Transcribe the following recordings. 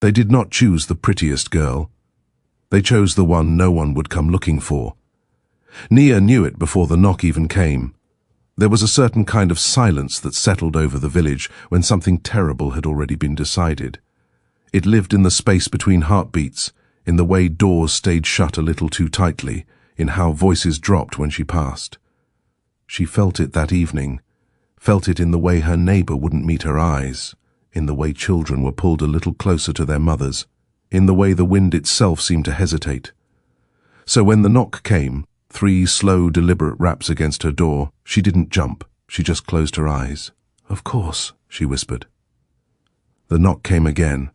They did not choose the prettiest girl. They chose the one no one would come looking for. Nia knew it before the knock even came. There was a certain kind of silence that settled over the village when something terrible had already been decided. It lived in the space between heartbeats, in the way doors stayed shut a little too tightly, in how voices dropped when she passed. She felt it that evening, felt it in the way her neighbor wouldn't meet her eyes, in the way children were pulled a little closer to their mothers, in the way the wind itself seemed to hesitate. So when the knock came, 3 slow, deliberate raps against her door, she didn't jump, she just closed her eyes. "Of course," she whispered. The knock came again.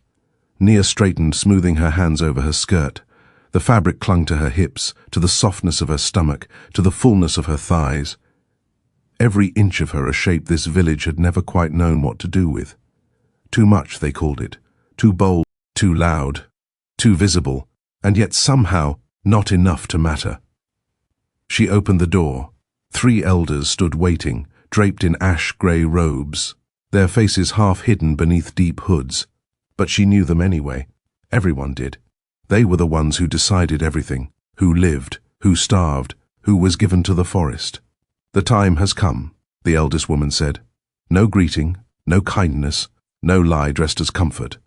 Nia straightened, smoothing her hands over her skirt. The fabric clung to her hips, to the softness of her stomach, to the fullness of her thighs. Every inch of her a shape this village had never quite known what to do with. Too much, they called it. Too bold, too loud, too visible, and yet somehow not enough to matter. She opened the door. 3 elders stood waiting, draped in ash-grey robes, their faces half hidden beneath deep hoods. But she knew them anyway. Everyone did. They were the ones who decided everything, who lived, who starved, who was given to the forest. "The time has come," the eldest woman said. No greeting, no kindness, no lie dressed as comfort.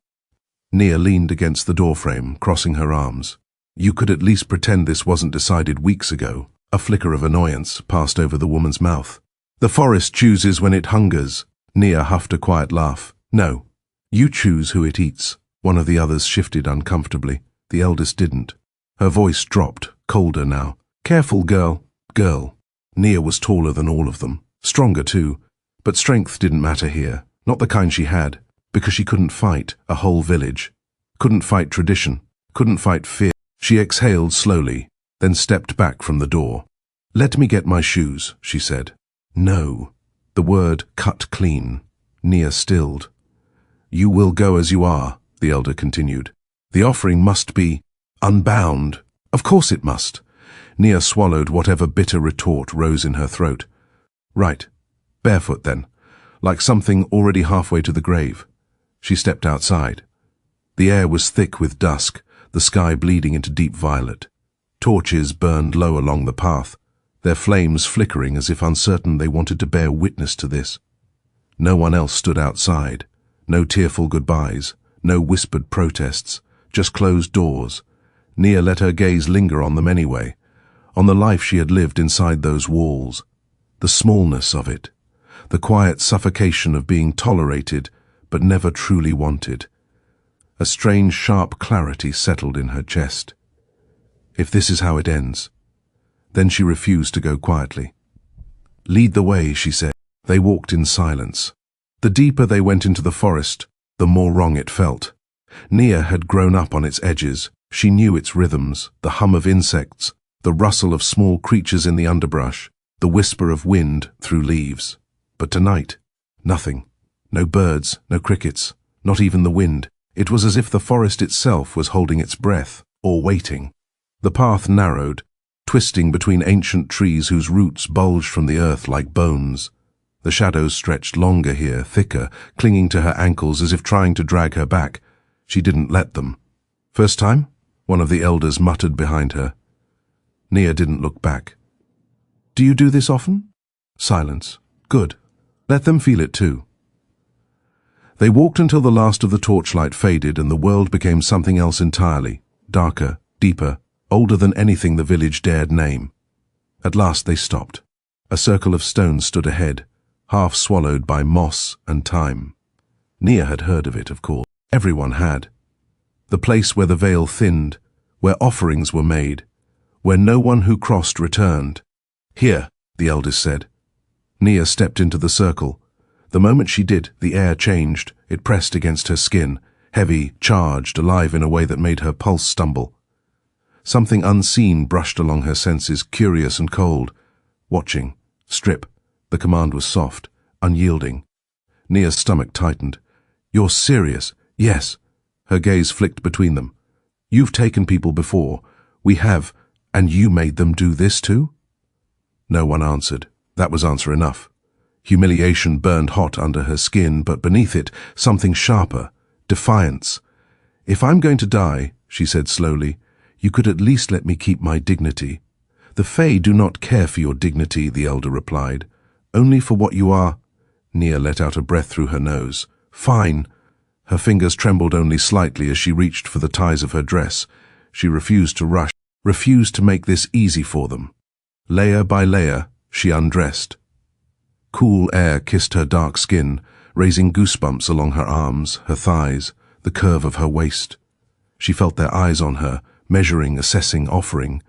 Nia leaned against the doorframe, crossing her arms. "You could at least pretend this wasn't decided weeks ago." A flicker of annoyance passed over the woman's mouth. "The forest chooses when it hungers." Nia huffed a quiet laugh. "No, you choose who it eats." One of the others shifted uncomfortably. The eldest didn't. Her voice dropped, colder now. "Careful, girl." Girl. Nia was taller than all of them. Stronger too. But strength didn't matter here. Not the kind she had. Because she couldn't fight a whole village. Couldn't fight tradition. Couldn't fight fear. She exhaled slowly, then stepped back from the door. "Let me get my shoes," she said. "No." The word cut clean. Nia stilled. "You will go as you are," the elder continued. "The offering must be unbound." "Of course it must." Nia swallowed whatever bitter retort rose in her throat. "Right. Barefoot then, like something already halfway to the grave." She stepped outside. The air was thick with dusk, the sky bleeding into deep violet. Torches burned low along the path, their flames flickering as if uncertain they wanted to bear witness to this. No one else stood outside. No tearful goodbyes, no whispered protests, just closed doors. Nia let her gaze linger on them anyway, on the life she had lived inside those walls. The smallness of it, the quiet suffocation of being tolerated but never truly wanted. A strange sharp clarity settled in her chest. If this is how it ends. Then she refused to go quietly. "Lead the way," she said. They walked in silence. The deeper they went into the forest, the more wrong it felt. Nia had grown up on its edges. She knew its rhythms, the hum of insects, the rustle of small creatures in the underbrush, the whisper of wind through leaves. But tonight, nothing. No birds, no crickets, not even the wind. It was as if the forest itself was holding its breath, or waiting. The path narrowed, twisting between ancient trees whose roots bulged from the earth like bones. The shadows stretched longer here, thicker, clinging to her ankles as if trying to drag her back. She didn't let them. "First time?" one of the elders muttered behind her. Nia didn't look back. "Do you do this often?" Silence. "Good. Let them feel it too." They walked until the last of the torchlight faded and the world became something else entirely, darker, deeper, older than anything the village dared name. At last they stopped. A circle of stones stood ahead, half swallowed by moss and time. Nia had heard of it, of course. Everyone had. The place where the veil thinned, where offerings were made, where no one who crossed returned. "Here," the eldest said. Nia stepped into the circle. The moment she did, the air changed. It pressed against her skin, heavy, charged, alive in a way that made her pulse stumble. Something unseen brushed along her senses, curious and cold. Watching. Strip. The command was soft, unyielding. Nia's stomach tightened. "You're serious?" "Yes." Her gaze flicked between them. "You've taken people before. We have. And you made them do this too?" No one answered. That was answer enough. Humiliation burned hot under her skin, but beneath it, something sharper. Defiance. "If I'm going to die," she said slowly, "you could at least let me keep my dignity." "The Fae do not care for your dignity," the elder replied. "Only for what you are." Nia let out a breath through her nose. "Fine." Her fingers trembled only slightly as she reached for the ties of her dress. She refused to rush, refused to make this easy for them. Layer by layer, she undressed. Cool air kissed her dark skin, raising goosebumps along her arms, her thighs, the curve of her waist. She felt their eyes on her, measuring, assessing, offering,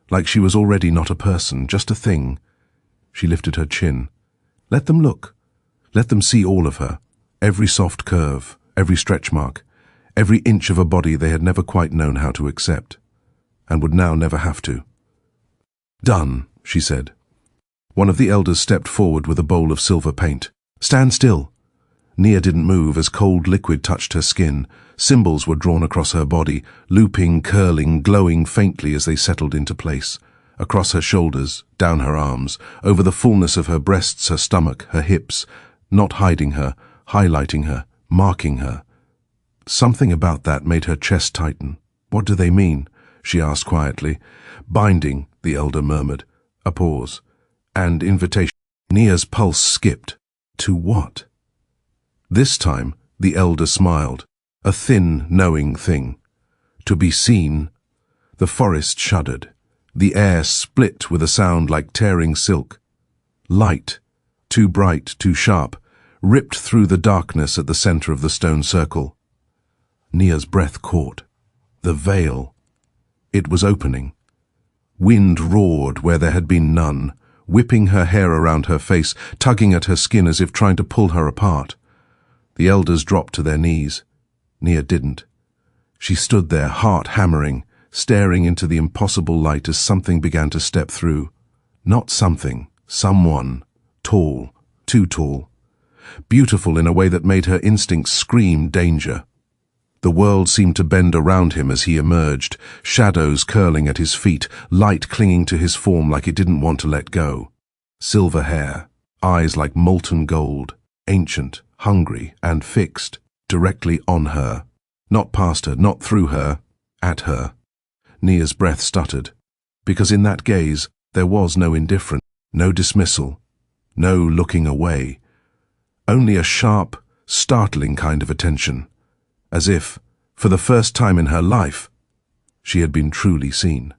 like she was already not a person, just a thing. She lifted her chin. Let them look. Let them see all of her, every soft curve, every stretch mark, every inch of a body they had never quite known how to accept, and would now never have to. "Done," she said. One of the elders stepped forward with a bowl of silver paint. "Stand still." Nia didn't move as cold liquid touched her skin. Symbols were drawn across her body, looping, curling, glowing faintly as they settled into place. Across her shoulders, down her arms, over the fullness of her breasts, her stomach, her hips, not hiding her, highlighting her, marking her. Something about that made her chest tighten. "What do they mean?" she asked quietly. "Binding," the elder murmured. A pause. "And invitation." Nia's pulse skipped. To what? This time, the elder smiled. A thin, knowing thing. To be seen. The forest shuddered. The air split with a sound like tearing silk. Light, too bright, too sharp, ripped through the darkness at the center of the stone circle. Nia's breath caught. The veil. It was opening. Wind roared where there had been none, whipping her hair around her face, tugging at her skin as if trying to pull her apart. The elders dropped to their knees. Nia didn't. She stood there, heart hammering, staring into the impossible light as something began to step through. Not something, someone. Tall, too tall. Beautiful in a way that made her instincts scream danger. The world seemed to bend around him as he emerged, shadows curling at his feet, light clinging to his form like it didn't want to let go. Silver hair, eyes like molten gold, ancient, hungry, and fixed, directly on her. Not past her, not through her, at her. Nia's breath stuttered, because in that gaze there was no indifference, no dismissal, no looking away. Only a sharp, startling kind of attention, as if, for the first time in her life, she had been truly seen.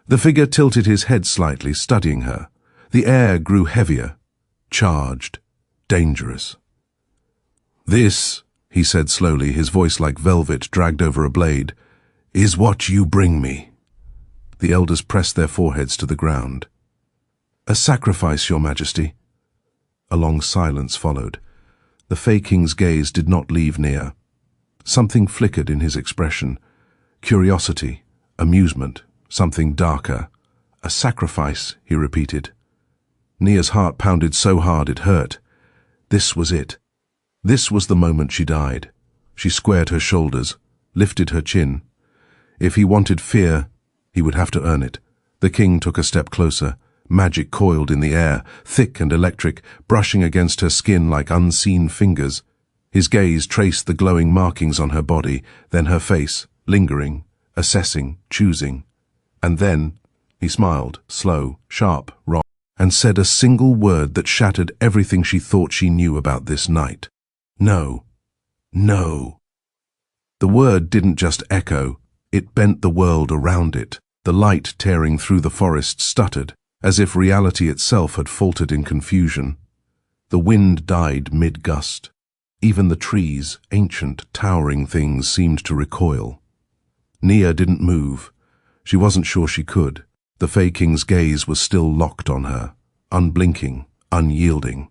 The figure tilted his head slightly, studying her. The air grew heavier, charged, dangerous. "This," he said slowly, his voice like velvet dragged over a blade, "is what you bring me." The elders pressed their foreheads to the ground. "A sacrifice, Your Majesty." A long silence followed. The Fae King's gaze did not leave Nia. Something flickered in his expression. Curiosity, amusement, something darker. "A sacrifice," he repeated. Nia's heart pounded so hard it hurt. This was it. This was the moment she died. She squared her shoulders, lifted her chin. If he wanted fear, he would have to earn it. The king took a step closer. Magic coiled in the air, thick and electric, brushing against her skin like unseen fingers. His gaze traced the glowing markings on her body, then her face, lingering, assessing, choosing. And then, he smiled, slow, sharp, raw, and said a single word that shattered everything she thought she knew about this night. "No. No." The word didn't just echo, it bent the world around it. The light tearing through the forest stuttered, as if reality itself had faltered in confusion. The wind died mid-gust. Even the trees, ancient, towering things, seemed to recoil. Nia didn't move. She wasn't sure she could. The Fae King's gaze was still locked on her, unblinking, unyielding.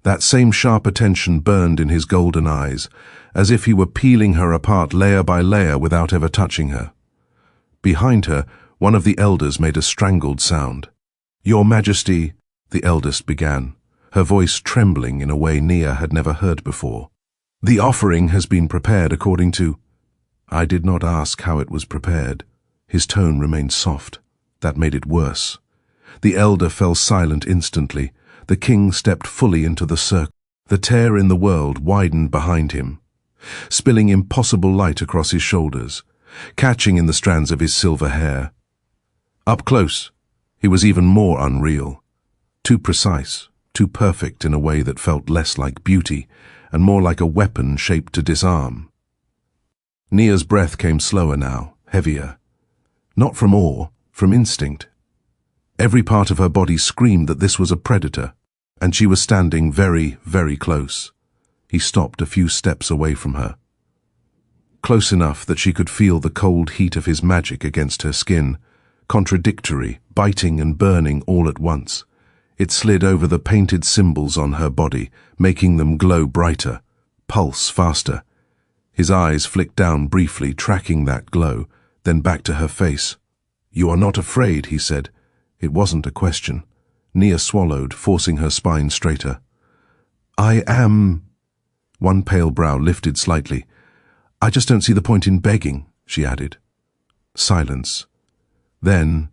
That same sharp attention burned in his golden eyes, as if he were peeling her apart layer by layer without ever touching her. Behind her, one of the elders made a strangled sound. "Your Majesty," the eldest began, her voice trembling in a way Nia had never heard before. "The offering has been prepared according to—" "I did not ask how it was prepared." His tone remained soft. That made it worse. The elder fell silent instantly. The king stepped fully into the circle. The tear in the world widened behind him. spilling impossible light across his shoulders, catching in the strands of his silver hair. Up close, he was even more unreal, too precise, too perfect in a way that felt less like beauty and more like a weapon shaped to disarm. Nia's breath came slower now, heavier. Not from awe, from instinct. Every part of her body screamed that this was a predator, and she was standing very, very close. He stopped a few steps away from her. Close enough that she could feel the cold heat of his magic against her skin, contradictory, biting and burning all at once. It slid over the painted symbols on her body, making them glow brighter, pulse faster. His eyes flicked down briefly, tracking that glow, then back to her face. "You are not afraid," he said. It wasn't a question. Nia swallowed, forcing her spine straighter. "I am—" One pale brow lifted slightly. "I just don't see the point in begging," she added. Silence. Then,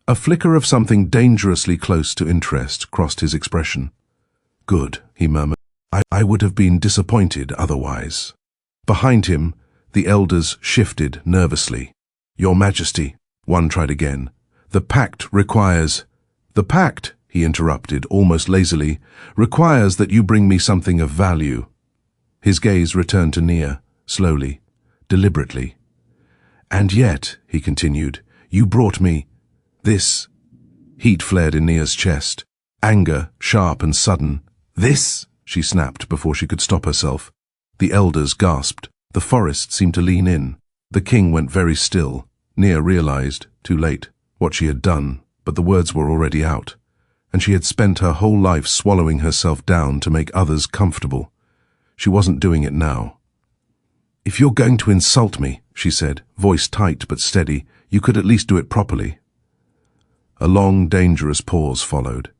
a flicker of something dangerously close to interest crossed his expression. "Good," he murmured. I would have been disappointed otherwise." Behind him, the elders shifted nervously. "Your Majesty," one tried again. "The pact requires—" "The pact," he interrupted, almost lazily, "requires that you bring me something of value." His gaze returned to Nia, slowly, deliberately. "And yet," he continued, "you brought me this." Heat flared in Nia's chest, anger sharp and sudden. "This?" she snapped before she could stop herself. The elders gasped. The forest seemed to lean in. The king went very still. Nia realized, too late, what she had done, but the words were already out, and she had spent her whole life swallowing herself down to make others comfortable. She wasn't doing it now. "If you're going to insult me," she said, voice tight but steady, "you could at least do it properly." A long, dangerous pause followed,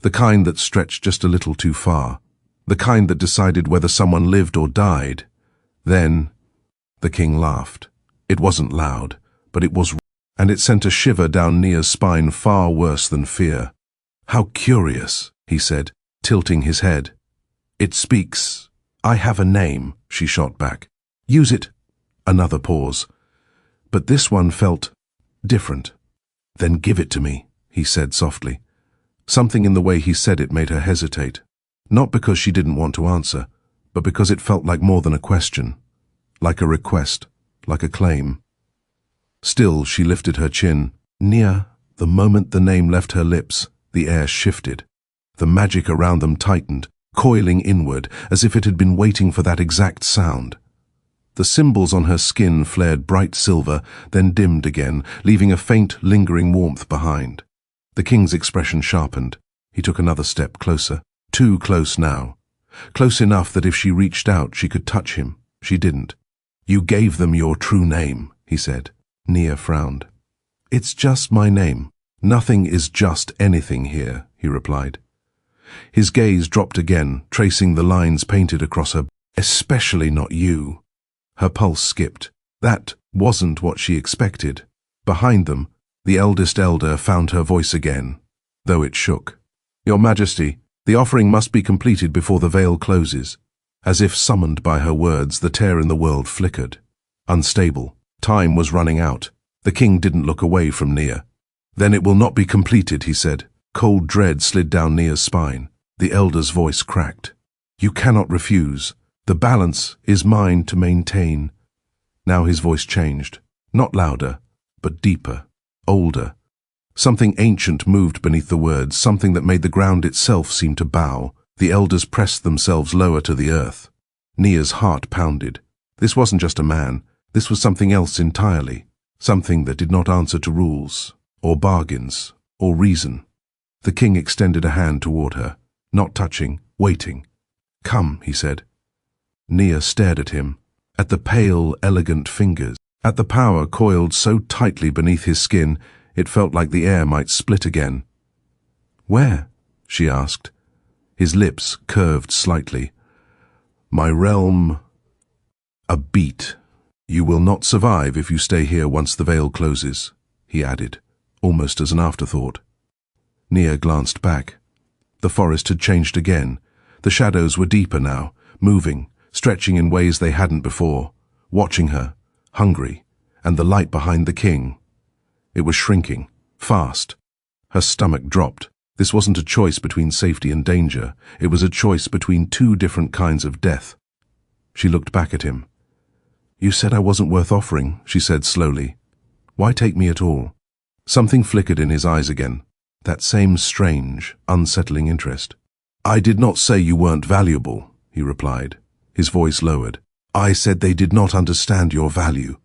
the kind that stretched just a little too far, the kind that decided whether someone lived or died. Then, the king laughed. It wasn't loud, but it was, and it sent a shiver down Nia's spine far worse than fear. "How curious," he said, tilting his head. "It speaks. I have a name," she shot back. "Use it." Another pause. But this one felt different. "Then give it to me," he said softly. Something in the way he said it made her hesitate, not because she didn't want to answer, but because it felt like more than a question, like a request, like a claim. Still, she lifted her chin. "Nia." The moment the name left her lips, the air shifted. The magic around them tightened, coiling inward, as if it had been waiting for that exact sound. The symbols on her skin flared bright silver, then dimmed again, leaving a faint, lingering warmth behind. The king's expression sharpened. He took another step closer. Too close now. Close enough that if she reached out, she could touch him. She didn't. "You gave them your true name," he said. Nia frowned. "It's just my name. Nothing is just anything here," he replied. His gaze dropped again, tracing the lines painted across her. "Especially not you." Her pulse skipped. That wasn't what she expected. Behind them, the eldest elder found her voice again, though it shook. "Your Majesty, the offering must be completed before the veil closes." As if summoned by her words, the tear in the world flickered. Unstable. Time was running out. The king didn't look away from Nia. "Then it will not be completed," he said. Cold dread slid down Nia's spine. The elder's voice cracked. "You cannot refuse. The balance is mine to maintain." Now his voice changed. Not louder, but deeper, older. Something ancient moved beneath the words, something that made the ground itself seem to bow. The elders pressed themselves lower to the earth. Nia's heart pounded. This wasn't just a man. This was something else entirely. Something that did not answer to rules, or bargains, or reason. The king extended a hand toward her, not touching, waiting. "Come," he said. Nia stared at him, at the pale, elegant fingers, at the power coiled so tightly beneath his skin, it felt like the air might split again. "Where?" she asked. His lips curved slightly. "My realm—" "A beat. You will not survive if you stay here once the veil closes," he added, almost as an afterthought. Nia glanced back. The forest had changed again. The shadows were deeper now, moving, stretching in ways they hadn't before, watching her, hungry, and the light behind the king. It was shrinking, fast. Her stomach dropped. This wasn't a choice between safety and danger. It was a choice between two different kinds of death. She looked back at him. "You said I wasn't worth offering," she said slowly. "Why take me at all?" Something flickered in his eyes again, that same strange, unsettling interest. "I did not say you weren't valuable," he replied, his voice lowered. "I said they did not understand your value."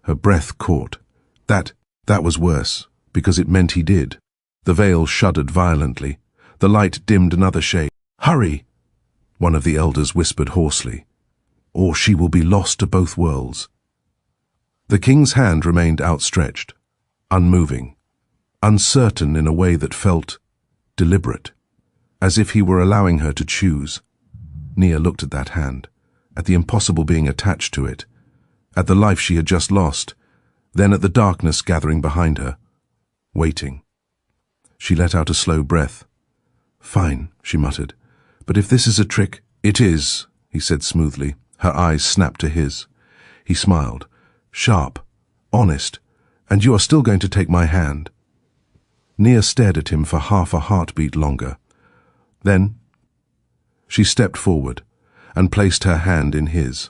Her breath caught. That was worse, because it meant he did. The veil shuddered violently. The light dimmed another shade. "Hurry!" one of the elders whispered hoarsely. "Or she will be lost to both worlds." The king's hand remained outstretched, unmoving, uncertain in a way that felt deliberate, as if he were allowing her to choose. Nia looked at that hand, at the impossible being attached to it, at the life she had just lost, then at the darkness gathering behind her, waiting. She let out a slow breath. "Fine," she muttered. "But if this is a trick—" "It is," he said smoothly. Her eyes snapped to his. He smiled, sharp, honest. "And you are still going to take my hand?" Nia stared at him for half a heartbeat longer. Then she stepped forward and placed her hand in his.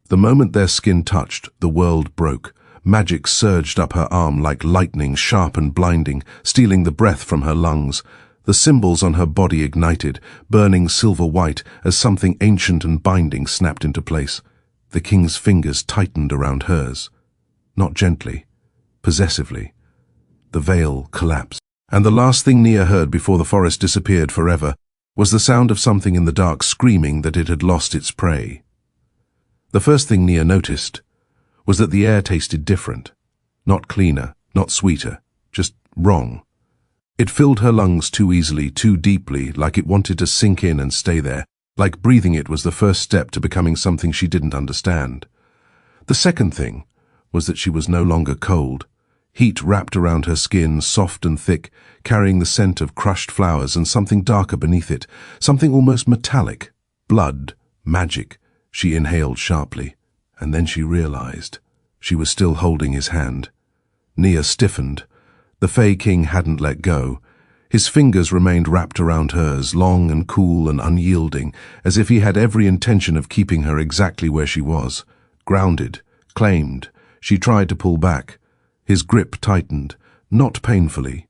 The moment their skin touched, the world broke. Magic surged up her arm like lightning, sharp and blinding, stealing the breath from her lungs. The symbols on her body ignited, burning silver white as something ancient and binding snapped into place. The king's fingers tightened around hers. Not gently, possessively. The veil collapsed. And the last thing Nia heard before the forest disappeared forever was the sound of something in the dark screaming that it had lost its prey. The first thing Nia noticed was that the air tasted different. Not cleaner, not sweeter, just wrong. It filled her lungs too easily, too deeply, like it wanted to sink in and stay there, like breathing it was the first step to becoming something she didn't understand. The second thing was that she was no longer cold. Heat wrapped around her skin, soft and thick, carrying the scent of crushed flowers and something darker beneath it, something almost metallic. Blood, magic. She inhaled sharply, and then she realized she was still holding his hand. Nia stiffened. The Fae King hadn't let go. His fingers remained wrapped around hers, long and cool and unyielding, as if he had every intention of keeping her exactly where she was. Grounded, claimed. She tried to pull back. His grip tightened, not painfully.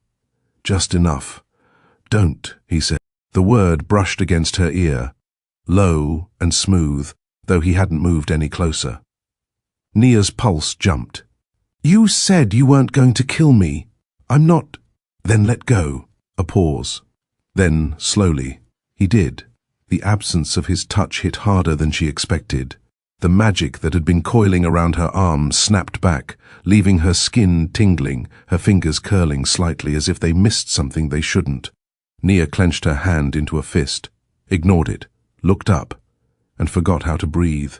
Just enough. "Don't," he said. The word brushed against her ear, low and smooth, though he hadn't moved any closer. Nia's pulse jumped. "You said you weren't going to kill me. I'm not." "Then let go." A pause. Then, slowly, he did. The absence of his touch hit harder than she expected. The magic that had been coiling around her arm snapped back, leaving her skin tingling, her fingers curling slightly as if they missed something they shouldn't. Nia clenched her hand into a fist, ignored it, looked up, and forgot how to breathe.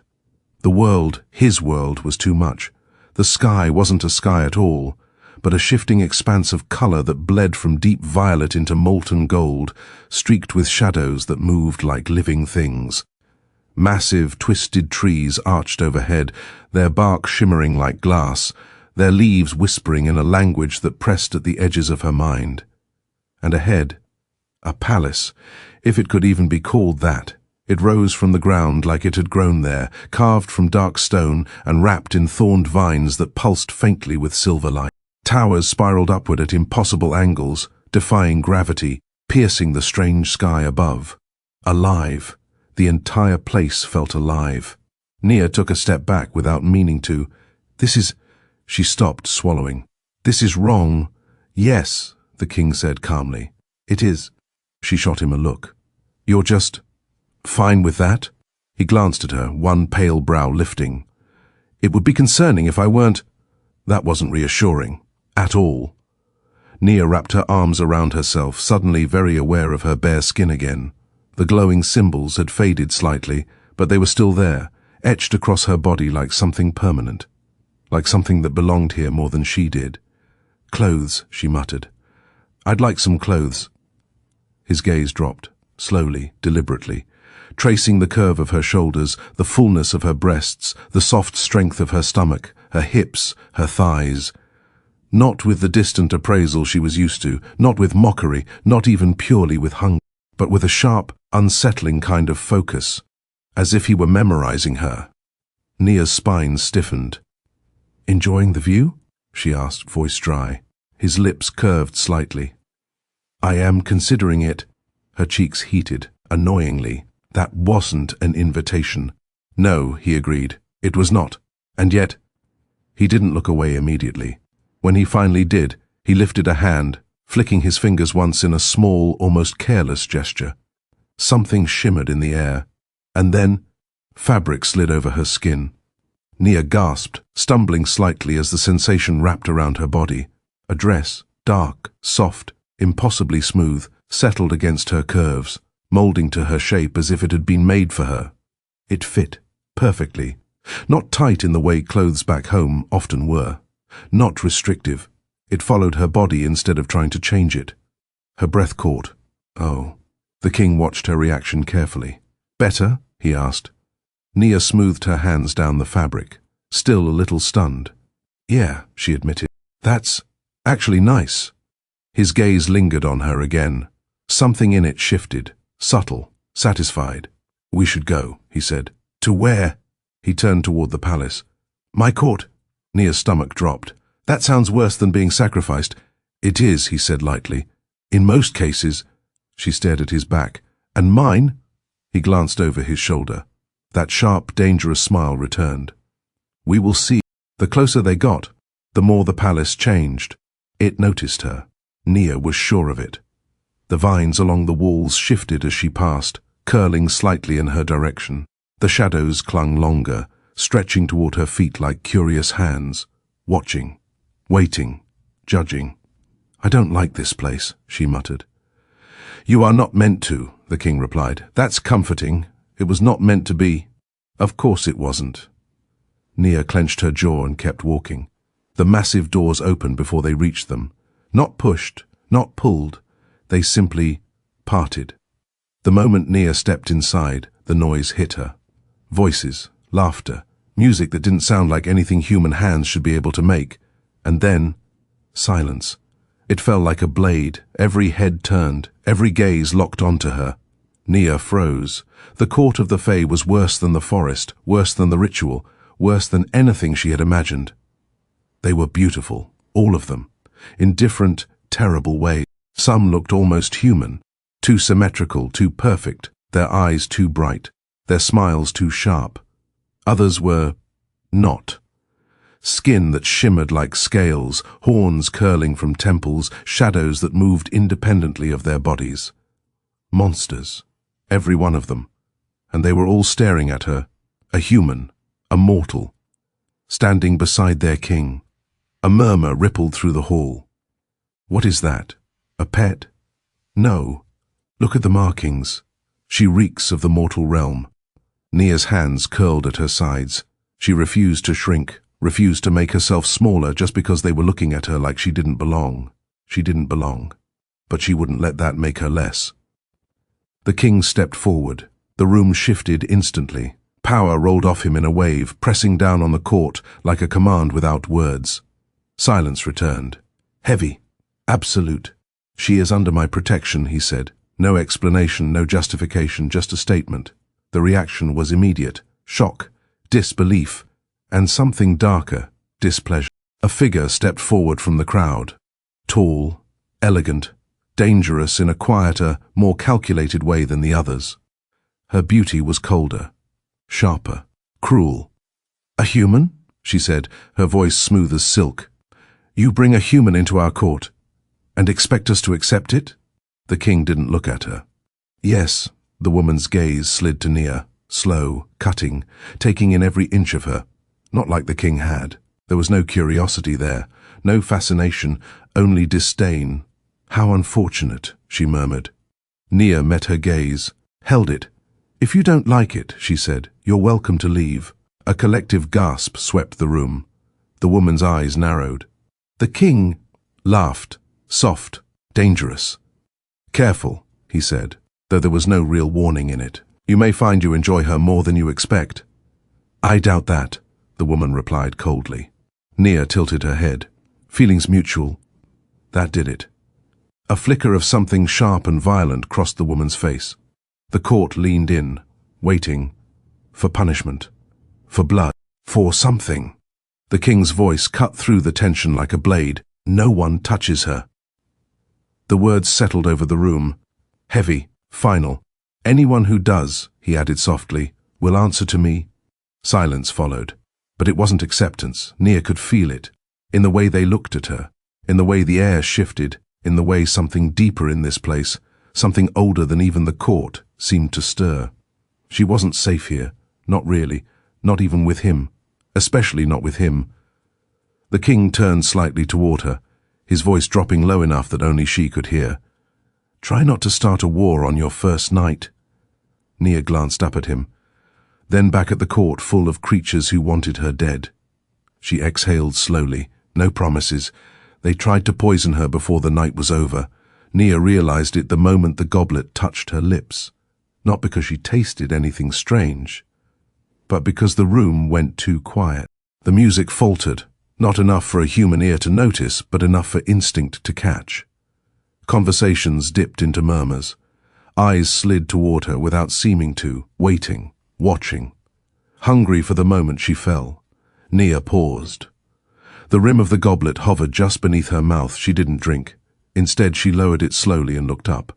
The world, his world, was too much. The sky wasn't a sky at all, but a shifting expanse of color that bled from deep violet into molten gold, streaked with shadows that moved like living things. Massive, twisted trees arched overhead, their bark shimmering like glass, their leaves whispering in a language that pressed at the edges of her mind. And ahead, a palace, if it could even be called that. It rose from the ground like it had grown there, carved from dark stone and wrapped in thorned vines that pulsed faintly with silver light. Towers spiraled upward at impossible angles, defying gravity, piercing the strange sky above. Alive. The entire place felt alive. Nia took a step back without meaning to. "This is—" She stopped, swallowing. "This is wrong." "Yes," the king said calmly. "It is." She shot him a look. "You're just fine with that?" He glanced at her, one pale brow lifting. "It would be concerning if I weren't—" That wasn't reassuring. At all. Nia wrapped her arms around herself, suddenly very aware of her bare skin again. The glowing symbols had faded slightly, but they were still there, etched across her body like something permanent, like something that belonged here more than she did. "Clothes," she muttered. "I'd like some clothes." His gaze dropped, slowly, deliberately. tracing the curve of her shoulders, the fullness of her breasts, the soft strength of her stomach, her hips, her thighs. Not with the distant appraisal she was used to, not with mockery, not even purely with hunger, but with a sharp, unsettling kind of focus, as if he were memorizing her. Nia's spine stiffened. "Enjoying the view?" she asked, voice dry. His lips curved slightly. "I am considering it." Her cheeks heated, annoyingly. That wasn't an invitation. No, he agreed, it was not. And yet, he didn't look away immediately. When he finally did, he lifted a hand, flicking his fingers once in a small, almost careless gesture. Something shimmered in the air, and then fabric slid over her skin. Nia gasped, stumbling slightly as the sensation wrapped around her body. A dress, dark, soft, impossibly smooth, settled against her curves, molding to her shape as if it had been made for her. It fit perfectly, not tight in the way clothes back home often were, not restrictive. It followed her body instead of trying to change it. Her breath caught. "Oh." The king watched her reaction carefully. "Better?" he asked. Nia smoothed her hands down the fabric, still a little stunned. "Yeah," she admitted. "That's actually nice." His gaze lingered on her again. Something in it shifted, subtle, satisfied. "We should go," he said. "To where?" He turned toward the palace. "My court." Nia's stomach dropped. "That sounds worse than being sacrificed." "It is," he said lightly. "In most cases." She stared at his back. "And mine?" He glanced over his shoulder. That sharp, dangerous smile returned. "We will see." The closer they got, the more the palace changed. It noticed her. Nia was sure of it. The vines along the walls shifted as she passed, curling slightly in her direction. The shadows clung longer, stretching toward her feet like curious hands, watching, waiting, judging. "I don't like this place," she muttered. "You are not meant to," the king replied. "That's comforting. It was not meant to be." "Of course it wasn't." Nia clenched her jaw and kept walking. The massive doors opened before they reached them. Not pushed, not pulled. They simply parted. The moment Nia stepped inside, the noise hit her. Voices, laughter, music that didn't sound like anything human hands should be able to make. And then, silence. It fell like a blade, every head turned, every gaze locked onto her. Nia froze. The court of the Fae was worse than the forest, worse than the ritual, worse than anything she had imagined. They were beautiful, all of them, in different, terrible ways. Some looked almost human, too symmetrical, too perfect, their eyes too bright, their smiles too sharp. Others were not. Skin that shimmered like scales, horns curling from temples, shadows that moved independently of their bodies. Monsters, every one of them, and they were all staring at her, a human, a mortal, standing beside their king. A murmur rippled through the hall. "What is that? A pet?" "No. Look at the markings. She reeks of the mortal realm." Nia's hands curled at her sides. She refused to shrink, refused to make herself smaller just because they were looking at her like she didn't belong. She didn't belong. But she wouldn't let that make her less. The king stepped forward. The room shifted instantly. Power rolled off him in a wave, pressing down on the court like a command without words. Silence returned. Heavy. Absolute. "She is under my protection," he said. No explanation, no justification, just a statement. The reaction was immediate. Shock, disbelief, and something darker, displeasure. A figure stepped forward from the crowd. Tall, elegant, dangerous in a quieter, more calculated way than the others. Her beauty was colder, sharper, cruel. "A human?" she said, her voice smooth as silk. "You bring a human into our court, and expect us to accept it?" The king didn't look at her. "Yes," the woman's gaze slid to Nia, slow, cutting, taking in every inch of her. Not like the king had. There was no curiosity there, no fascination, only disdain. "How unfortunate," she murmured. Nia met her gaze, held it. "If you don't like it," she said, "you're welcome to leave." A collective gasp swept the room. The woman's eyes narrowed. The king laughed, soft, dangerous. "Careful," he said, though there was no real warning in it. You may find you enjoy her more than you expect." "I doubt that," the woman replied coldly. Nia tilted her head. Feelings mutual. That did it. A flicker of something sharp and violent crossed the woman's face. The court leaned in, waiting. For punishment. For blood. For something. The king's voice cut through the tension like a blade. "No one touches her." The words settled over the room. Heavy, final. "Anyone who does," he added softly, "will answer to me." Silence followed. But it wasn't acceptance. Nia could feel it. In the way they looked at her. In the way the air shifted. In the way something deeper in this place, something older than even the court, seemed to stir. She wasn't safe here. Not really. Not even with him. Especially not with him. The king turned slightly toward her, his voice dropping low enough that only she could hear. "Try not to start a war on your first night." Nia glanced up at him, then back at the court full of creatures who wanted her dead. She exhaled slowly. No promises. They tried to poison her before the night was over. Nia realized it the moment the goblet touched her lips. Not because she tasted anything strange, but because the room went too quiet. The music faltered, not enough for a human ear to notice, but enough for instinct to catch. Conversations dipped into murmurs. Eyes slid toward her without seeming to, waiting, watching. Hungry for the moment she fell. Nia paused. The rim of the goblet hovered just beneath her mouth. She didn't drink. Instead, she lowered it slowly and looked up.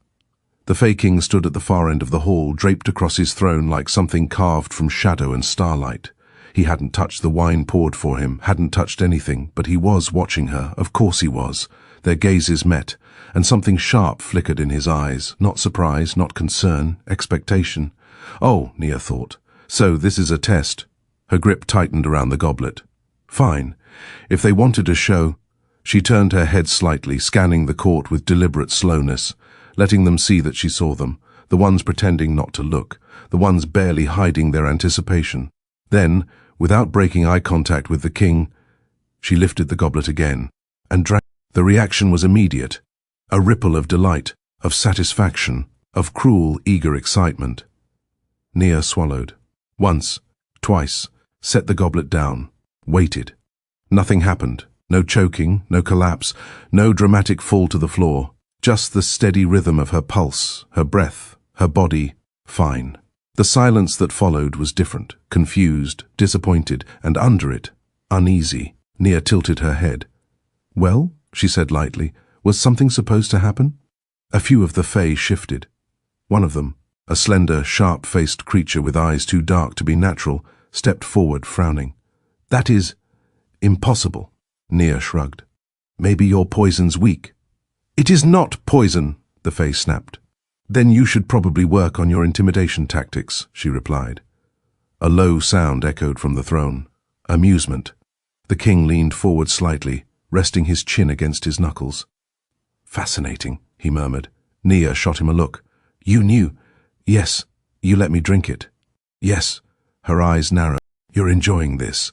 The Fae King stood at the far end of the hall, draped across his throne like something carved from shadow and starlight. He hadn't touched the wine poured for him, hadn't touched anything, but he was watching her. Of course he was. Their gazes met, and something sharp flickered in his eyes. Not surprise, not concern, expectation. "Oh," Nia thought. "So this is a test." Her grip tightened around the goblet. Fine. If they wanted to show... She turned her head slightly, scanning the court with deliberate slowness, letting them see that she saw them, the ones pretending not to look, the ones barely hiding their anticipation. Then, without breaking eye contact with the king, she lifted the goblet again and drank. The reaction was immediate, a ripple of delight, of satisfaction, of cruel, eager excitement. Nia swallowed. Once, twice, set the goblet down, waited. Nothing happened. No choking, no collapse, no dramatic fall to the floor. Just the steady rhythm of her pulse, her breath, her body, fine. The silence that followed was different, confused, disappointed, and under it, uneasy. Nia tilted her head. "Well," she said lightly, "was something supposed to happen?" A few of the Fae shifted. One of them, a slender, sharp-faced creature with eyes too dark to be natural, stepped forward, frowning. "That is impossible." Nia shrugged. "Maybe your poison's weak." "It is not poison," the Fae snapped. "Then you should probably work on your intimidation tactics," she replied. A low sound echoed from the throne. Amusement. The king leaned forward slightly, resting his chin against his knuckles. "Fascinating," he murmured. Nia shot him a look. "You knew?" "Yes. You let me drink it." "Yes." Her eyes narrowed. "You're enjoying this?"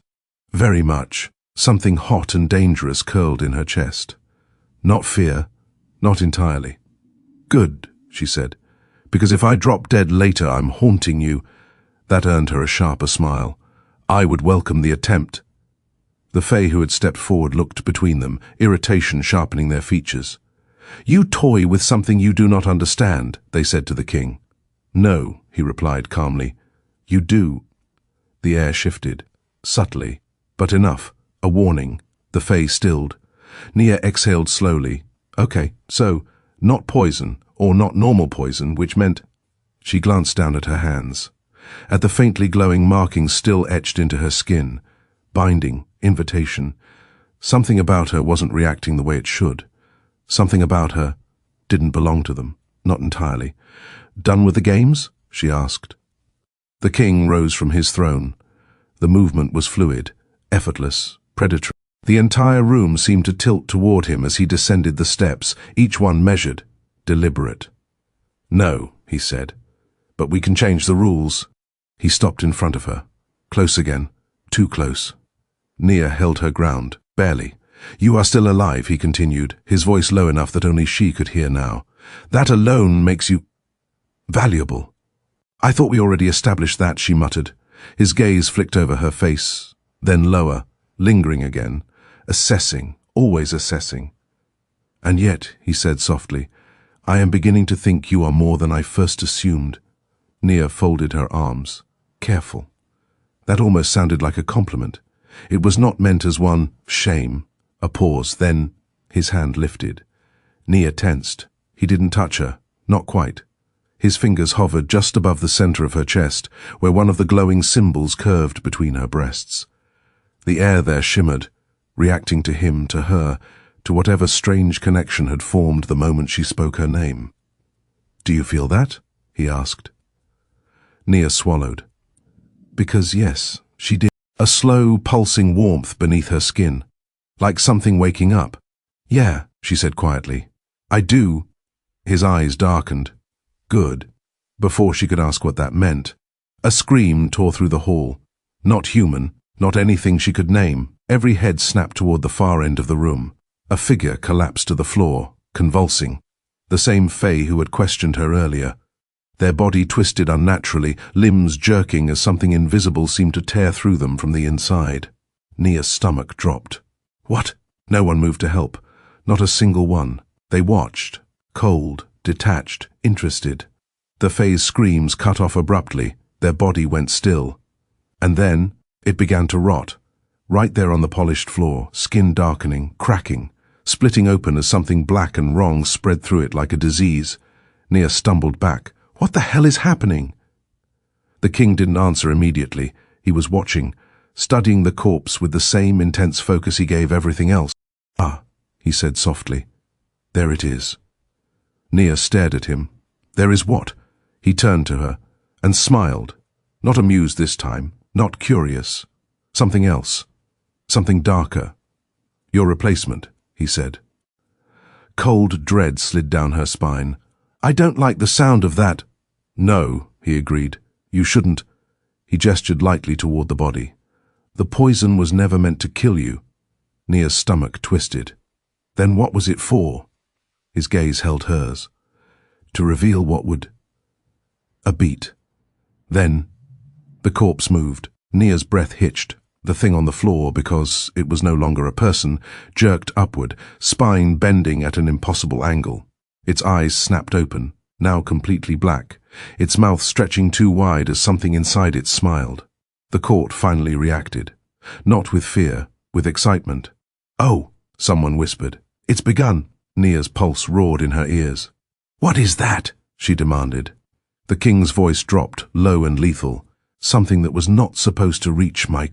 "Very much." Something hot and dangerous curled in her chest. Not fear, not entirely. "Good," she said, "because if I drop dead later, I'm haunting you." That earned her a sharper smile. "I would welcome the attempt." The Fae who had stepped forward looked between them, irritation sharpening their features. "You toy with something you do not understand," they said to the king. "No," he replied calmly. "You do." The air shifted, subtly, but enough. A warning. The Fae stilled. Nia exhaled slowly. Okay, so, not poison, or not normal poison, which meant... She glanced down at her hands, at the faintly glowing markings still etched into her skin. Binding, invitation. Something about her wasn't reacting the way it should. Something about her didn't belong to them, not entirely. "Done with the games?" she asked. The king rose from his throne. The movement was fluid, effortless, predatory. The entire room seemed to tilt toward him as he descended the steps, each one measured, deliberate. "No," he said, "but we can change the rules." He stopped in front of her. Close again, too close. Nia held her ground, barely. "You are still alive," he continued, his voice low enough that only she could hear now. "That alone makes you valuable." I thought we already established that, she muttered. His gaze flicked over her face, then lower, lingering again, assessing, always assessing. And yet, he said softly, I am beginning to think you are more than I first assumed. Nia folded her arms. Careful. That almost sounded like a compliment. It was not meant as one, shame. A pause, then his hand lifted. Nia tensed. He didn't touch her, not quite. His fingers hovered just above the center of her chest, where one of the glowing symbols curved between her breasts. The air there shimmered, reacting to him, to her, to whatever strange connection had formed the moment she spoke her name. Do you feel that? He asked. Nia swallowed. Because yes, she did. A slow, pulsing warmth beneath her skin, like something waking up. Yeah, she said quietly. I do. His eyes darkened. Good. Before she could ask what that meant, a scream tore through the hall. Not human, not anything she could name. Every head snapped toward the far end of the room. A figure collapsed to the floor, convulsing. The same Fae who had questioned her earlier. Their body twisted unnaturally, limbs jerking as something invisible seemed to tear through them from the inside. Nia's stomach dropped. What? No one moved to help. Not a single one. They watched, cold, detached, interested. The Fae's screams cut off abruptly. Their body went still. And then it began to rot. Right there on the polished floor, skin darkening, cracking, splitting open as something black and wrong spread through it like a disease. Nia stumbled back. What the hell is happening? The king didn't answer immediately. He was watching, studying the corpse with the same intense focus he gave everything else. Ah, he said softly. There it is. Nia stared at him. There is what? He turned to her and smiled. Not amused this time, not curious. Something else. Something darker. Your replacement, he said. Cold dread slid down her spine. I don't like the sound of that. No, he agreed. You shouldn't. He gestured lightly toward the body. The poison was never meant to kill you. Nia's stomach twisted. Then what was it for? His gaze held hers. To reveal what would... A beat. Then, the corpse moved. Nia's breath hitched. The thing on the floor, because it was no longer a person, jerked upward, spine bending at an impossible angle. Its eyes snapped open, now completely black, its mouth stretching too wide as something inside it smiled. The court finally reacted. Not with fear, with excitement. Oh, someone whispered. It's begun. Nia's pulse roared in her ears. What is that? She demanded. The king's voice dropped, low and lethal. Something that was not supposed to reach my...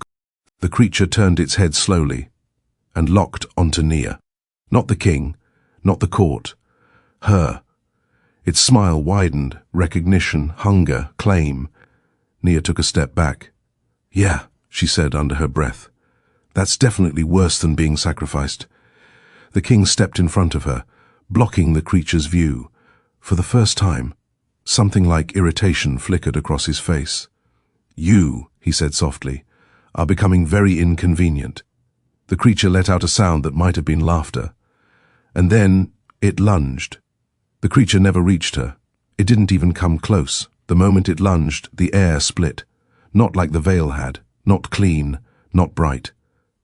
The creature turned its head slowly and locked onto Nia. Not the king, not the court. Her. Its smile widened, recognition, hunger, claim. Nia took a step back. Yeah, she said under her breath. That's definitely worse than being sacrificed. The king stepped in front of her, blocking the creature's view. For the first time, something like irritation flickered across his face. You, he said softly, are becoming very inconvenient. The creature let out a sound that might have been laughter. And then it lunged. The creature never reached her. It didn't even come close. The moment it lunged, the air split. Not like the veil had, not clean, not bright.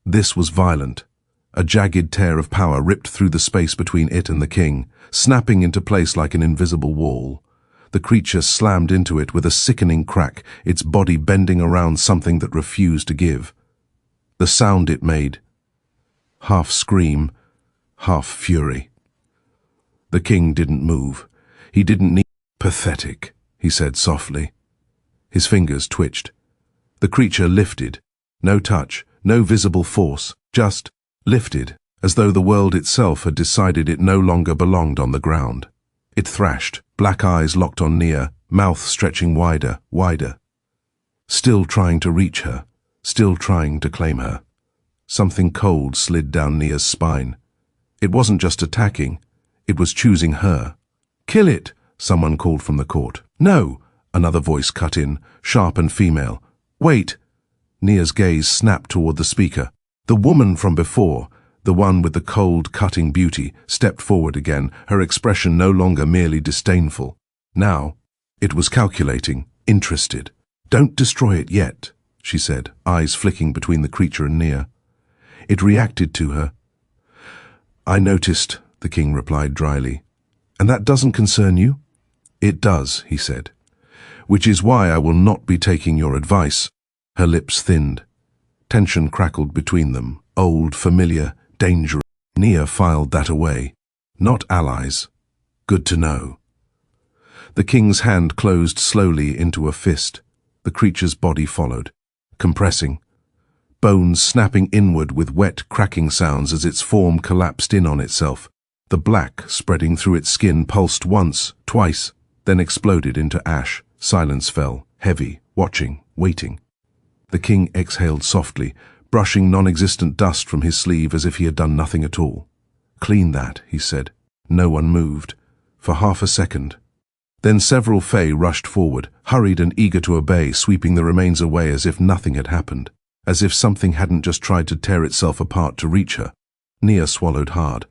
This was violent. A jagged tear of power ripped through the space between it and the king, snapping into place like an invisible wall. The creature slammed into it with a sickening crack, its body bending around something that refused to give. The sound it made, half scream, half fury. The king didn't move. He didn't need... Pathetic, he said softly. His fingers twitched. The creature lifted. No touch, no visible force, just lifted, as though the world itself had decided it no longer belonged on the ground. It thrashed, black eyes locked on Nia, mouth stretching wider, wider. Still trying to reach her, still trying to claim her. Something cold slid down Nia's spine. It wasn't just attacking, it was choosing her. Kill it, someone called from the court. No, another voice cut in, sharp and female. Wait. Nia's gaze snapped toward the speaker. The woman from before, the one with the cold, cutting beauty, stepped forward again, her expression no longer merely disdainful. Now, it was calculating, interested. "Don't destroy it yet," she said, eyes flicking between the creature and Nia. It reacted to her. "I noticed," the king replied dryly. "And that doesn't concern you?" "It does," he said. "Which is why I will not be taking your advice." Her lips thinned. Tension crackled between them. Old, familiar, dangerous. Nia filed that away. "Not allies. Good to know." The king's hand closed slowly into a fist. The creature's body followed, compressing, bones snapping inward with wet, cracking sounds as its form collapsed in on itself. The black, spreading through its skin, pulsed once, twice, then exploded into ash. Silence fell, heavy, watching, waiting. The king exhaled softly, brushing non-existent dust from his sleeve as if he had done nothing at all. "Clean that," he said. No one moved. For half a second. Then several Fae rushed forward, hurried and eager to obey, sweeping the remains away as if nothing had happened, as if something hadn't just tried to tear itself apart to reach her. Nia swallowed hard.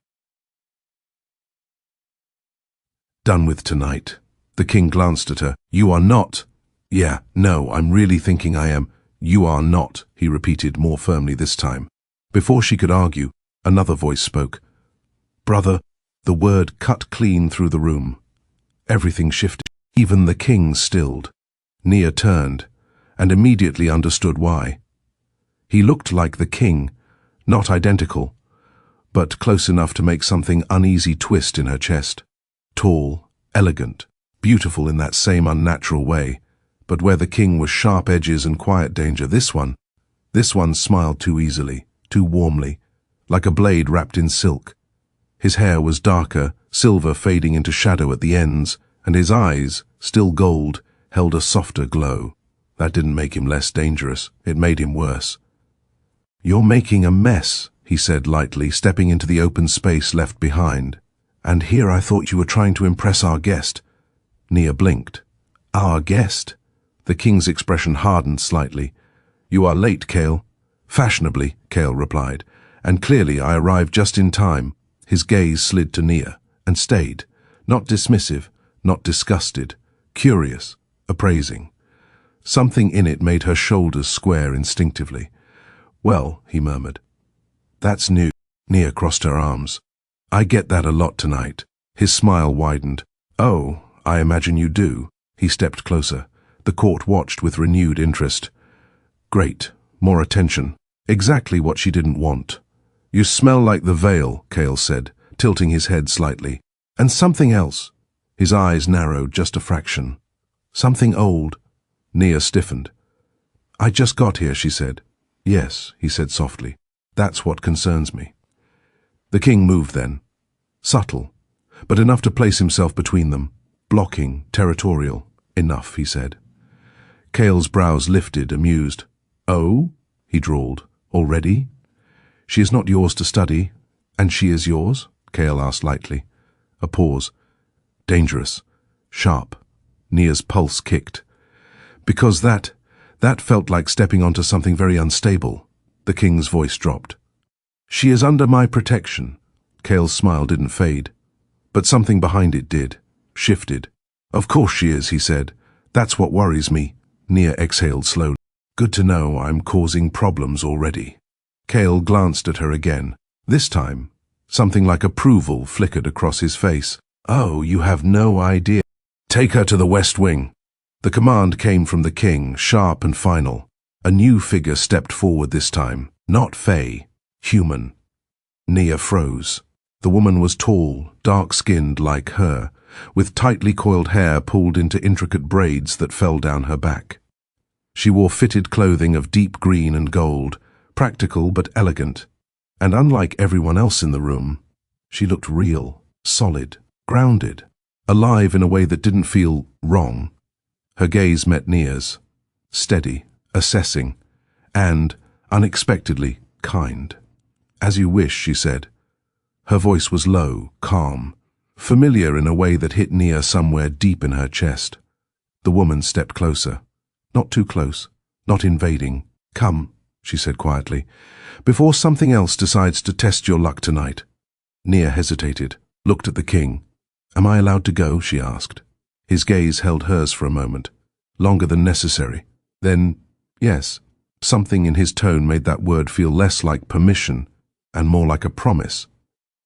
"Done with tonight." The king glanced at her. "You are not." "Yeah, no, I'm really thinking I am." "You are not," he repeated more firmly this time. Before she could argue, another voice spoke. "Brother." The word cut clean through the room. Everything shifted. Even the king stilled. Nia turned, and immediately understood why. He looked like the king, not identical, but close enough to make something uneasy twist in her chest. Tall, elegant, beautiful in that same unnatural way, but where the king was sharp edges and quiet danger, this one smiled too easily, too warmly, like a blade wrapped in silk. His hair was darker, silver fading into shadow at the ends, and his eyes, still gold, held a softer glow. That didn't make him less dangerous, it made him worse. "You're making a mess," he said lightly, stepping into the open space left behind. "And here I thought you were trying to impress our guest." Nia blinked. "Our guest?" The king's expression hardened slightly. "You are late, Kale." "Fashionably," Kale replied, "and clearly I arrived just in time." His gaze slid to Nia, and stayed, not dismissive, not disgusted, curious, appraising. Something in it made her shoulders square instinctively. "Well," he murmured. "That's new." Nia crossed her arms. "I get that a lot tonight." His smile widened. "Oh, I imagine you do." He stepped closer. The court watched with renewed interest. "Great. More attention. Exactly what she didn't want." "You smell like the veil," Kale said, tilting his head slightly. "And something else." His eyes narrowed just a fraction. "Something old." Nia stiffened. "I just got here," she said. "Yes," he said softly. "That's what concerns me." The king moved then. Subtle, but enough to place himself between them. Blocking, territorial. "Enough," he said. Kale's brows lifted, amused. "Oh?" he drawled. "Already?" "She is not yours to study." "And she is yours?" Kale asked lightly. A pause. Dangerous. Sharp. Nia's pulse kicked. "Because that felt like stepping onto something very unstable." The king's voice dropped. "She is under my protection." Kale's smile didn't fade. But something behind it did. Shifted. "Of course she is," he said. "That's what worries me." Nia exhaled slowly. "Good to know I'm causing problems already." Kale glanced at her again. This time, something like approval flickered across his face. "Oh, you have no idea." "Take her to the West Wing." The command came from the king, sharp and final. A new figure stepped forward this time. Not Fae. Human. Nia froze. The woman was tall, dark-skinned like her, with tightly coiled hair pulled into intricate braids that fell down her back. She wore fitted clothing of deep green and gold, practical but elegant, and unlike everyone else in the room, she looked real, solid, grounded, alive in a way that didn't feel wrong. Her gaze met Nia's, steady, assessing, and, unexpectedly, kind. "As you wish," she said. Her voice was low, calm, familiar in a way that hit Nia somewhere deep in her chest. The woman stepped closer. Not too close, not invading. "Come," she said quietly, "before something else decides to test your luck tonight." Nia hesitated, looked at the king. "Am I allowed to go?" she asked. His gaze held hers for a moment. Longer than necessary. Then, yes, something in his tone made that word feel less like permission and more like a promise.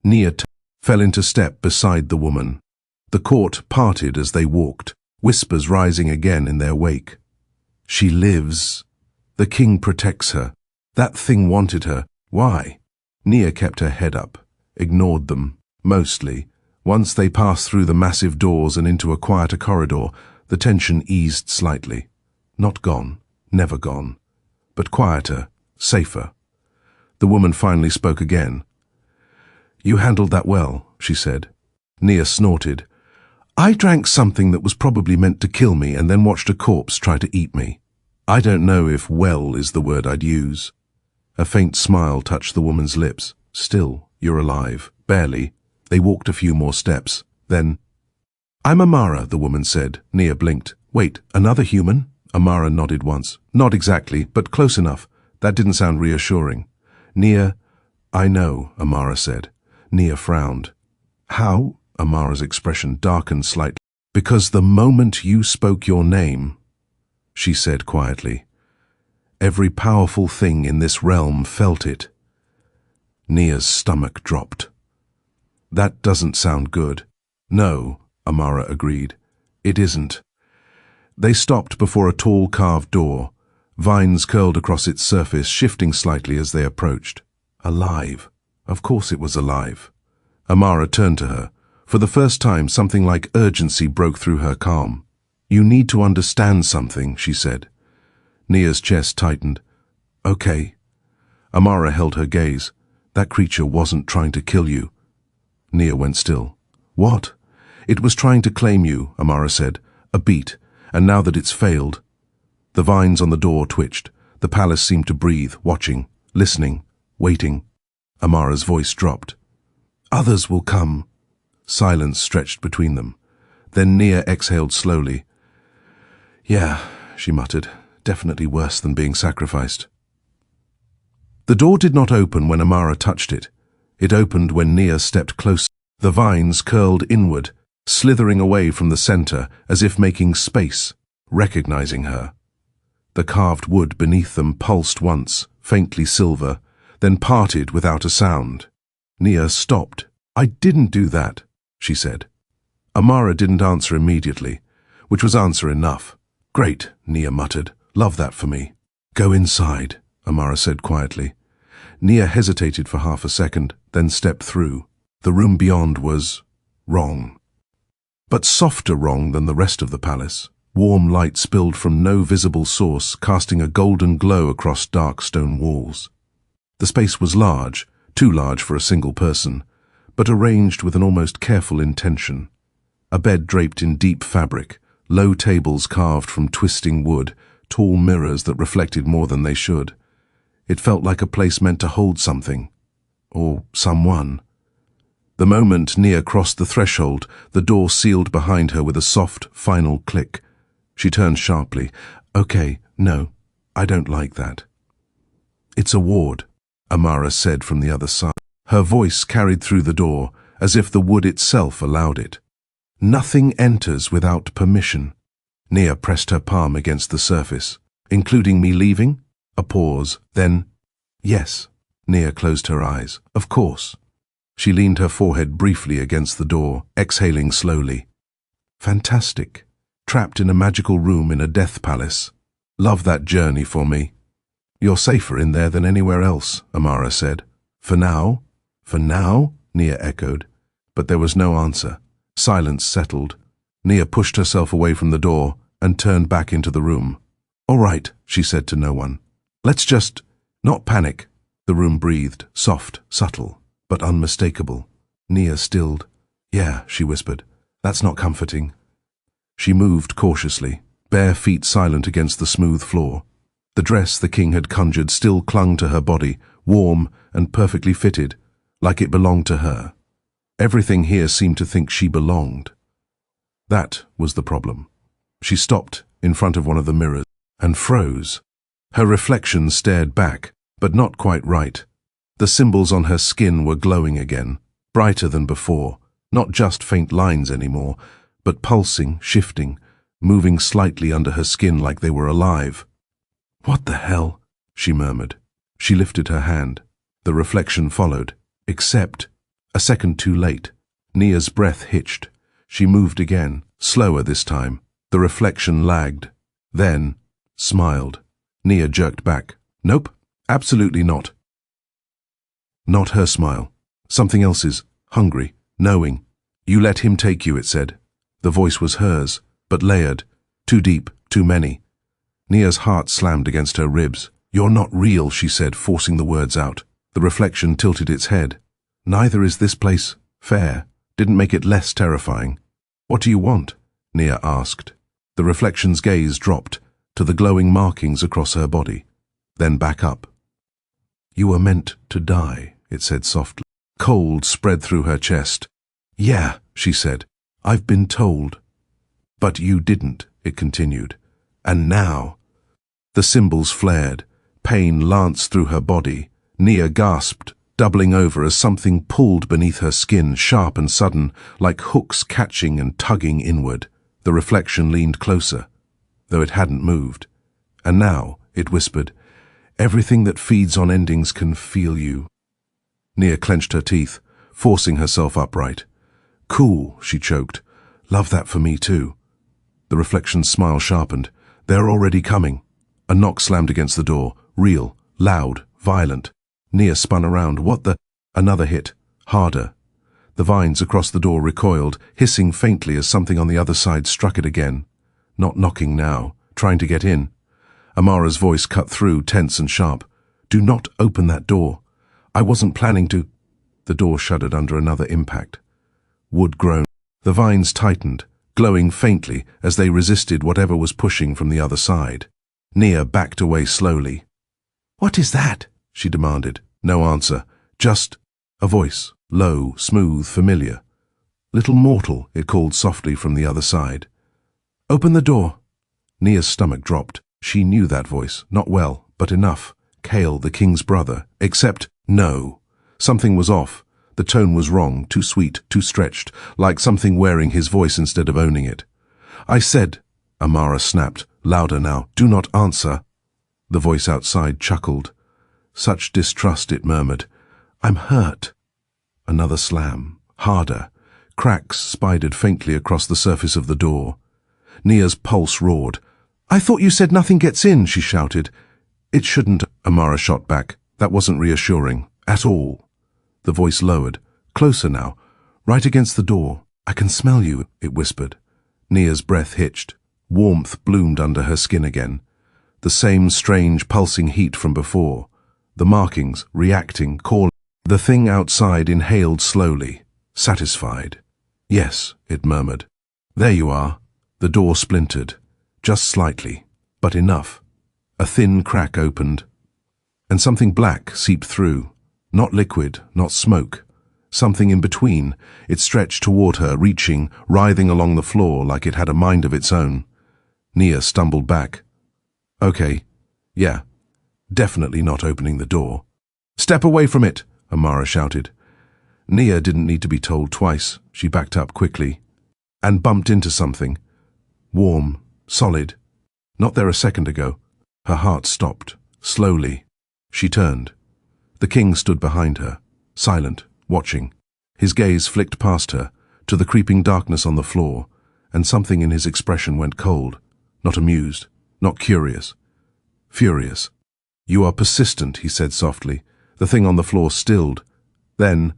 Nia fell into step beside the woman. The court parted as they walked, whispers rising again in their wake. She lives. The king protects her. That thing wanted her. Why? Nia kept her head up, ignored them, mostly. Once they passed through the massive doors and into a quieter corridor, the tension eased slightly. Not gone, never gone, but quieter, safer. The woman finally spoke again. "You handled that well," she said. Nia snorted. "I drank something that was probably meant to kill me and then watched a corpse try to eat me. I don't know if well is the word I'd use." A faint smile touched the woman's lips. "Still, you're alive. Barely." They walked a few more steps. Then, "I'm Amara," the woman said. Nia blinked. "Wait, another human?" Amara nodded once. "Not exactly, but close enough." That didn't sound reassuring. "Nia, I know," Amara said. Nia frowned. "How?" Amara's expression darkened slightly. "Because the moment you spoke your name," she said quietly, "every powerful thing in this realm felt it." Nia's stomach dropped. "That doesn't sound good." "No," Amara agreed. "It isn't." They stopped before a tall carved door. Vines curled across its surface, shifting slightly as they approached. Alive. Of course it was alive. Amara turned to her. For the first time, something like urgency broke through her calm. "You need to understand something," she said. Nia's chest tightened. "Okay." Amara held her gaze. "That creature wasn't trying to kill you." Nia went still. "What?" "It was trying to claim you," Amara said. "A beat. And now that it's failed." The vines on the door twitched. The palace seemed to breathe, watching, listening, waiting. Amara's voice dropped. "Others will come." Silence stretched between them. Then Nia exhaled slowly. "Yeah," she muttered, "definitely worse than being sacrificed." The door did not open when Amara touched it. It opened when Nia stepped closer. The vines curled inward, slithering away from the center as if making space, recognizing her. The carved wood beneath them pulsed once, faintly silver, then parted without a sound. Nia stopped. "I didn't do that," she said. Amara didn't answer immediately, which was answer enough. "Great," Nia muttered. "Love that for me." "Go inside," Amara said quietly. Nia hesitated for half a second, then stepped through. The room beyond was wrong. But softer wrong than the rest of the palace. Warm light spilled from no visible source, casting a golden glow across dark stone walls. The space was large, too large for a single person, but arranged with an almost careful intention. A bed draped in deep fabric, low tables carved from twisting wood, tall mirrors that reflected more than they should. It felt like a place meant to hold something. Or someone. The moment Nia crossed the threshold, the door sealed behind her with a soft, final click. She turned sharply. "Okay, no, I don't like that." "It's a ward," Amara said from the other side. Her voice carried through the door, as if the wood itself allowed it. "Nothing enters without permission." Nia pressed her palm against the surface. "Including me leaving?" A pause, then, "Yes." Nia closed her eyes. "Of course." She leaned her forehead briefly against the door, exhaling slowly. "Fantastic. Trapped in a magical room in a death palace. Love that journey for me." "You're safer in there than anywhere else," Amara said. "For now?" "For now?" Nia echoed. But there was no answer. Silence settled. Nia pushed herself away from the door and turned back into the room. "All right," she said to no one. "Let's just not panic." The room breathed, soft, subtle, but unmistakable. Nia stilled. "Yeah," she whispered. "That's not comforting." She moved cautiously, bare feet silent against the smooth floor. The dress the king had conjured still clung to her body, warm and perfectly fitted, like it belonged to her. Everything here seemed to think she belonged. That was the problem. She stopped in front of one of the mirrors and froze. Her reflection stared back, but not quite right. The symbols on her skin were glowing again, brighter than before, not just faint lines anymore, but pulsing, shifting, moving slightly under her skin like they were alive. "What the hell?" she murmured. She lifted her hand. The reflection followed, except, a second too late. Nia's breath hitched. She moved again, slower this time. The reflection lagged. Then, smiled. Nia jerked back. "Nope, absolutely not." Not her smile. Something else's, hungry, knowing. "You let him take you," it said. The voice was hers, but layered. Too deep, too many. Nia's heart slammed against her ribs. "You're not real," she said, forcing the words out. The reflection tilted its head. "Neither is this place fair." Didn't make it less terrifying. "What do you want?" Nia asked. The reflection's gaze dropped to the glowing markings across her body, then back up. "You were meant to die," it said softly. Cold spread through her chest. "Yeah," she said. "I've been told." "But you didn't," it continued. "And now—" The symbols flared. Pain lanced through her body. Nia gasped, doubling over as something pulled beneath her skin, sharp and sudden, like hooks catching and tugging inward. The reflection leaned closer, though it hadn't moved. "And now," it whispered, "everything that feeds on endings can feel you." Nia clenched her teeth, forcing herself upright. "Cool," she choked. "Love that for me too." The reflection's smile sharpened. "They're already coming." A knock slammed against the door, real, loud, violent. Nia spun around. "What the—" Another hit, harder. The vines across the door recoiled, hissing faintly as something on the other side struck it again. Not knocking now, trying to get in. Amara's voice cut through, tense and sharp. "Do not open that door. I wasn't planning to—" The door shuddered under another impact. Wood groaned. The vines tightened, glowing faintly as they resisted whatever was pushing from the other side. Nia backed away slowly. "What is that?" she demanded. No answer, just a voice, low, smooth, familiar. "Little mortal," it called softly from the other side. "Open the door." Nia's stomach dropped. She knew that voice, not well, but enough. Kale, the king's brother. Except, no. Something was off. The tone was wrong, too sweet, too stretched, like something wearing his voice instead of owning it. "I said," Amara snapped, louder now, "do not answer." The voice outside chuckled. Such distrust, it murmured. "I'm hurt." Another slam, harder. Cracks spidered faintly across the surface of the door. Nia's pulse roared. "I thought you said nothing gets in," she shouted. "It shouldn't," Amara shot back. That wasn't reassuring, at all. The voice lowered, closer now, right against the door. "I can smell you," it whispered. Nia's breath hitched. Warmth bloomed under her skin again. The same strange pulsing heat from before. The markings, reacting, calling. The thing outside inhaled slowly, satisfied. "Yes," it murmured. "There you are." The door splintered, just slightly, but enough. A thin crack opened, and something black seeped through. Not liquid, not smoke. Something in between. It stretched toward her, reaching, writhing along the floor like it had a mind of its own. Nia stumbled back. "Okay, yeah. Definitely not opening the door." "Step away from it," Amara shouted. Nia didn't need to be told twice. She backed up quickly and bumped into something. Warm, solid. Not there a second ago. Her heart stopped. Slowly. She turned. The king stood behind her, silent, watching. His gaze flicked past her, to the creeping darkness on the floor, and something in his expression went cold. Not amused, not curious. Furious. "You are persistent," he said softly. The thing on the floor stilled. Then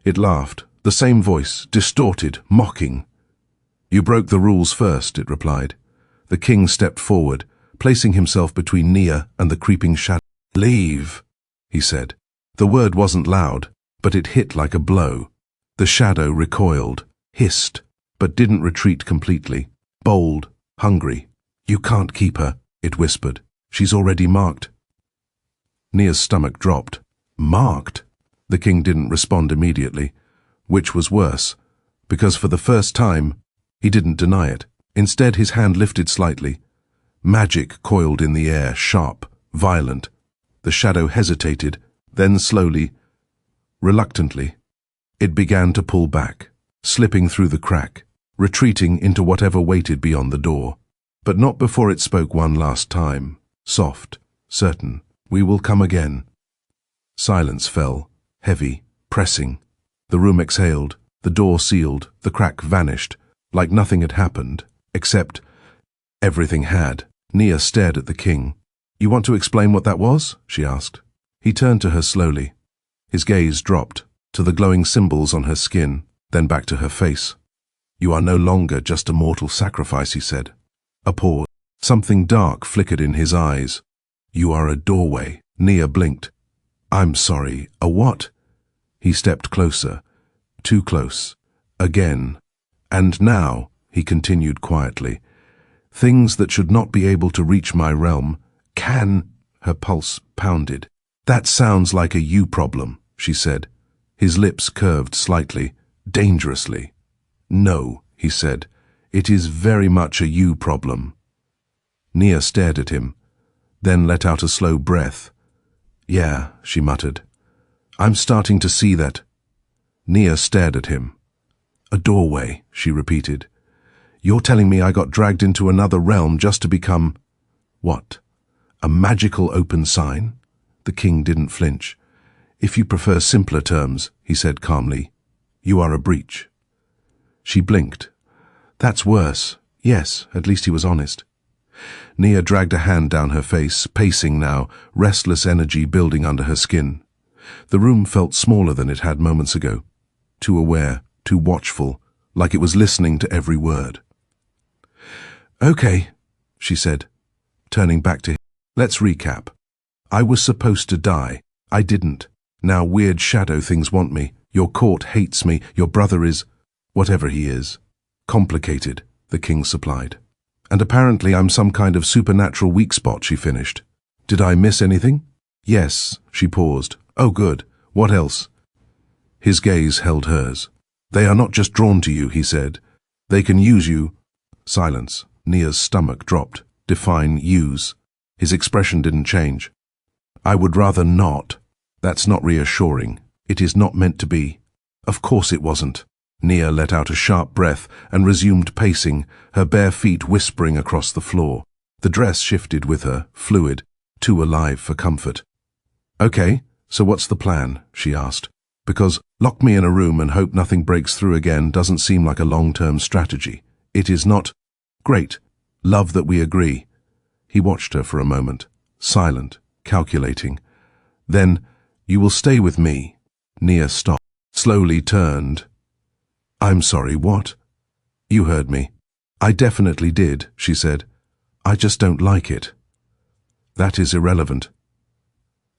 it laughed, the same voice, distorted, mocking. "You broke the rules first," it replied. The king stepped forward, placing himself between Nia and the creeping shadow. "Leave," he said. The word wasn't loud, but it hit like a blow. The shadow recoiled, hissed, but didn't retreat completely. Bold, hungry. "You can't keep her," it whispered. "She's already marked." Nia's stomach dropped. Marked? The king didn't respond immediately, which was worse, because for the first time, he didn't deny it. Instead, his hand lifted slightly. Magic coiled in the air, sharp, violent. The shadow hesitated, then slowly, reluctantly, it began to pull back, slipping through the crack, retreating into whatever waited beyond the door. But not before it spoke one last time, soft, certain. "We will come again." Silence fell, heavy, pressing. The room exhaled, the door sealed, the crack vanished, like nothing had happened, except everything had. Nia stared at the king. "You want to explain what that was?" she asked. He turned to her slowly. His gaze dropped to the glowing symbols on her skin, then back to her face. "You are no longer just a mortal sacrifice," he said. A pause. Something dark flickered in his eyes. "You are a doorway." Nia blinked. "I'm sorry, a what?" He stepped closer, too close, again. "And now," he continued quietly, "things that should not be able to reach my realm can—" Her pulse pounded. "That sounds like a you problem," she said. His lips curved slightly, dangerously. "No," he said, "it is very much a you problem." Nia stared at him, then let out a slow breath. "Yeah," she muttered. "I'm starting to see that." Nia stared at him. "A doorway," she repeated. "You're telling me I got dragged into another realm just to become—" "What? A magical open sign?" The king didn't flinch. "If you prefer simpler terms," he said calmly, "you are a breach." She blinked. "That's worse." Yes, at least he was honest. Nia dragged a hand down her face, pacing now, restless energy building under her skin. The room felt smaller than it had moments ago. Too aware, too watchful, like it was listening to every word. "Okay," she said, turning back to him. "Let's recap. I was supposed to die. I didn't. Now weird shadow things want me. Your court hates me. Your brother is— whatever he is. Complicated," the king supplied. "And apparently I'm some kind of supernatural weak spot," she finished. "Did I miss anything?" "Yes," she paused. "Oh, good. What else?" His gaze held hers. "They are not just drawn to you," he said. "They can use you—" Silence. Nia's stomach dropped. Define use. His expression didn't change. "I would rather not." "That's not reassuring. It is not meant to be." "Of course it wasn't." Nia let out a sharp breath and resumed pacing, her bare feet whispering across the floor. The dress shifted with her, fluid, too alive for comfort. "Okay, so what's the plan?" she asked. "Because lock me in a room and hope nothing breaks through again doesn't seem like a long-term strategy. It is not—" "Great. Love that we agree." He watched her for a moment, silent, calculating. Then, "You will stay with me." Nia stopped, slowly turned. "I'm sorry, what?" "You heard me." "I definitely did," she said. "I just don't like it." "That is irrelevant."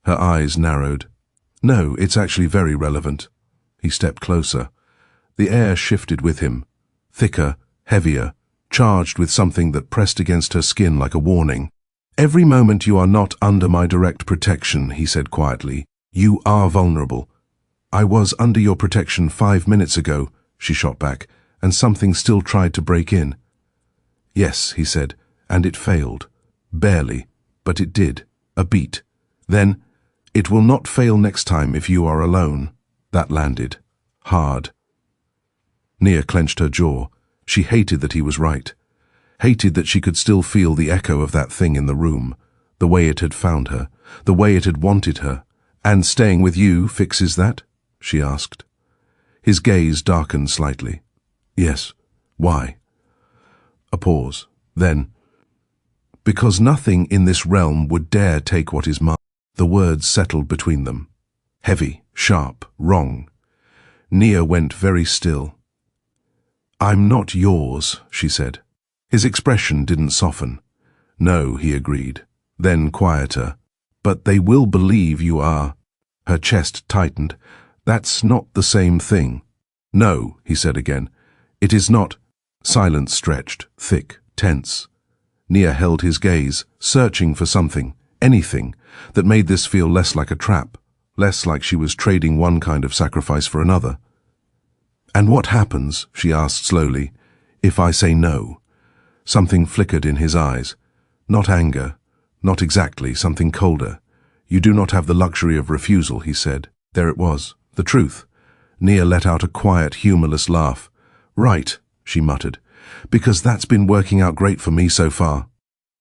Her eyes narrowed. "No, it's actually very relevant." He stepped closer. The air shifted with him, thicker, heavier, charged with something that pressed against her skin like a warning. "Every moment you are not under my direct protection," he said quietly, "you are vulnerable." "I was under your protection 5 minutes ago," she shot back, "and something still tried to break in." "Yes," he said, "and it failed. Barely, but it did. A beat. Then, it will not fail next time if you are alone." That landed. Hard. Nia clenched her jaw. She hated that he was right. Hated that she could still feel the echo of that thing in the room, the way it had found her, the way it had wanted her. "And staying with you fixes that?" she asked. His gaze darkened slightly. "Yes. Why?" A pause. Then, "Because nothing in this realm would dare take what is mine." The words settled between them. Heavy, sharp, wrong. Nia went very still. "I'm not yours," she said. His expression didn't soften. "No," he agreed. Then quieter. "But they will believe you are." Her chest tightened. "That's not the same thing." "No," he said again. "It is not." Silence stretched, thick, tense. Nia held his gaze, searching for something, anything, that made this feel less like a trap, less like she was trading one kind of sacrifice for another. "And what happens," she asked slowly, "if I say no?" Something flickered in his eyes. Not anger, not exactly, something colder. "You do not have the luxury of refusal," he said. There it was, the truth. Nia let out a quiet, humorless laugh. "Right," she muttered, because that's been working out great for me so far.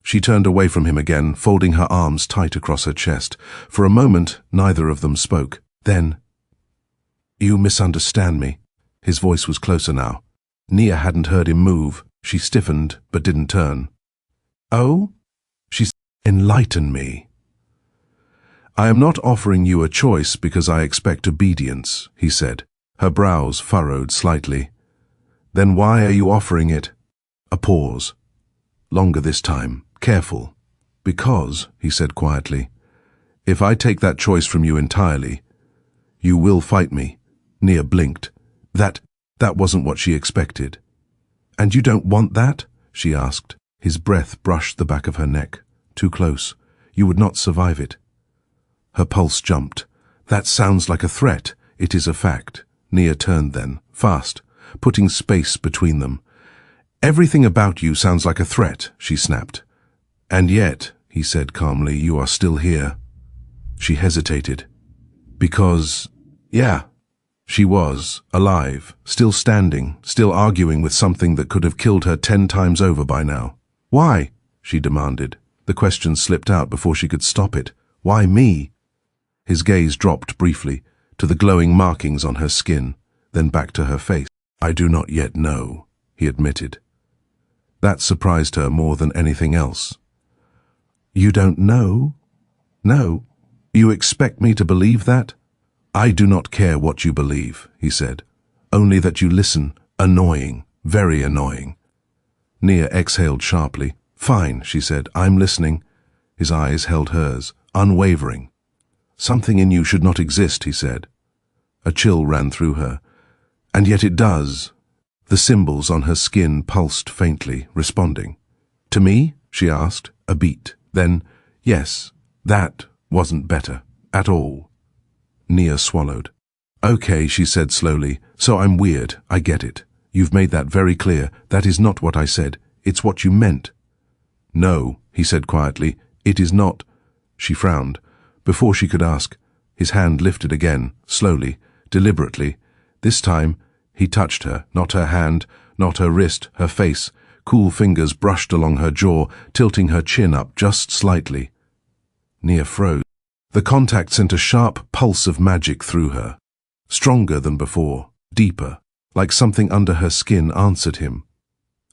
She turned away from him again, folding her arms tight across her chest. For a moment, neither of them spoke. Then, "You misunderstand me." His voice was closer now. Nia hadn't heard him move. She stiffened, but didn't turn. "Oh?" She said, "Enlighten me." "I am not offering you a choice because I expect obedience," he said. Her brows furrowed slightly. "Then why are you offering it?" A pause. Longer this time. Careful. "Because," he said quietly, "if I take that choice from you entirely, you will fight me." Nia blinked. That wasn't what she expected. "And you don't want that?" she asked. His breath brushed the back of her neck. "Too close. You would not survive it." Her pulse jumped. "That sounds like a threat. It is a fact." Nia turned then, fast, putting space between them. "Everything about you sounds like a threat," she snapped. "And yet," he said calmly, "you are still here." She hesitated. "Because, yeah." She was, alive, still standing, still arguing with something that could have killed her 10 times over by now. "Why?" she demanded. The question slipped out before she could stop it. "Why me?" His gaze dropped briefly, to the glowing markings on her skin, then back to her face. "I do not yet know," he admitted. That surprised her more than anything else. "You don't know?" "No. You expect me to believe that?" "I do not care what you believe," he said. "Only that you listen. Annoying. Very annoying." Nia exhaled sharply. "Fine," she said. "I'm listening." His eyes held hers, unwavering. "Something in you should not exist," he said. A chill ran through her. "And yet it does." The symbols on her skin pulsed faintly, responding. "To me?" she asked, a beat. Then, "Yes, that wasn't better. At all." Nia swallowed. "Okay," she said slowly. "So I'm weird. I get it. You've made that very clear. That is not what I said. It's what you meant." "No," he said quietly. "It is not." She frowned. Before she could ask, his hand lifted again, slowly, deliberately. This time, he touched her, not her hand, not her wrist, her face. Cool fingers brushed along her jaw, tilting her chin up just slightly. Nia froze. The contact sent a sharp pulse of magic through her. Stronger than before, deeper, like something under her skin answered him.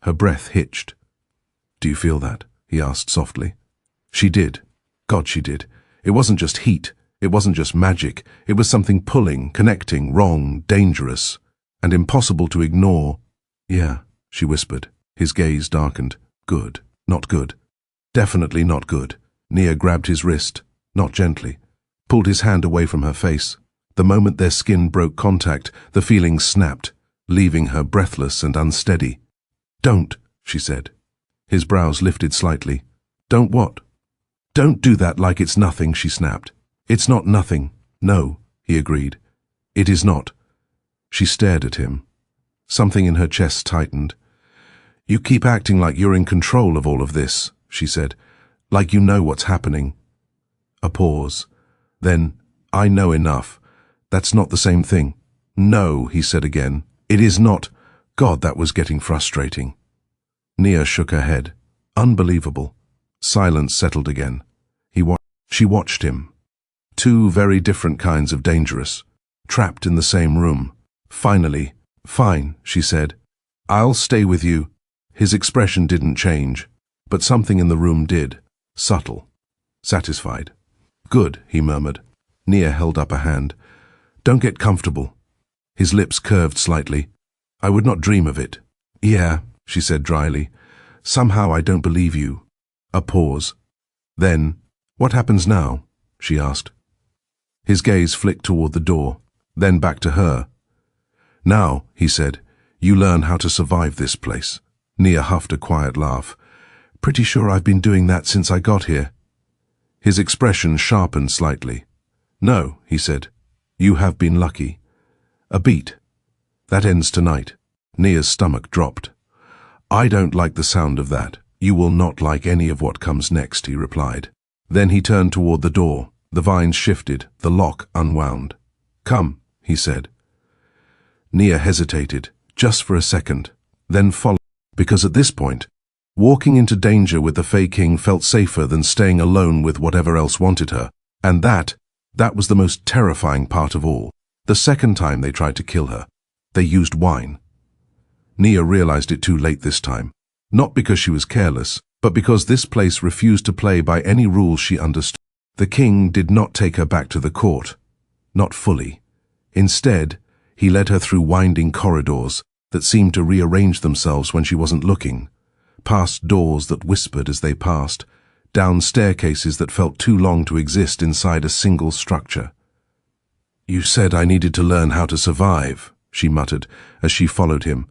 Her breath hitched. "Do you feel that?" he asked softly. She did. God, she did. It wasn't just heat. It wasn't just magic. It was something pulling, connecting, wrong, dangerous, and impossible to ignore. "Yeah," she whispered. His gaze darkened. "Good. Not good. Definitely not good." Nia grabbed his wrist, not gently, pulled his hand away from her face. The moment their skin broke contact, the feeling snapped, leaving her breathless and unsteady. "Don't," she said. His brows lifted slightly. "Don't what?" "Don't do that like it's nothing," she snapped. "It's not nothing." "No," he agreed. "It is not." She stared at him. Something in her chest tightened. "You keep acting like you're in control of all of this," she said. "Like you know what's happening." A pause. Then, "I know enough. That's not the same thing." "No," he said again. "It is not." God, that was getting frustrating. Nia shook her head. Unbelievable. Silence settled again. She watched him. Two very different kinds of dangerous, trapped in the same room. Finally, "Fine," she said. "I'll stay with you." His expression didn't change, but something in the room did. Subtle. Satisfied. "Good," he murmured. Nia held up a hand. "Don't get comfortable." His lips curved slightly. "I would not dream of it." "Yeah," she said dryly. "Somehow I don't believe you." A pause. Then, "What happens now?" she asked. His gaze flicked toward the door, then back to her. "Now," he said, "you learn how to survive this place." Nia huffed a quiet laugh. "Pretty sure I've been doing that since I got here." His expression sharpened slightly. "No," he said, "you have been lucky. A beat. That ends tonight." Nia's stomach dropped. "I don't like the sound of that. You will not like any of what comes next," he replied. Then he turned toward the door. The vines shifted, the lock unwound. "Come," he said. Nia hesitated, just for a second. then followed, because at this point, walking into danger with the Fae King felt safer than staying alone with whatever else wanted her, and that was the most terrifying part of all. The second time they tried to kill her, they used wine. Nia realized it too late this time, not because she was careless, but because this place refused to play by any rules she understood. The king did not take her back to the court, not fully. Instead, he led her through winding corridors that seemed to rearrange themselves when she wasn't looking, past doors that whispered as they passed, down staircases that felt too long to exist inside a single structure. "You said I needed to learn how to survive," she muttered as she followed him.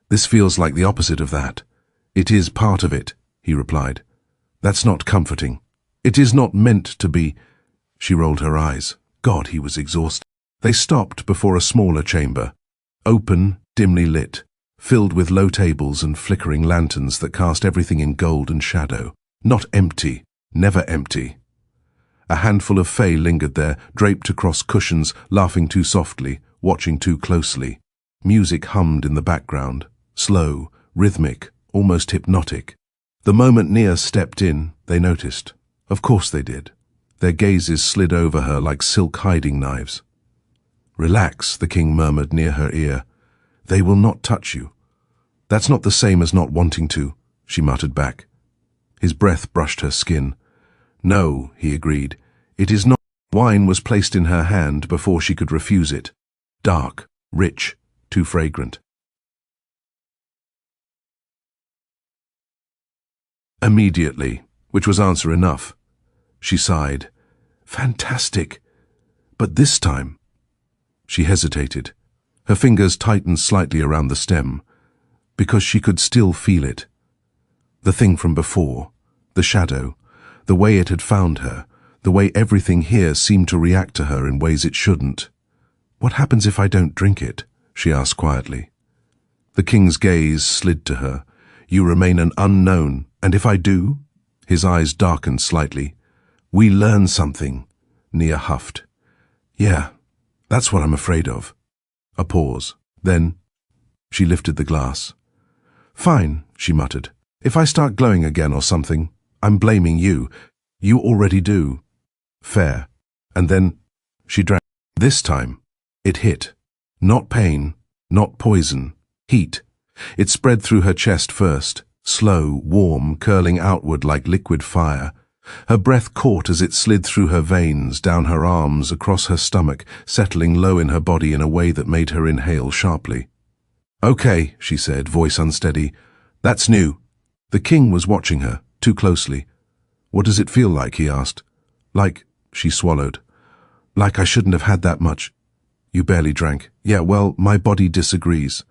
"This feels like the opposite of that." "It is part of it," he replied. "That's not comforting. It is not meant to be." She rolled her eyes. God, he was exhausted. They stopped before a smaller chamber, open, dimly lit, filled with low tables and flickering lanterns that cast everything in gold and shadow. Not empty, never empty. A handful of Fae lingered there, draped across cushions, laughing too softly, watching too closely. Music hummed in the background, slow, rhythmic, almost hypnotic. The moment Nia stepped in, they noticed. Of course they did. Their gazes slid over her like silk hiding knives. "Relax," the king murmured near her ear. "They will not touch you." "That's not the same as not wanting to," she muttered back. His breath brushed her skin. "No," he agreed. "It is not." Wine was placed in her hand before she could refuse it. Dark, rich, too fragrant. "Immediately," which was answer enough. She sighed. "Fantastic. But this time—" She hesitated. Her fingers tightened slightly around the stem, because she could still feel it. The thing from before, the shadow, the way it had found her, the way everything here seemed to react to her in ways it shouldn't. "What happens if I don't drink it?" she asked quietly. The king's gaze slid to her. "You remain an unknown, and if I do?" His eyes darkened slightly. "We learn something," Nia huffed. "Yeah, that's what I'm afraid of." A pause. Then she lifted the glass. "Fine," she muttered. "If I start glowing again or something, I'm blaming you. You already do." "Fair." And then she drank. This time, it hit. Not pain, not poison. Heat. It spread through her chest first, slow, warm, curling outward like liquid fire. Her breath caught as it slid through her veins, down her arms, across her stomach, settling low in her body in a way that made her inhale sharply. "Okay," she said, voice unsteady. "That's new." The king was watching her, too closely. "What does it feel like?" he asked. "Like," she swallowed. "Like I shouldn't have had that much." "You barely drank." "Yeah, well, my body disagrees."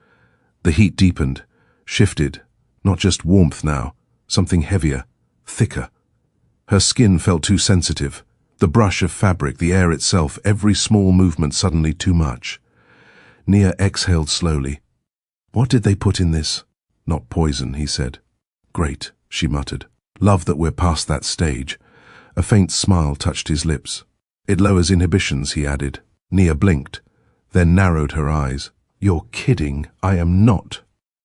The heat deepened, shifted, not just warmth now, something heavier, thicker. Her skin felt too sensitive. The brush of fabric, the air itself, every small movement suddenly too much. Nia exhaled slowly. "What did they put in this?" "Not poison," he said. "Great," she muttered. "Love that we're past that stage." A faint smile touched his lips. "It lowers inhibitions," he added. Nia blinked, then narrowed her eyes. "You're kidding. I am not."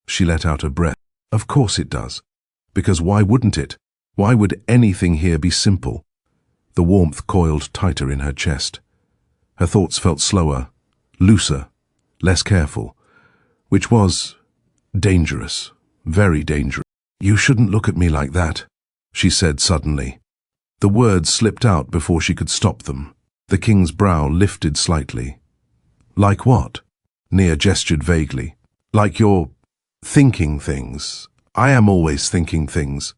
She let out a breath. "Of course it does. Because why wouldn't it? Why would anything here be simple?" The warmth coiled tighter in her chest. Her thoughts felt slower, looser, less careful, which was dangerous, very dangerous. "You shouldn't look at me like that," she said suddenly. The words slipped out before she could stop them. The king's brow lifted slightly. "Like what?" Nia gestured vaguely. "Like you're thinking things. I am always thinking things."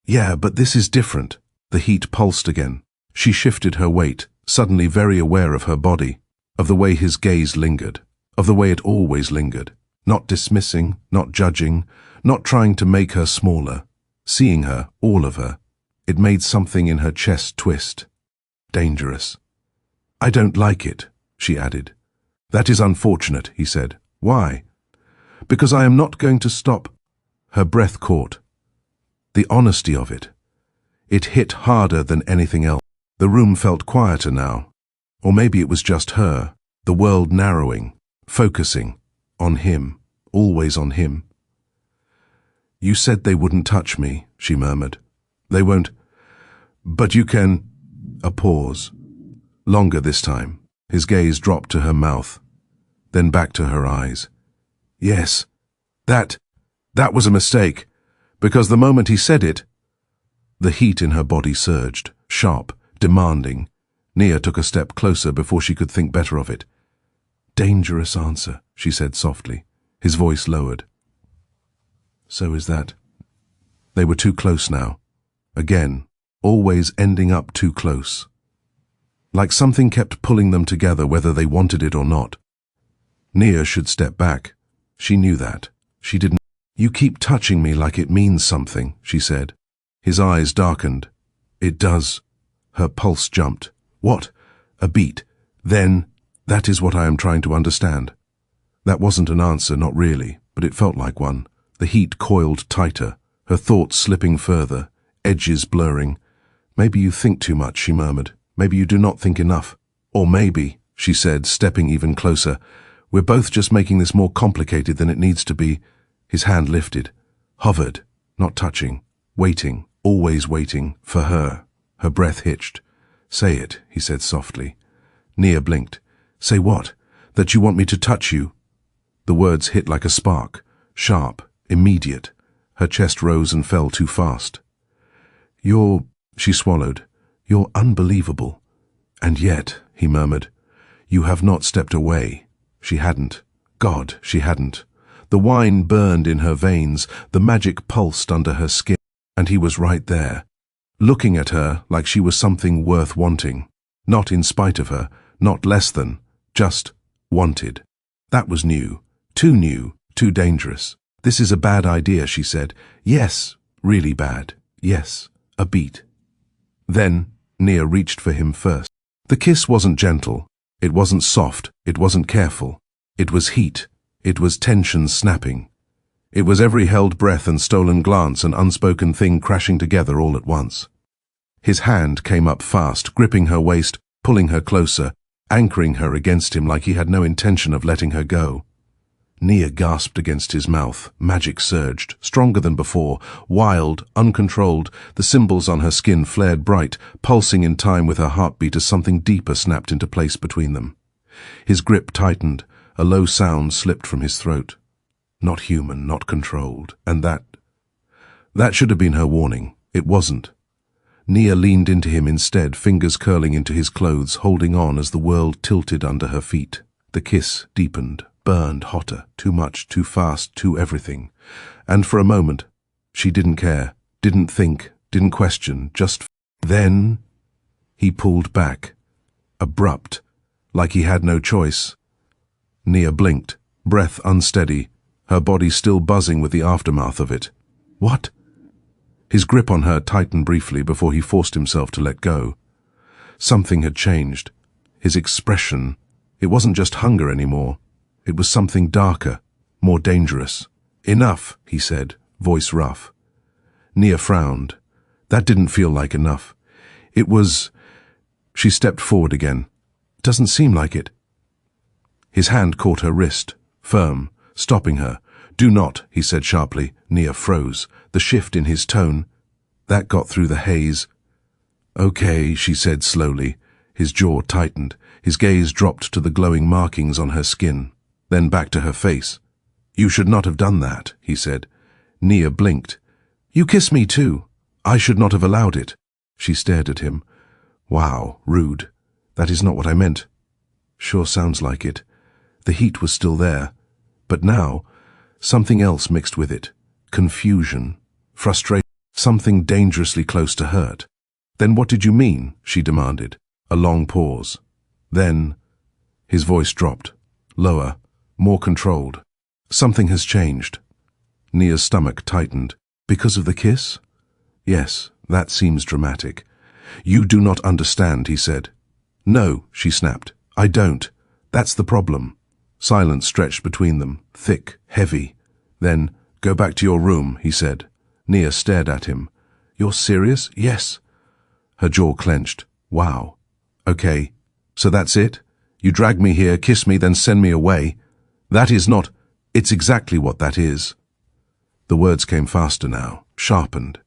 "Yeah, but this is different." The heat pulsed again. She shifted her weight, suddenly very aware of her body, of the way his gaze lingered, of the way it always lingered, not dismissing, not judging, not trying to make her smaller. Seeing her, all of her, it made something in her chest twist. Dangerous. "I don't like it," she added. "That is unfortunate," he said. "Why?" "Because I am not going to stop." Her breath caught. The honesty of it. It hit harder than anything else. The room felt quieter now. Or maybe it was just her, the world narrowing, focusing, on him, always on him. You said they wouldn't touch me, she murmured. They won't. But you can. A pause. Longer this time. His gaze dropped to her mouth, then back to her eyes. Yes, that was a mistake, because the moment he said it, the heat in her body surged, sharp, demanding. Nia took a step closer before she could think better of it. Dangerous answer, she said softly. His voice lowered. So is that. They were too close now. Again, always ending up too close. Like something kept pulling them together whether they wanted it or not. Nia should step back. She knew that. She didn't. You keep touching me like it means something, she said. His eyes darkened. It does. Her pulse jumped. What? A beat. Then, that is what I am trying to understand. That wasn't an answer, not really, but it felt like one. The heat coiled tighter, her thoughts slipping further, edges blurring. Maybe you think too much, she murmured. Maybe you do not think enough. Or maybe, she said, stepping even closer, we're both just making this more complicated than it needs to be. His hand lifted, hovered, not touching, waiting, always waiting, for her. Her breath hitched. Say it, he said softly. Nia blinked. Say what? That you want me to touch you? The words hit like a spark, sharp, immediate. Her chest rose and fell too fast. She swallowed. You're unbelievable. And yet, he murmured, you have not stepped away. She hadn't. God, she hadn't. The wine burned in her veins, the magic pulsed under her skin, and he was right there, looking at her like she was something worth wanting. Not in spite of her, not less than, just wanted. That was new, too dangerous. This is a bad idea, she said. Yes, really bad. Yes, a beat. Then, Nia reached for him first. The kiss wasn't gentle. It wasn't soft. It wasn't careful. It was heat. It was tension snapping. It was every held breath and stolen glance and unspoken thing crashing together all at once. His hand came up fast, gripping her waist, pulling her closer, anchoring her against him like he had no intention of letting her go. Nia gasped against his mouth. Magic surged, stronger than before, wild, uncontrolled. The symbols on her skin flared bright, pulsing in time with her heartbeat as something deeper snapped into place between them. His grip tightened. A low sound slipped from his throat. Not human, not controlled. And that should have been her warning. It wasn't. Nia leaned into him instead, fingers curling into his clothes, holding on as the world tilted under her feet. The kiss deepened, burned hotter, too much, too fast, too everything. And for a moment, she didn't care, didn't think, didn't question, just... Then, he pulled back, abrupt, like he had no choice. Nia blinked, breath unsteady, her body still buzzing with the aftermath of it. What? His grip on her tightened briefly before he forced himself to let go. Something had changed. His expression, it wasn't just hunger anymore. It was something darker, more dangerous. Enough, he said, voice rough. Nia frowned. That didn't feel like enough. It was... She stepped forward again. Doesn't seem like it. His hand caught her wrist, firm, stopping her. Do not, he said sharply. Nia froze, the shift in his tone. That got through the haze. Okay, she said slowly. His jaw tightened. His gaze dropped to the glowing markings on her skin, then back to her face. You should not have done that, he said. Nia blinked. You kiss me too. I should not have allowed it. She stared at him. Wow, rude. That is not what I meant. Sure sounds like it. The heat was still there. But now, something else mixed with it. Confusion, frustration, something dangerously close to hurt. Then what did you mean? She demanded. A long pause. Then, his voice dropped. Lower, more controlled. Something has changed. Nia's stomach tightened. Because of the kiss? Yes, that seems dramatic. You do not understand, he said. No, she snapped. I don't. That's the problem. Silence stretched between them, thick, heavy. Then, go back to your room, he said. Nia stared at him. You're serious? Yes. Her jaw clenched. Wow. Okay, so that's it? You drag me here, kiss me, then send me away. That is not... It's exactly what that is. The words came faster now, sharpened,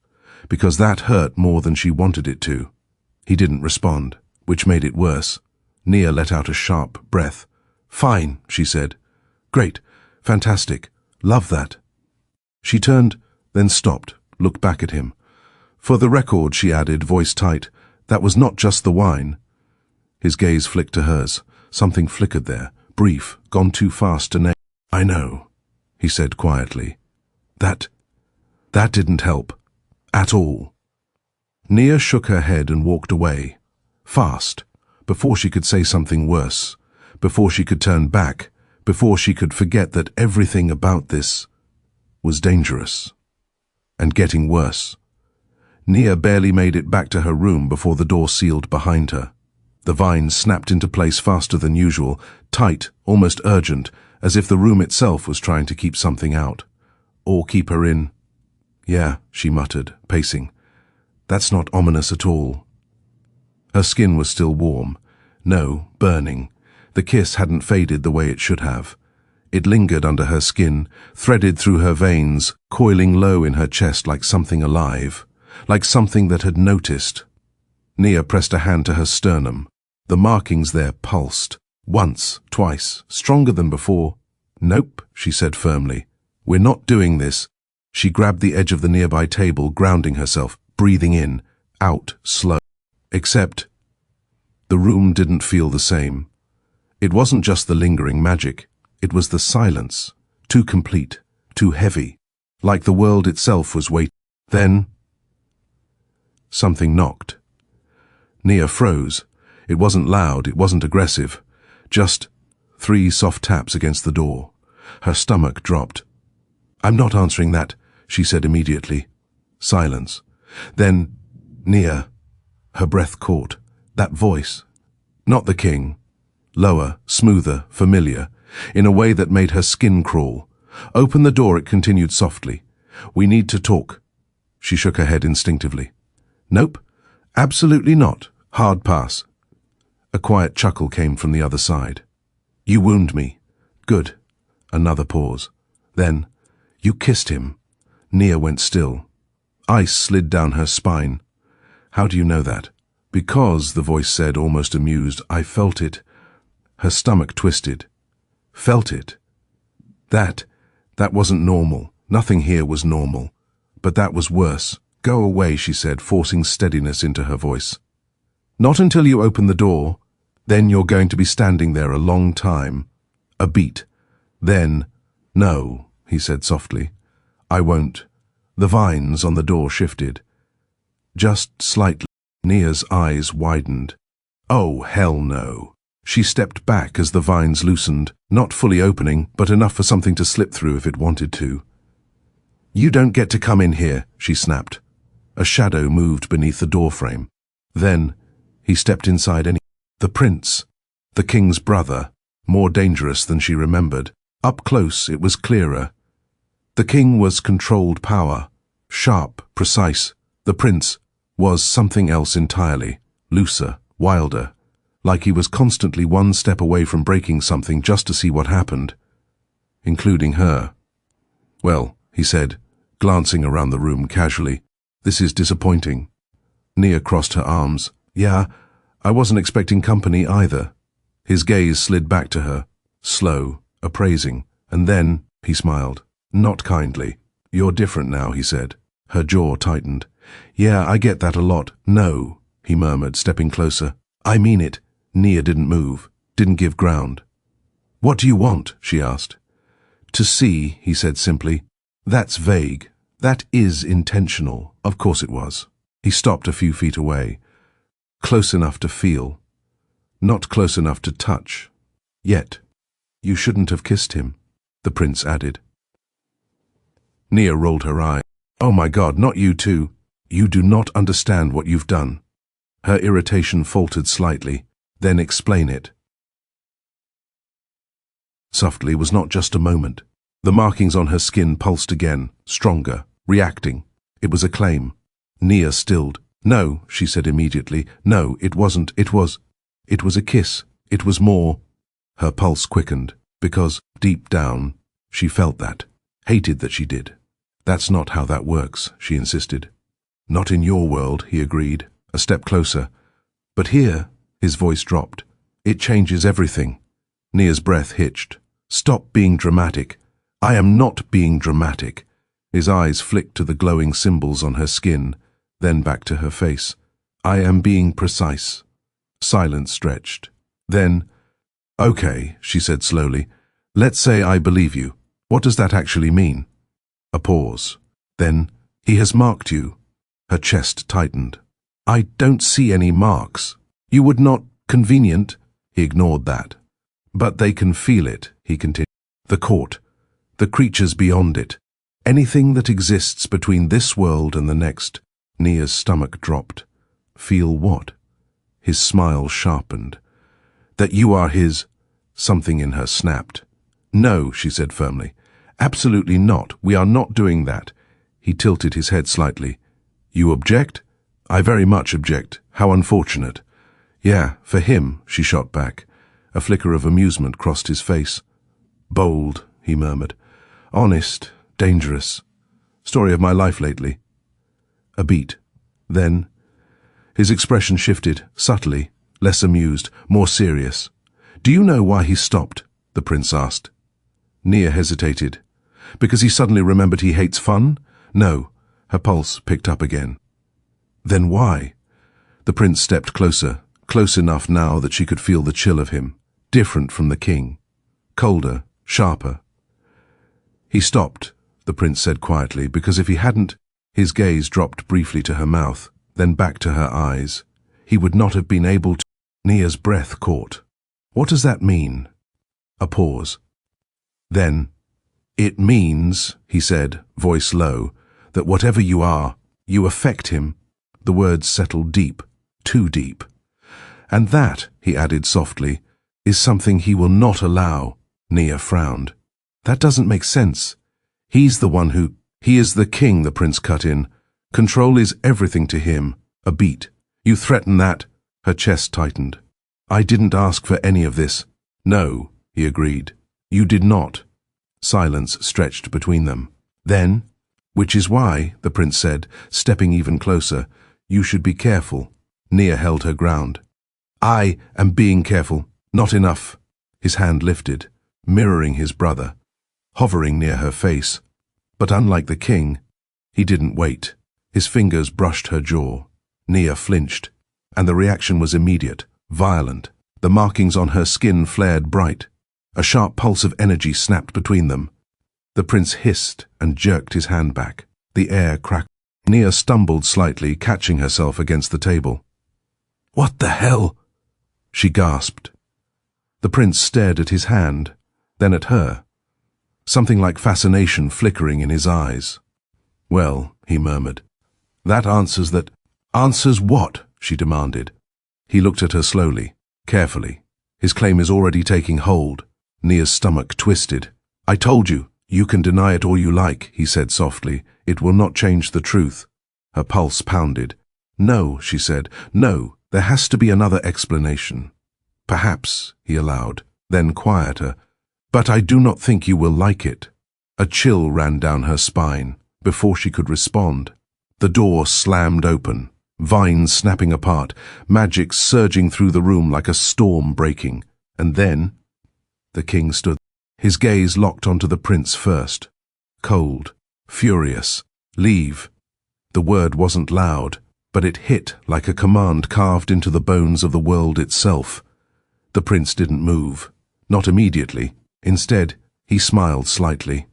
because that hurt more than she wanted it to. He didn't respond, which made it worse. Nia let out a sharp breath. "Fine," she said. "Great. Fantastic. Love that." She turned, then stopped, looked back at him. "For the record," she added, voice tight, "that was not just the wine." His gaze flicked to hers. Something flickered there, brief, gone too fast to name. "I know," he said quietly. That didn't help. At all." Nia shook her head and walked away. Fast, before she could say something worse, before she could turn back, before she could forget that everything about this was dangerous. And getting worse. Nia barely made it back to her room before the door sealed behind her. The vines snapped into place faster than usual, tight, almost urgent, as if the room itself was trying to keep something out. Or keep her in. "Yeah," she muttered, pacing. "That's not ominous at all." Her skin was still warm. No, burning. The kiss hadn't faded the way it should have. It lingered under her skin, threaded through her veins, coiling low in her chest like something alive, like something that had noticed. Nia pressed a hand to her sternum. The markings there pulsed. Once, twice, stronger than before. "Nope," she said firmly. "We're not doing this." She grabbed the edge of the nearby table, grounding herself, breathing in, out, slow. Except the room didn't feel the same. It wasn't just the lingering magic. It was the silence, too complete, too heavy, like the world itself was waiting. Then something knocked. Nia froze. It wasn't loud, it wasn't aggressive. Just 3 soft taps against the door. Her stomach dropped. "I'm not answering that," she said immediately. Silence. Then, "Nia." Her breath caught. That voice. Not the king. Lower, smoother, familiar, in a way that made her skin crawl. "Open the door," it continued softly. "We need to talk." She shook her head instinctively. "Nope. Absolutely not. Hard pass." A quiet chuckle came from the other side. "You wound me." "Good." Another pause. Then, "You kissed him." Nia went still. Ice slid down her spine. "How do you know that?" "Because," the voice said, almost amused, "I felt it." Her stomach twisted. Felt it. That wasn't normal. Nothing here was normal. But that was worse. "Go away," she said, forcing steadiness into her voice. "Not until you open the door. Then you're going to be standing there a long time." A beat. Then, "No," he said softly. "I won't." The vines on the door shifted. Just slightly. Nia's eyes widened. Oh, hell no. She stepped back as the vines loosened, not fully opening, but enough for something to slip through if it wanted to. "You don't get to come in here," she snapped. A shadow moved beneath the doorframe. Then, he stepped inside anyway. The prince. The king's brother. More dangerous than she remembered. Up close, it was clearer. The king was controlled power. Sharp, precise. The prince was something else entirely. Looser, wilder. Like he was constantly one step away from breaking something just to see what happened. Including her. "Well," he said, glancing around the room casually, "this is disappointing." Nia crossed her arms. "Yeah, I wasn't expecting company either." His gaze slid back to her, slow, appraising, and then he smiled. Not kindly. "You're different now," he said. Her jaw tightened. "Yeah, I get that a lot." "No," he murmured, stepping closer. "I mean it." Nia didn't move, didn't give ground. "What do you want?" she asked. "To see," he said simply. "That's vague. That is intentional." Of course it was. He stopped a few feet away. Close enough to feel. Not close enough to touch. Yet. "You shouldn't have kissed him," the prince added. Nia rolled her eye. "Oh my God, not you too. You do not understand what you've done." Her irritation faltered slightly. "Then explain it." Softly was not just a moment. The markings on her skin pulsed again, stronger, reacting. It was a claim. Nia stilled. "No," she said immediately. "No, it wasn't. It was a kiss. It was more." Her pulse quickened, because, deep down, she felt that, hated that she did. That's not how that works, she insisted. Not in your world, he agreed, a step closer. But here, his voice dropped. It changes everything. Nia's breath hitched. Stop being dramatic. I am not being dramatic. His eyes flicked to the glowing symbols on her skin, then back to her face. I am being precise. Silence stretched. Then, okay, she said slowly. Let's say I believe you. What does that actually mean? A pause. Then, he has marked you. Her chest tightened. I don't see any marks. You would not. Convenient. He ignored that. But they can feel it, he continued. The court. The creatures beyond it. Anything that exists between this world and the next. Nia's stomach dropped. Feel what? His smile sharpened. That you are his. Something in her snapped. No, she said firmly. Absolutely not. We are not doing that. He tilted his head slightly. You object? I very much object. How unfortunate. Yeah, for him, she shot back. A flicker of amusement crossed his face. Bold, he murmured. Honest, dangerous. Story of my life lately. A beat. Then, his expression shifted, subtly, less amused, more serious. Do you know why he stopped? The prince asked. Nia hesitated. Because he suddenly remembered he hates fun? No. Her pulse picked up again. Then why? The prince stepped closer, close enough now that she could feel the chill of him, different from the king. Colder, sharper. He stopped, the prince said quietly, because if he hadn't, his gaze dropped briefly to her mouth, then back to her eyes. He would not have been able to. Nia's breath caught. What does that mean? A pause. Then, it means, he said, voice low, that whatever you are, you affect him. The words settled deep, too deep. And that, he added softly, is something he will not allow. Nia frowned. That doesn't make sense. He's the one who. He is the king, the prince cut in. Control is everything to him. A beat. You threaten that? Her chest tightened. I didn't ask for any of this. No, he agreed. You did not. Silence stretched between them. Then, which is why, the prince said, stepping even closer, you should be careful. Nia held her ground. I am being careful. Not enough. His hand lifted, mirroring his brother, hovering near her face. But unlike the king, he didn't wait. His fingers brushed her jaw. Nia flinched, and the reaction was immediate, violent. The markings on her skin flared bright. A sharp pulse of energy snapped between them. The prince hissed and jerked his hand back. The air crackled. Nia stumbled slightly, catching herself against the table. What the hell? She gasped. The prince stared at his hand, then at her. Something like fascination flickering in his eyes. Well, he murmured. That answers that. Answers what? She demanded. He looked at her slowly, carefully. His claim is already taking hold. Nia's stomach twisted. I told you, you can deny it all you like, he said softly. It will not change the truth. Her pulse pounded. No, she said. No, there has to be another explanation. Perhaps, he allowed, then quieter. But I do not think you will like it. A chill ran down her spine. Before she could respond, the door slammed open, vines snapping apart, magic surging through the room like a storm breaking. And then, the king stood, his gaze locked onto the prince first. Cold, furious. Leave. The word wasn't loud, but it hit like a command carved into the bones of the world itself. The prince didn't move. Not immediately. Instead, he smiled slightly.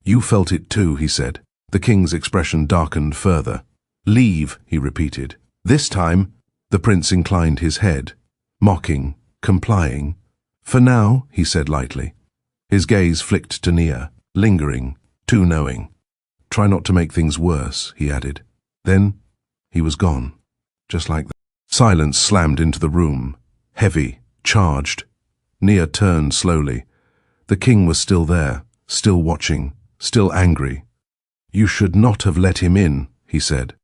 You felt it too, he said. The king's expression darkened further. Leave, he repeated. This time, the prince inclined his head, mocking, complying. For now, he said lightly. His gaze flicked to Nia, lingering, too knowing. Try not to make things worse, he added. Then, he was gone. Just like that. Silence slammed into the room, heavy, charged. Nia turned slowly. The king was still there, still watching, still angry. You should not have let him in, he said.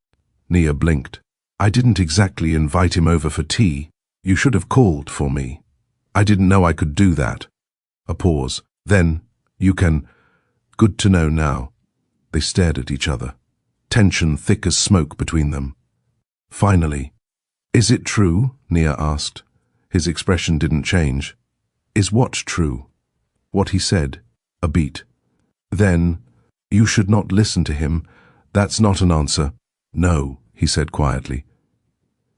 Nia blinked. I didn't exactly invite him over for tea. You should have called for me. I didn't know I could do that. A pause. Then, you can. Good to know now. They stared at each other, tension thick as smoke between them. Finally, "Is it true?" Nia asked. His expression didn't change. "Is what true?" "What he said." A beat. Then, "You should not listen to him. That's not an answer." "No," he said quietly.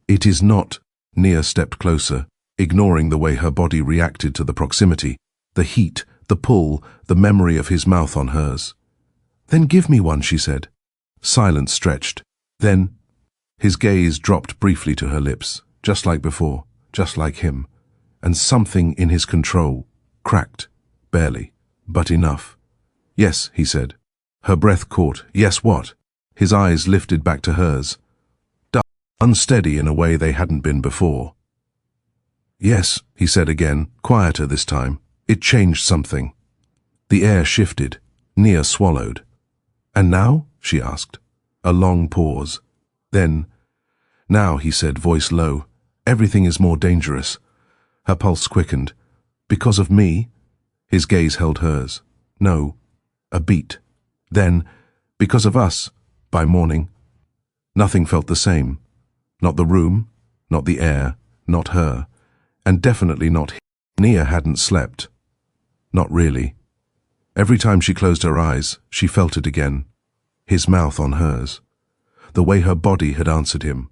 "It is not." Nia stepped closer, ignoring the way her body reacted to the proximity, the heat, the pull, the memory of his mouth on hers. "Then give me one," she said. Silence stretched. Then, his gaze dropped briefly to her lips, just like before, just like him, and something in his control cracked, barely, but enough. "Yes," he said. Her breath caught. "Yes, what?" His eyes lifted back to hers, unsteady in a way they hadn't been before. "Yes," he said again, quieter this time. It changed something. The air shifted. Nia swallowed. "And now?" she asked. A long pause. Then, "Now," he said, voice low, "everything is more dangerous." Her pulse quickened. "Because of me?" His gaze held hers. "No." A beat. Then, "Because of us, by morning." Nothing felt the same. Not the room, not the air, not her, and definitely not him. Nia hadn't slept. Not really. Every time she closed her eyes, she felt it again. His mouth on hers. The way her body had answered him.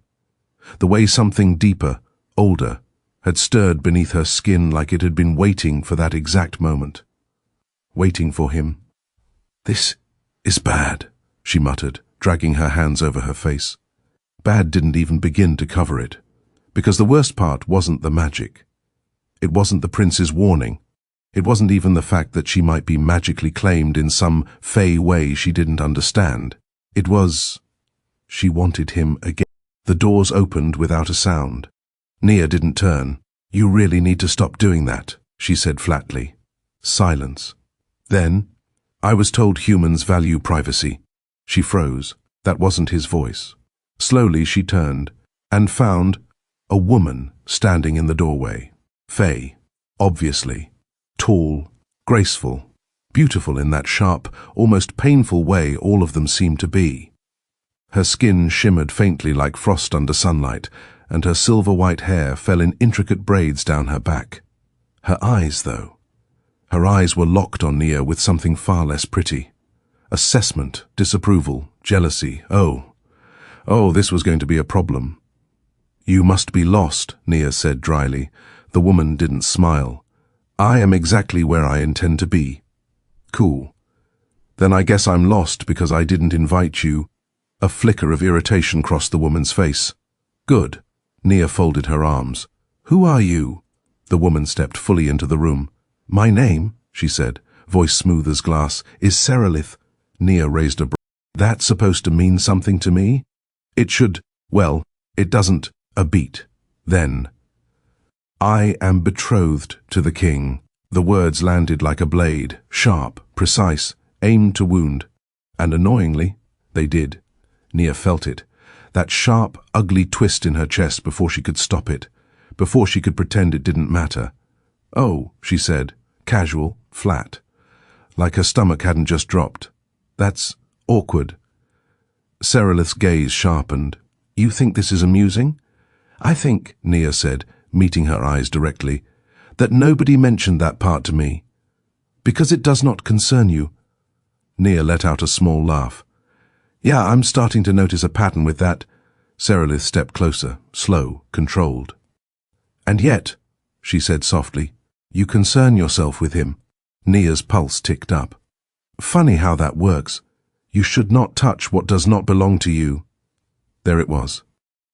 The way something deeper, older, had stirred beneath her skin like it had been waiting for that exact moment. Waiting for him. "This is bad," she muttered, dragging her hands over her face. Bad didn't even begin to cover it, because the worst part wasn't the magic. It wasn't the prince's warning. It wasn't even the fact that she might be magically claimed in some Fae way she didn't understand. It was... she wanted him again. The doors opened without a sound. Nia didn't turn. "You really need to stop doing that," she said flatly. Silence. Then, "I was told humans value privacy." She froze. That wasn't his voice. Slowly she turned, and found a woman standing in the doorway. Fae, obviously. Tall, graceful, beautiful in that sharp, almost painful way all of them seemed to be. Her skin shimmered faintly like frost under sunlight, and her silver-white hair fell in intricate braids down her back. Her eyes, though. Her eyes were locked on Nia with something far less pretty. Assessment, disapproval, jealousy. Oh, this was going to be a problem. "You must be lost," Nia said dryly. The woman didn't smile. "I am exactly where I intend to be." "Cool. Then I guess I'm lost because I didn't invite you." A flicker of irritation crossed the woman's face. "Good." Nia folded her arms. "Who are you?" The woman stepped fully into the room. "My name," she said, voice smooth as glass, "is Serelith." Nia raised a brow. "That's supposed to mean something to me?" "It should. Well, it doesn't." A beat. Then, "I am betrothed to the king." The words landed like a blade, sharp, precise, aimed to wound. And annoyingly, they did. Nia felt it. That sharp, ugly twist in her chest before she could stop it, before she could pretend it didn't matter. "Oh," she said, casual, flat, like her stomach hadn't just dropped. "That's awkward." Serelith's gaze sharpened. "You think this is amusing?" "I think," Nia said, meeting her eyes directly, "that nobody mentioned that part to me. Because it does not concern you." Nia let out a small laugh. "Yeah, I'm starting to notice a pattern with that." Serelith stepped closer, slow, controlled. "And yet," she said softly, "you concern yourself with him." Nia's pulse ticked up. "Funny how that works. You should not touch what does not belong to you." There it was.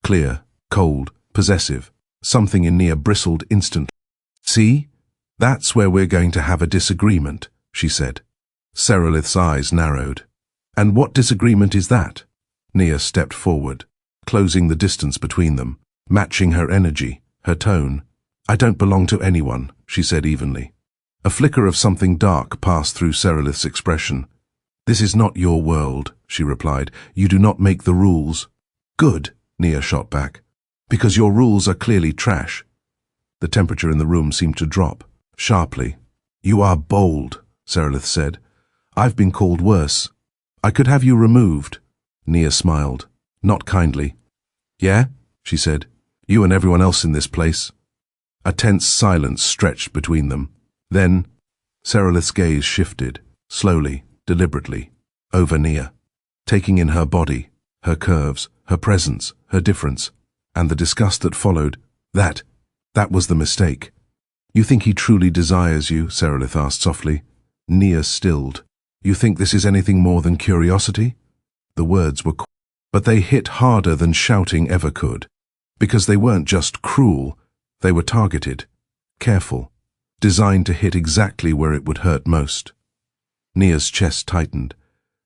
Clear, cold, possessive. Something in Nia bristled instantly. "See? That's where we're going to have a disagreement," she said. Serelith's eyes narrowed. "And what disagreement is that?" Nia stepped forward, closing the distance between them, matching her energy, her tone. "I don't belong to anyone," she said evenly. A flicker of something dark passed through Serelith's expression. "This is not your world," she replied. "You do not make the rules." "Good," Nia shot back, "because your rules are clearly trash." The temperature in the room seemed to drop, sharply. "You are bold," Serelith said. "I've been called worse." I could have you removed. Nia smiled, not kindly. Yeah, she said. You and everyone else in this place. A tense silence stretched between them. Then, Serelith's gaze shifted, slowly, deliberately, over Nia, taking in her body, her curves, her presence, her difference, and the disgust that followed. That was the mistake. You think he truly desires you? Serelith asked softly. Nia stilled. You think this is anything more than curiosity? The words were but they hit harder than shouting ever could, because they weren't just cruel, they were targeted, careful, designed to hit exactly where it would hurt most. Nia's chest tightened.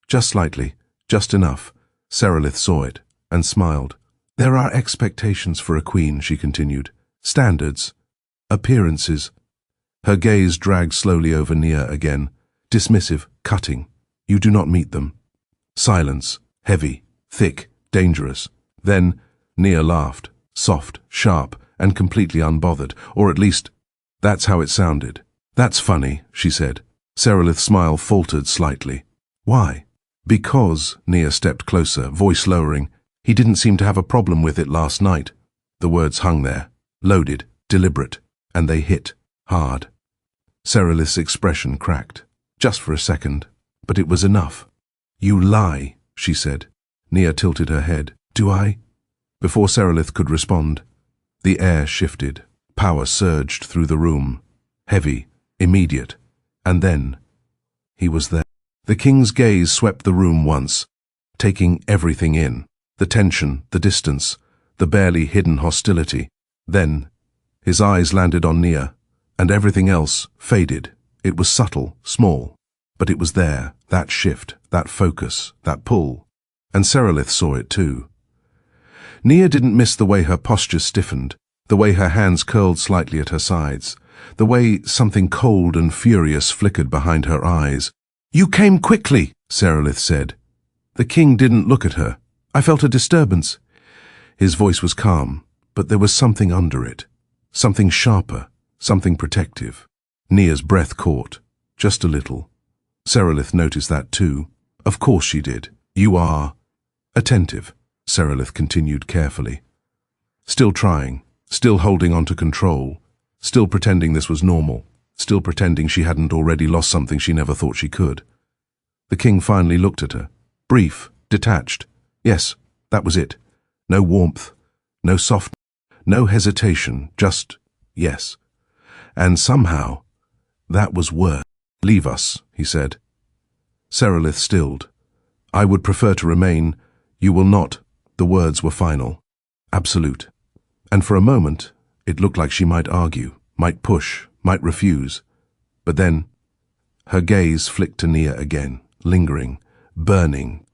Just slightly, just enough. Serelith saw it, and smiled. There are expectations for a queen, she continued. Standards. Appearances. Her gaze dragged slowly over Nia again. Dismissive, cutting. You do not meet them. Silence. Heavy. Thick. Dangerous. Then, Nia laughed. Soft, sharp, and completely unbothered. Or at least, that's how it sounded. That's funny, she said. Serelith's smile faltered slightly. Why? Because, Nia stepped closer, voice lowering. He didn't seem to have a problem with it last night. The words hung there, loaded, deliberate, and they hit, hard. Serelith's expression cracked, just for a second, but it was enough. You lie, she said. Nia tilted her head. Do I? Before Serelith could respond, the air shifted. Power surged through the room, heavy, immediate, and then he was there. The king's gaze swept the room once, taking everything in, the tension, the distance, the barely hidden hostility. Then his eyes landed on Nia, and everything else faded. It was subtle, small, but it was there, that shift, that focus, that pull, and Serelith saw it too. Nia didn't miss the way her posture stiffened, the way her hands curled slightly at her sides, the way something cold and furious flickered behind her eyes. You came quickly, Serelith said. The king didn't look at her. I felt a disturbance. His voice was calm, but there was something under it. Something sharper, something protective. Nia's breath caught, just a little. Serelith noticed that too. Of course she did. You are attentive, Serelith continued carefully. Still trying, still holding on to control, still pretending this was normal, still pretending she hadn't already lost something she never thought she could. The king finally looked at her. Brief, detached. Yes, that was it. No warmth, no softness, no hesitation, just yes. And somehow, that was worse. Leave us, he said. Serelith stilled. I would prefer to remain. You will not. The words were final. Absolute. And for a moment, it looked like she might argue, might push, might refuse. But then, her gaze flicked to Nia again, lingering, burning,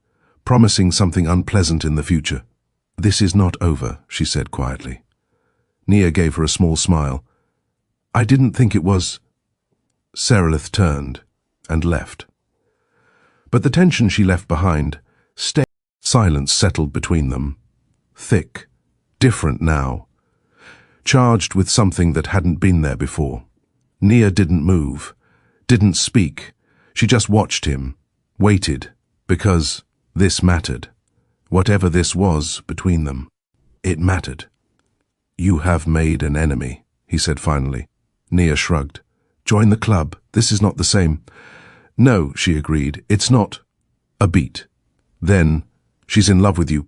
promising something unpleasant in the future. This is not over, she said quietly. Nia gave her a small smile. I didn't think it was. Serelith turned and left. But the tension she left behind stayed. Silence settled between them. Thick, different now. Charged with something that hadn't been there before. Nia didn't move, didn't speak. She just watched him, waited, because this mattered. Whatever this was between them, it mattered. You have made an enemy, he said finally. Nia shrugged. Join the club. This is not the same. No, she agreed. It's not. A beat. Then, she's in love with you.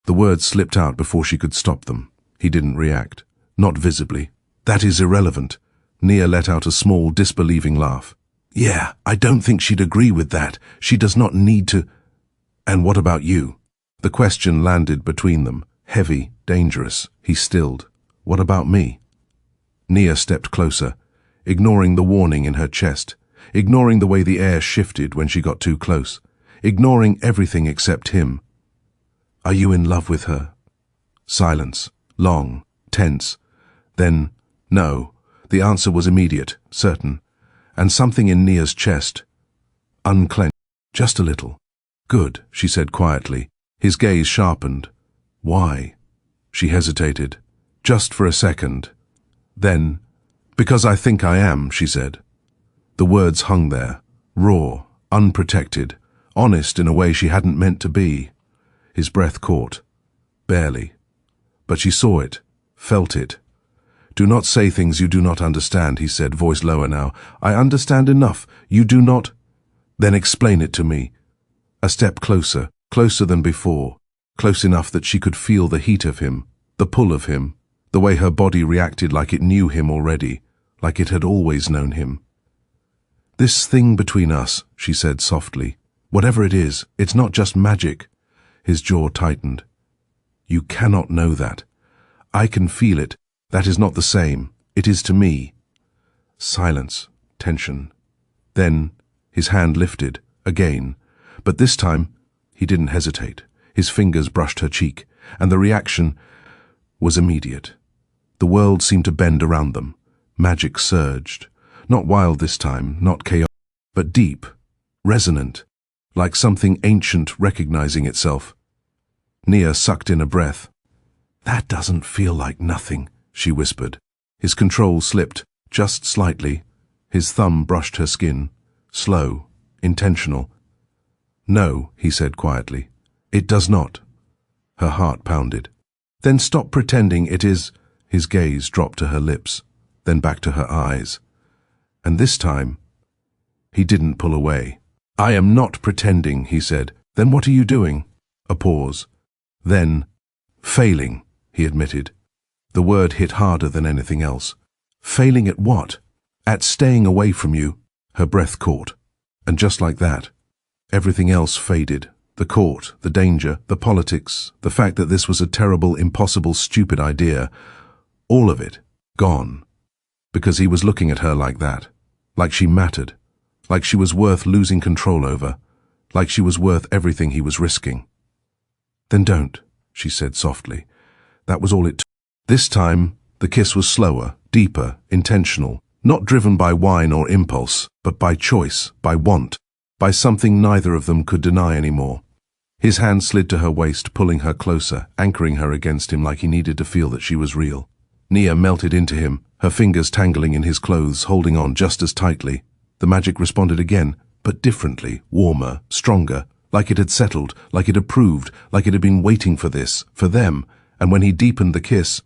The words slipped out before she could stop them. He didn't react. Not visibly. That is irrelevant. Nia let out a small, disbelieving laugh. Yeah, I don't think she'd agree with that. She does not need to. And what about you? The question landed between them. Heavy, dangerous. He stilled. What about me? Nia stepped closer, ignoring the warning in her chest, ignoring the way the air shifted when she got too close, ignoring everything except him. Are you in love with her? Silence. Long. Tense. Then, no. The answer was immediate, certain, and something in Nia's chest unclenched, just a little. Good, she said quietly. His gaze sharpened. Why? She hesitated, just for a second. Then, because I think I am, she said. The words hung there, raw, unprotected, honest in a way she hadn't meant to be. His breath caught. Barely. But she saw it, felt it. "Do not say things you do not understand," he said, voice lower now. "I understand enough. You do not—" "Then explain it to me." A step closer, closer than before, close enough that she could feel the heat of him, the pull of him, the way her body reacted like it knew him already, like it had always known him. "This thing between us," she said softly, "whatever it is, it's not just magic." His jaw tightened. "You cannot know that. I can feel it. That is not the same. It is to me." Silence, tension. Then his hand lifted, again, but this time he didn't hesitate. His fingers brushed her cheek, and the reaction was immediate. The world seemed to bend around them. Magic surged. Not wild this time, not chaotic, but deep, resonant, like something ancient recognizing itself. Nia sucked in a breath. "That doesn't feel like nothing," she whispered. His control slipped, just slightly. His thumb brushed her skin. Slow, intentional. "No," he said quietly. "It does not." Her heart pounded. "Then stop pretending it is—" His gaze dropped to her lips, then back to her eyes. And this time, he didn't pull away. "I am not pretending," he said. "Then what are you doing?" A pause. Then, "Failing," he admitted. The word hit harder than anything else. "Failing at what?" "At staying away from you." Her breath caught. And just like that, everything else faded. The court, the danger, the politics, the fact that this was a terrible, impossible, stupid idea. All of it, gone. Because he was looking at her like that. Like she mattered. Like she was worth losing control over. Like she was worth everything he was risking. "Then don't," she said softly. That was all it took. This time, the kiss was slower, deeper, intentional, not driven by wine or impulse, but by choice, by want, by something neither of them could deny anymore. His hand slid to her waist, pulling her closer, anchoring her against him like he needed to feel that she was real. Nia melted into him, her fingers tangling in his clothes, holding on just as tightly. The magic responded again, but differently, warmer, stronger, like it had settled, like it approved, like it had been waiting for this, for them, and when he deepened the kiss,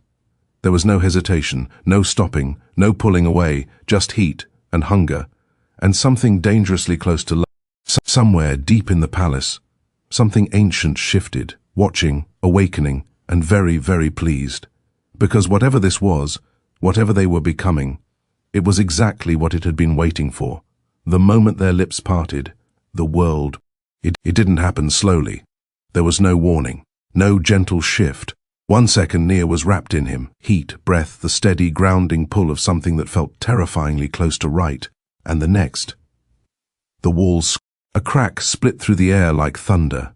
there was no hesitation, no stopping, no pulling away, just heat and hunger, and something dangerously close to love. Somewhere deep in the palace, something ancient shifted, watching, awakening, and very, very pleased. Because whatever this was, whatever they were becoming, it was exactly what it had been waiting for. The moment their lips parted, the world. It didn't happen slowly. There was no warning, no gentle shift. 1 second Nia was wrapped in him, heat, breath, the steady, grounding pull of something that felt terrifyingly close to right, and the next. The walls, a crack split through the air like thunder.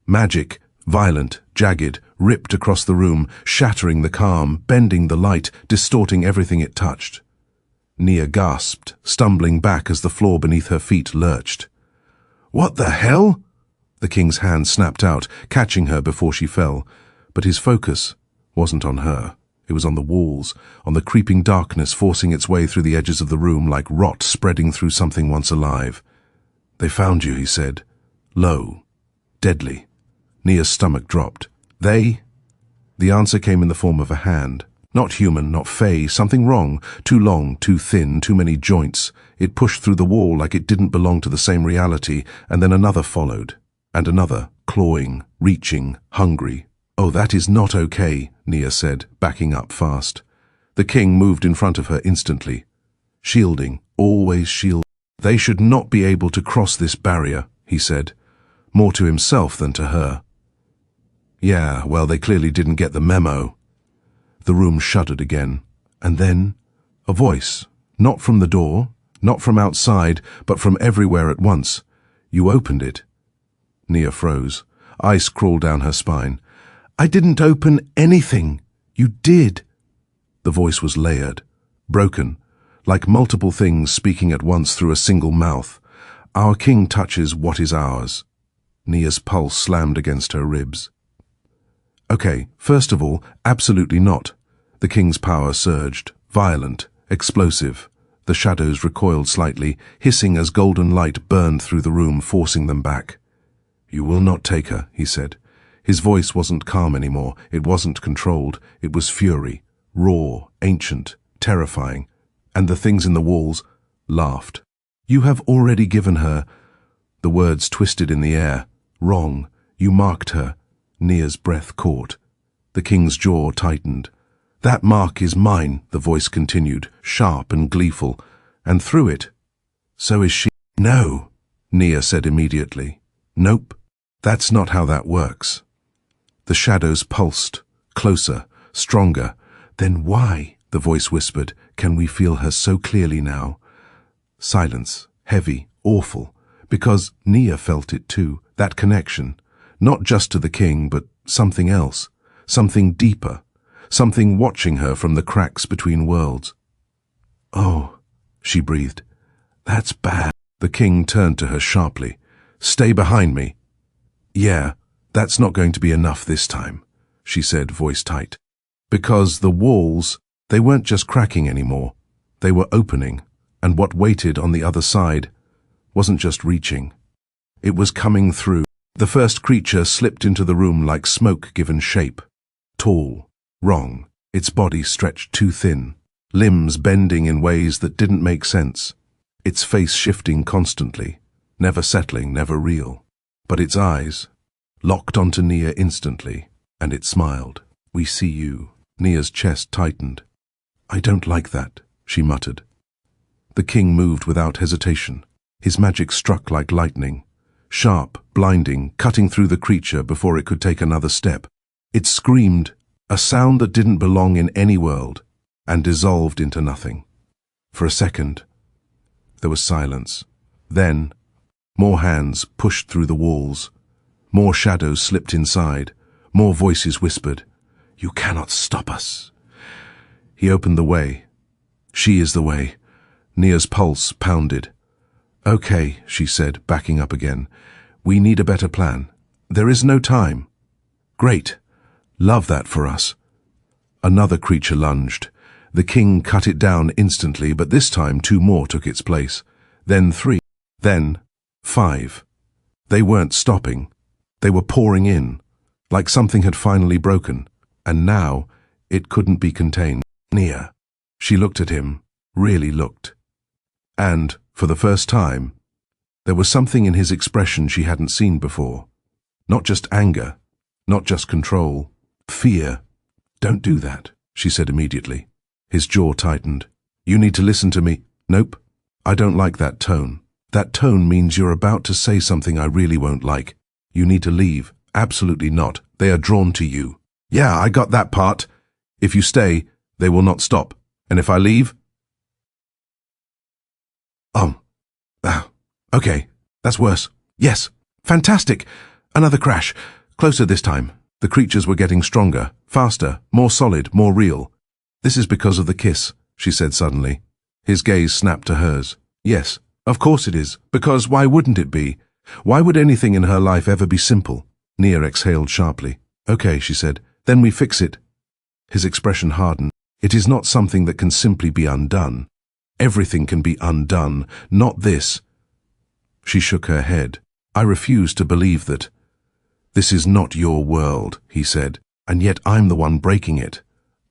Magic, violent, jagged, ripped across the room, shattering the calm, bending the light, distorting everything it touched. Nia gasped, stumbling back as the floor beneath her feet lurched. "What the hell?" The king's hand snapped out, catching her before she fell. But his focus wasn't on her. It was on the walls, on the creeping darkness forcing its way through the edges of the room like rot spreading through something once alive. "They found you," he said. Low. Deadly. Nia's stomach dropped. "They?" The answer came in the form of a hand. Not human, not Fae, something wrong. Too long, too thin, too many joints. It pushed through the wall like it didn't belong to the same reality, and then another followed. And another, clawing, reaching, hungry. "Oh, that is not okay," Nia said, backing up fast. The king moved in front of her instantly. Shielding, always shielding. "They should not be able to cross this barrier," he said, more to himself than to her. Yeah, well, they clearly didn't get the memo. The room shuddered again, and then a voice, not from the door, not from outside, but from everywhere at once. "You opened it." Nia froze. Ice crawled down her spine. "I didn't open anything. You did." The voice was layered, broken, like multiple things speaking at once through a single mouth. "Our king touches what is ours." Nia's pulse slammed against her ribs. "Okay, first of all, absolutely not." The king's power surged, violent, explosive. The shadows recoiled slightly, hissing as golden light burned through the room, forcing them back. "You will not take her," he said. His voice wasn't calm anymore. It wasn't controlled. It was fury, raw, ancient, terrifying. And the things in the walls laughed. "You have already given her—" The words twisted in the air. "Wrong. You marked her." Nia's breath caught. The king's jaw tightened. "That mark is mine," the voice continued, sharp and gleeful. "And through it, so is she." "No," Nia said immediately. "Nope. That's not how that works." The shadows pulsed, closer, stronger. "Then why," the voice whispered, "can we feel her so clearly now?" Silence, heavy, awful, because Nia felt it too, that connection, not just to the king, but something else, something deeper, something watching her from the cracks between worlds. "Oh," she breathed, "that's bad." The king turned to her sharply. "Stay behind me." "Yeah, that's not going to be enough this time," she said, voice tight. Because the walls, they weren't just cracking anymore. They were opening, and what waited on the other side wasn't just reaching. It was coming through. The first creature slipped into the room like smoke given shape. Tall, wrong, its body stretched too thin, limbs bending in ways that didn't make sense, its face shifting constantly, never settling, never real. But its eyes locked onto Nia instantly, and it smiled. "We see you." Nia's chest tightened. "I don't like that," she muttered. The king moved without hesitation. His magic struck like lightning, sharp, blinding, cutting through the creature before it could take another step. It screamed, a sound that didn't belong in any world, and dissolved into nothing. For a second, there was silence. Then, more hands pushed through the walls. More shadows slipped inside. More voices whispered, "You cannot stop us." He opened the way. "She is the way." Nia's pulse pounded. "Okay," she said, backing up again. "We need a better plan. There is no time." "Great. Love that for us." Another creature lunged. The king cut it down instantly, but this time 2 more took its place. Then 3. Then 5. They weren't stopping. They were pouring in, like something had finally broken, and now it couldn't be contained. "Nia." She looked at him, really looked. And, for the first time, there was something in his expression she hadn't seen before. Not just anger, not just control, fear. "Don't do that," she said immediately. His jaw tightened. "You need to listen to me." "Nope. I don't like that tone. That tone means you're about to say something I really won't like. You need to leave." "Absolutely not. They are drawn to you." "Yeah, I got that part. If you stay, they will not stop. And if I leave?" Okay, that's worse. Yes, fantastic. Another crash. Closer this time. The creatures were getting stronger, faster, more solid, more real. "This is because of the kiss," she said suddenly. His gaze snapped to hers. "Yes, of course it is. Because why wouldn't it be? Why would anything in her life ever be simple?" Nia exhaled sharply. "Okay," she said. "Then we fix it." His expression hardened. "It is not something that can simply be undone. Everything can be undone, not this." She shook her head. "I refuse to believe that." "This is not your world," he said, "and yet I'm the one breaking it."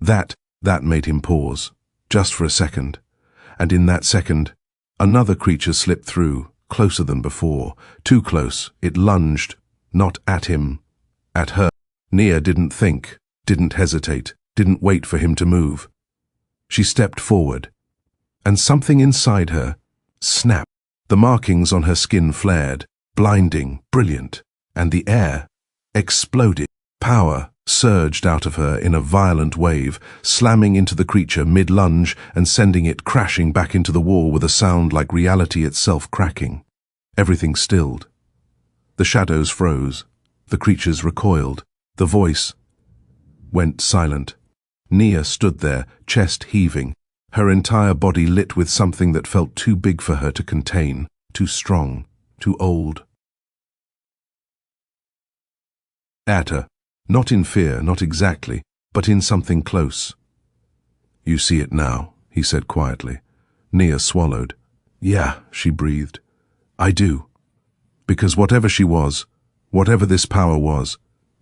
That made him pause, just for a second. And in that second, another creature slipped through, closer than before. Too close, it lunged, not at him, at her. Nia didn't think, didn't hesitate, didn't wait for him to move. She stepped forward, and something inside her snapped. The markings on her skin flared, blinding, brilliant, and the air exploded. Power surged out of her in a violent wave, slamming into the creature mid-lunge and sending it crashing back into the wall with a sound like reality itself cracking. Everything stilled. The shadows froze. The creatures recoiled. The voice went silent. Nia stood there, chest heaving, her entire body lit with something that felt too big for her to contain, too strong, too old. At her, not in fear, not exactly, but in something close. "You see it now," he said quietly. Nia swallowed. Yeah, she breathed. I do. Because whatever she was, whatever this power was,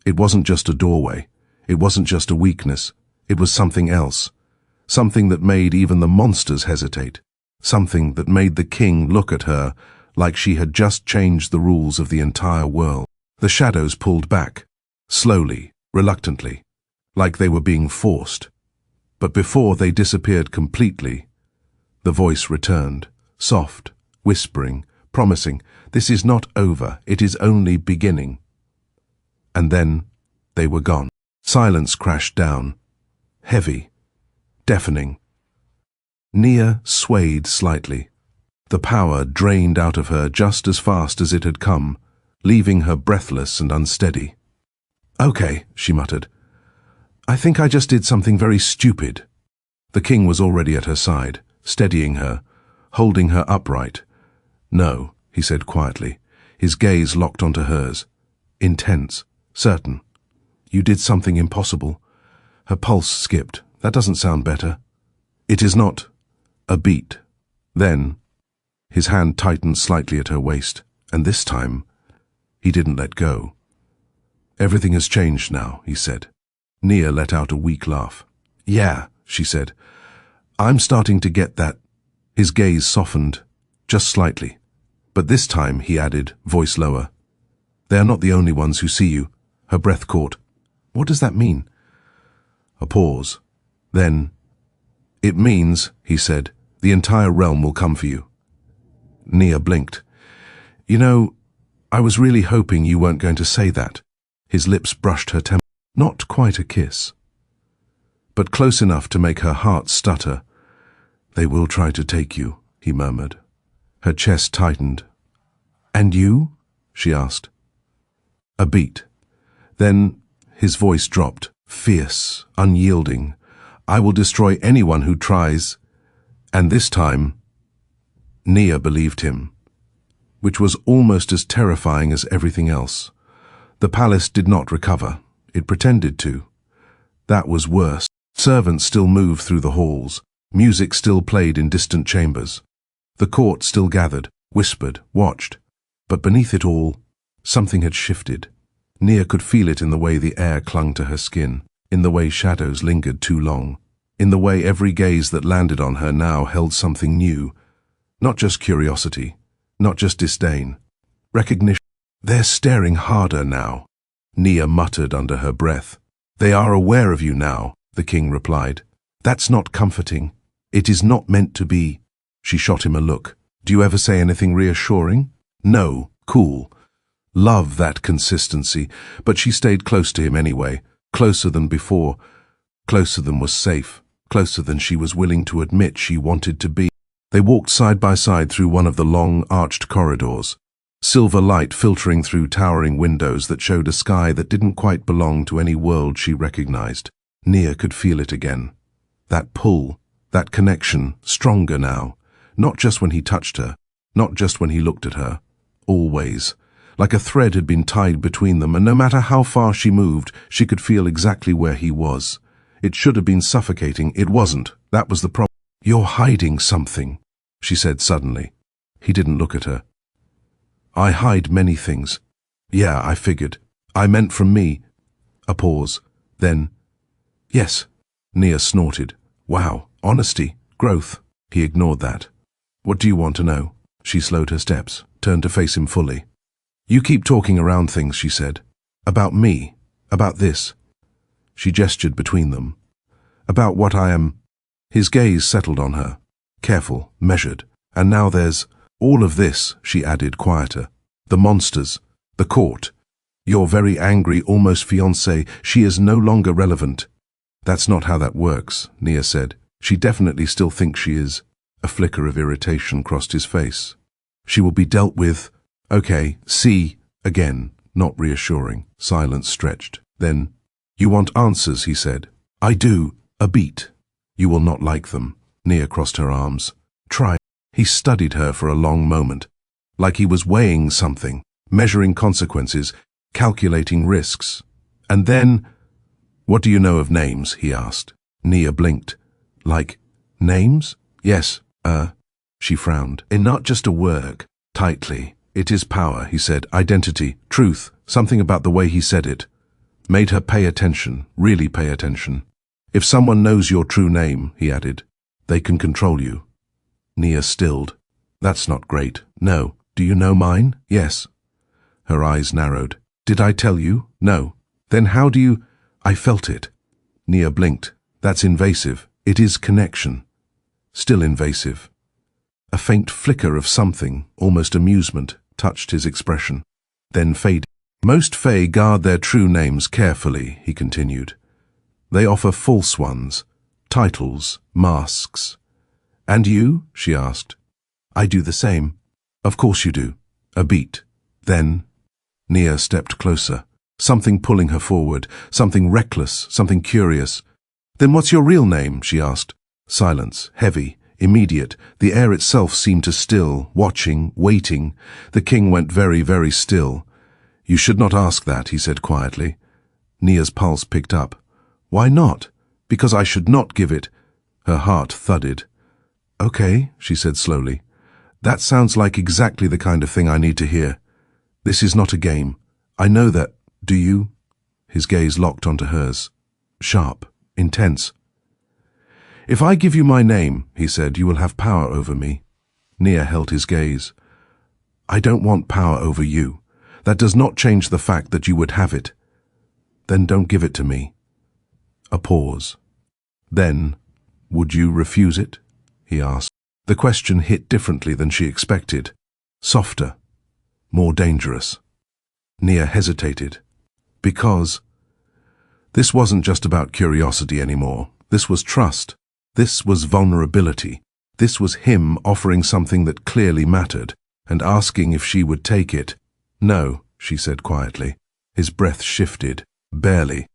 it wasn't just a doorway. It wasn't just a weakness. It was something else. Something that made even the monsters hesitate. Something that made the king look at her like she had just changed the rules of the entire world. The shadows pulled back, slowly, reluctantly, like they were being forced. But before they disappeared completely, the voice returned, soft, whispering, promising, "This is not over, it is only beginning." And then they were gone. Silence crashed down, heavy, deafening. Nia swayed slightly. The power drained out of her just as fast as it had come, leaving her breathless and unsteady. "Okay," she muttered. "I think I just did something very stupid." The king was already at her side, steadying her, holding her upright. "No," he said quietly, his gaze locked onto hers. Intense, certain. "You did something impossible." Her pulse skipped. "That doesn't sound better." "It is not." A beat. Then, his hand tightened slightly at her waist, and this time, he didn't let go. "Everything has changed now," he said. Nia let out a weak laugh. "Yeah," she said. "I'm starting to get that." His gaze softened, just slightly. "But this time," he added, voice lower, "they are not the only ones who see you." Her breath caught. "What does that mean?" A pause. Then, "It means," he said, "the entire realm will come for you." Nia blinked. "You know, I was really hoping you weren't going to say that." His lips brushed her temple. Not quite a kiss, but close enough to make her heart stutter. "They will try to take you," he murmured. Her chest tightened. "And you?" she asked. A beat. Then his voice dropped, fierce, unyielding. "I will destroy anyone who tries." And this time, Nia believed him, which was almost as terrifying as everything else. The palace did not recover. It pretended to. That was worse. Servants still moved through the halls. Music still played in distant chambers. The court still gathered, whispered, watched. But beneath it all, something had shifted. Nia could feel it in the way the air clung to her skin, in the way shadows lingered too long, in the way every gaze that landed on her now held something new. Not just curiosity, not just disdain. Recognition. "They're staring harder now," Nia muttered under her breath. "They are aware of you now," the king replied. "That's not comforting. It is not meant to be." She shot him a look. "Do you ever say anything reassuring?" "No, cool." Love that consistency, but she stayed close to him anyway, closer than before, closer than was safe, closer than she was willing to admit she wanted to be. They walked side by side through one of the long, arched corridors, silver light filtering through towering windows that showed a sky that didn't quite belong to any world she recognized. Nia could feel it again. That pull, that connection, stronger now, not just when he touched her, not just when he looked at her, always. Like a thread had been tied between them, and no matter how far she moved, she could feel exactly where he was. It should have been suffocating. It wasn't. That was the problem. "You're hiding something," she said suddenly. He didn't look at her. "I hide many things." "Yeah, I figured. I meant from me." A pause. Then, "Yes." Nia snorted. "Wow, honesty, growth." He ignored that. "What do you want to know?" She slowed her steps, turned to face him fully. "You keep talking around things," she said. "About me. About this." She gestured between them. "About what I am." His gaze settled on her. Careful, measured. "And now there's all of this," she added, quieter. "The monsters. The court. Your very angry, almost fiancé. She is no longer relevant." "That's not how that works," Nia said. "She definitely still thinks she is." A flicker of irritation crossed his face. "She will be dealt with." "Okay, see," again, not reassuring. Silence stretched. Then, "You want answers," he said. "I do." A beat. "You will not like them." Nia crossed her arms. "Try." He studied her for a long moment, like he was weighing something, measuring consequences, calculating risks. And then, "What do you know of names?" he asked. Nia blinked. "Like, names?" "Yes, She frowned. "And not just a word." Tightly. "It is power," he said. "Identity, truth." Something about the way he said it made her pay attention, really pay attention. "If someone knows your true name," he added, "they can control you." Nia stilled. "That's not great." "No. Do you know mine?" "Yes." Her eyes narrowed. "Did I tell you?" "No." "Then how do you—" "I felt it." Nia blinked. "That's invasive." "It is connection." Still invasive. A faint flicker of something, almost amusement, touched his expression, then faded. "Most Fae guard their true names carefully," he continued. "They offer false ones, titles, masks." "And you?" she asked. "I do the same." "Of course you do." A beat. Then Nia stepped closer, something pulling her forward, something reckless, something curious. "Then what's your real name?" she asked. Silence, heavy, immediate. The air itself seemed to still, watching, waiting. The king went very, very still. "You should not ask that," he said quietly. Nia's pulse picked up. "Why not?" "Because I should not give it." Her heart thudded. "Okay," she said slowly. "That sounds like exactly the kind of thing I need to hear. This is not a game. I know that. Do you?" His gaze locked onto hers. Sharp, intense. "If I give you my name," he said, "you will have power over me." Nia held his gaze. "I don't want power over you. That does not change the fact that you would have it." "Then don't give it to me." A pause. Then, "Would you refuse it?" he asked. The question hit differently than she expected. Softer. More dangerous. Nia hesitated. Because this wasn't just about curiosity anymore. This was trust. This was vulnerability. This was him offering something that clearly mattered, and asking if she would take it. "No," she said quietly. His breath shifted, barely,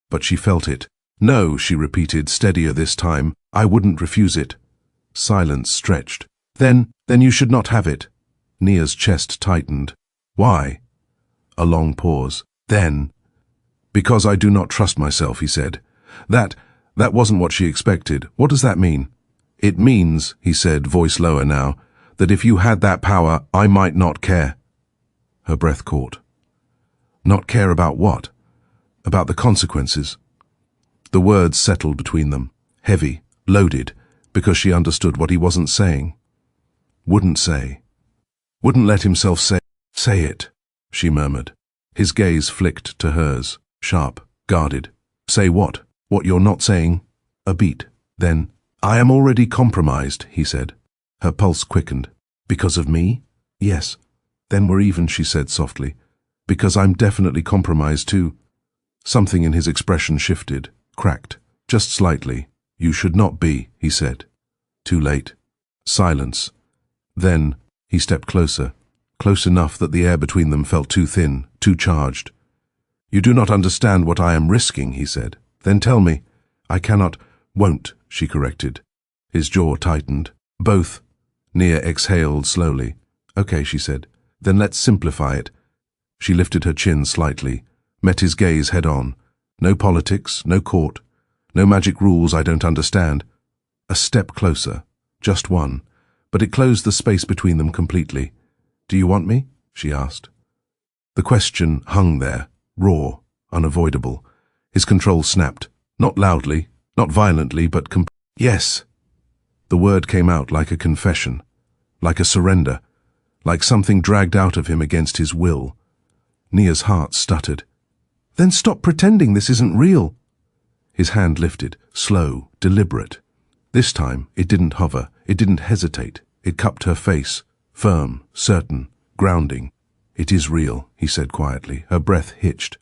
but she felt it. "No," she repeated, steadier this time. "I wouldn't refuse it." Silence stretched. Then you should not have it." Nia's chest tightened. "Why?" A long pause. Then, "Because I do not trust myself," he said. That wasn't what she expected. "What does that mean?" "It means," he said, voice lower now, "that if you had that power, I might not care." Her breath caught. Not care about what? About the consequences. The words settled between them, heavy, loaded, because she understood what he wasn't saying. Wouldn't say. Wouldn't let himself say. "Say it," she murmured. His gaze flicked to hers, sharp, guarded. "Say what? What you're not saying?" A beat. Then, "I am already compromised," he said. Her pulse quickened. "Because of me?" "Yes." "Then we're even," she said softly. "Because I'm definitely compromised too." Something in his expression shifted, cracked, just slightly. "You should not be," he said. Too late. Silence. Then he stepped closer, close enough that the air between them felt too thin, too charged. "You do not understand what I am risking," he said. "Then tell me." "I cannot—" "Won't," she corrected. His jaw tightened. "Both." Nia exhaled slowly. "Okay," she said. "Then let's simplify it." She lifted her chin slightly, met his gaze head-on. "No politics, no court, no magic rules I don't understand." A step closer, just one, but it closed the space between them completely. "Do you want me?" she asked. The question hung there, raw, unavoidable. His control snapped, not loudly, not violently, but "Yes." The word came out like a confession, like a surrender, like something dragged out of him against his will. Nia's heart stuttered. "Then stop pretending this isn't real." His hand lifted, slow, deliberate. This time it didn't hover, it didn't hesitate. It cupped her face, firm, certain, grounding. "It is real," he said quietly. Her breath hitched.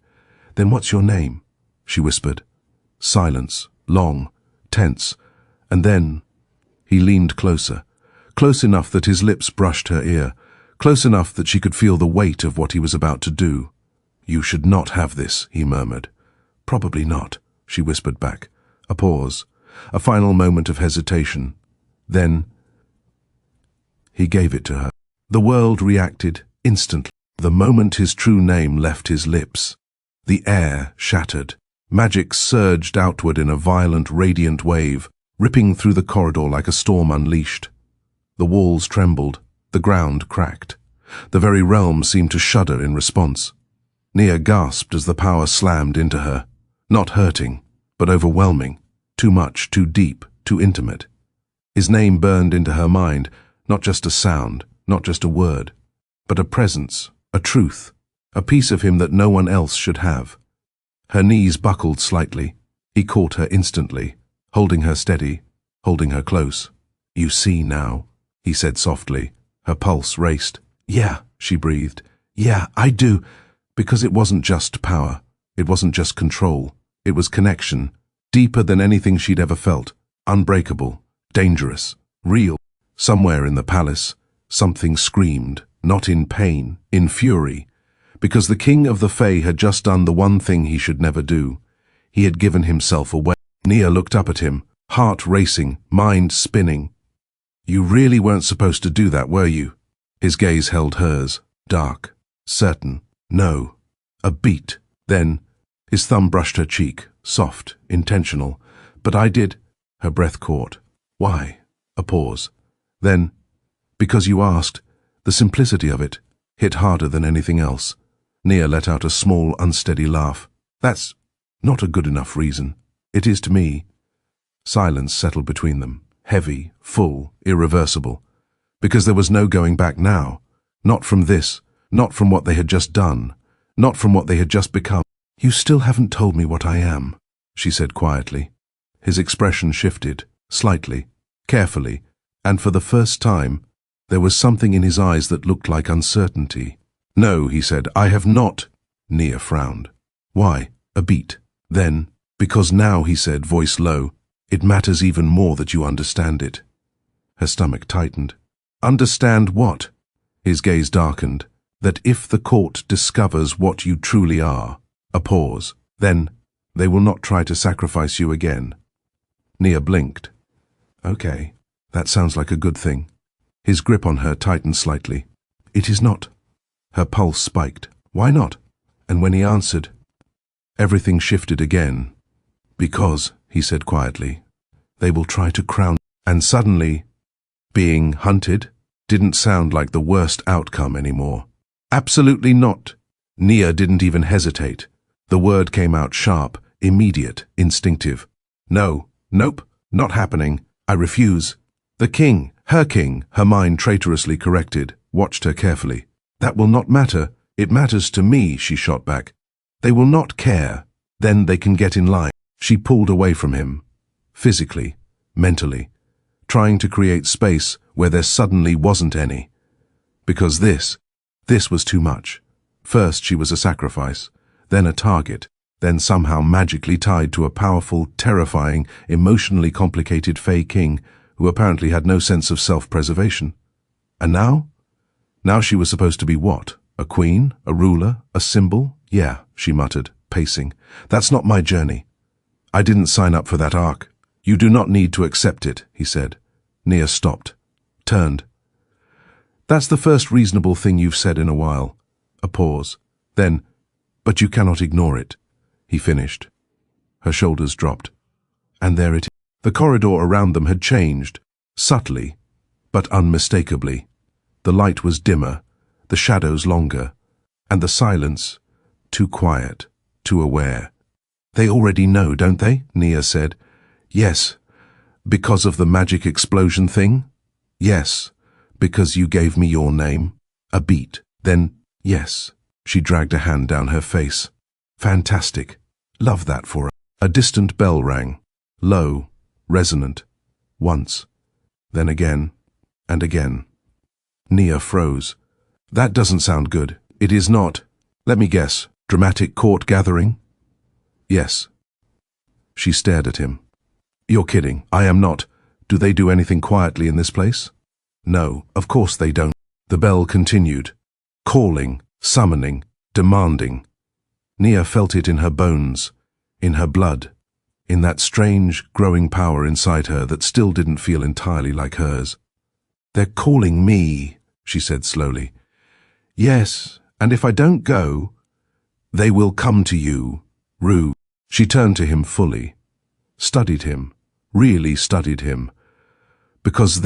"Then what's your name?" she whispered. Silence, long, tense, and then he leaned closer, close enough that his lips brushed her ear, close enough that she could feel the weight of what he was about to do. "You should not have this," he murmured. "Probably not," she whispered back. A pause, a final moment of hesitation. Then he gave it to her. The world reacted instantly. The moment his true name left his lips, the air shattered. Magic surged outward in a violent, radiant wave, ripping through the corridor like a storm unleashed. The walls trembled, the ground cracked. The very realm seemed to shudder in response. Nia gasped as the power slammed into her. Not hurting, but overwhelming. Too much, too deep, too intimate. His name burned into her mind, not just a sound, not just a word, but a presence, a truth, a piece of him that no one else should have. Her knees buckled slightly. He caught her instantly, holding her steady, holding her close. "You see now," he said softly. Her pulse raced. "Yeah," she breathed. "Yeah, I do." Because it wasn't just power. It wasn't just control. It was connection, deeper than anything she'd ever felt. Unbreakable, dangerous, real. Somewhere in the palace, something screamed, not in pain, in fury. Because the king of the Fae had just done the one thing he should never do. He had given himself away. Nia looked up at him, heart racing, mind spinning. "You really weren't supposed to do that, were you?" His gaze held hers, dark, certain. "No." A beat. Then, his thumb brushed her cheek, soft, intentional. "But I did." Her breath caught. "Why?" A pause. Then, "Because you asked." The simplicity of it hit harder than anything else. Nia let out a small, unsteady laugh. "That's not a good enough reason. It is to me." Silence settled between them, heavy, full, irreversible. Because there was no going back now. Not from this, not from what they had just done, not from what they had just become. "You still haven't told me what I am," she said quietly. His expression shifted, slightly, carefully, and for the first time, there was something in his eyes that looked like uncertainty. "No," he said, "I have not." Nia frowned. "Why?" A beat. Then, "Because now," he said, voice low, "it matters even more that you understand it." Her stomach tightened. "Understand what?" His gaze darkened. "That if the court discovers what you truly are." A pause. Then, "They will not try to sacrifice you again." Nia blinked. "Okay, that sounds like a good thing." His grip on her tightened slightly. "It is not." Her pulse spiked. "Why not?" And when he answered, everything shifted again. "Because," he said quietly, "they will try to crown." And suddenly, being hunted didn't sound like the worst outcome anymore. "Absolutely not." Nia didn't even hesitate. The word came out sharp, immediate, instinctive. "No, nope, not happening. I refuse." The king, her mind traitorously corrected, watched her carefully. "That will not matter. It matters to me," she shot back. "They will not care. Then they can get in line." She pulled away from him, physically, mentally, trying to create space where there suddenly wasn't any. Because this was too much. First she was a sacrifice, then a target, then somehow magically tied to a powerful, terrifying, emotionally complicated Fae King who apparently had no sense of self-preservation. And now? Now she was supposed to be what? A queen? A ruler? A symbol? "Yeah," she muttered, pacing. "That's not my journey. I didn't sign up for that arc." "You do not need to accept it," he said. Nia stopped, turned. "That's the first reasonable thing you've said in a while." A pause. Then, "But you cannot ignore it," he finished. Her shoulders dropped. And there it is. The corridor around them had changed, subtly, but unmistakably. The light was dimmer, the shadows longer, and the silence too quiet, too aware. "They already know, don't they?" Nia said. "Yes. Because of the magic explosion thing?" "Yes. Because you gave me your name?" A beat. Then, "Yes." She dragged a hand down her face. "Fantastic. Love that for her." A distant bell rang. Low, resonant. Once. Then again, and again. Nia froze. "That doesn't sound good." "It is not. Let me guess. Dramatic court gathering?" "Yes." She stared at him. "You're kidding. I am not. Do they do anything quietly in this place?" "No, of course they don't." The bell continued. Calling, summoning, demanding. Nia felt it in her bones, in her blood, in that strange, growing power inside her that still didn't feel entirely like hers. "They're calling me," she said slowly. "Yes, and if I don't go, they will come to you, Rue." She turned to him fully, studied him, really studied him. "Because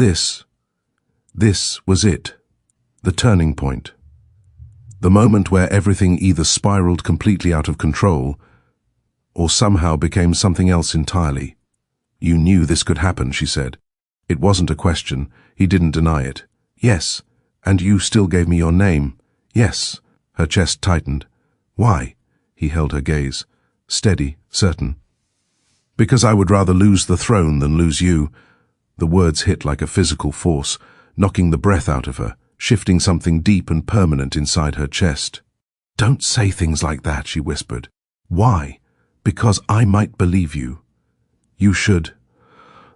This was it, the turning point. The moment where everything either spiraled completely out of control or somehow became something else entirely. You knew this could happen, she said. It wasn't a question. He didn't deny it. Yes, and you still gave me your name. Yes. Her chest tightened. Why? He held her gaze. Steady, certain. Because I would rather lose the throne than lose you. The words hit like a physical force, knocking the breath out of her, shifting something deep and permanent inside her chest. Don't say things like that, she whispered. Why? Because I might believe you. You should.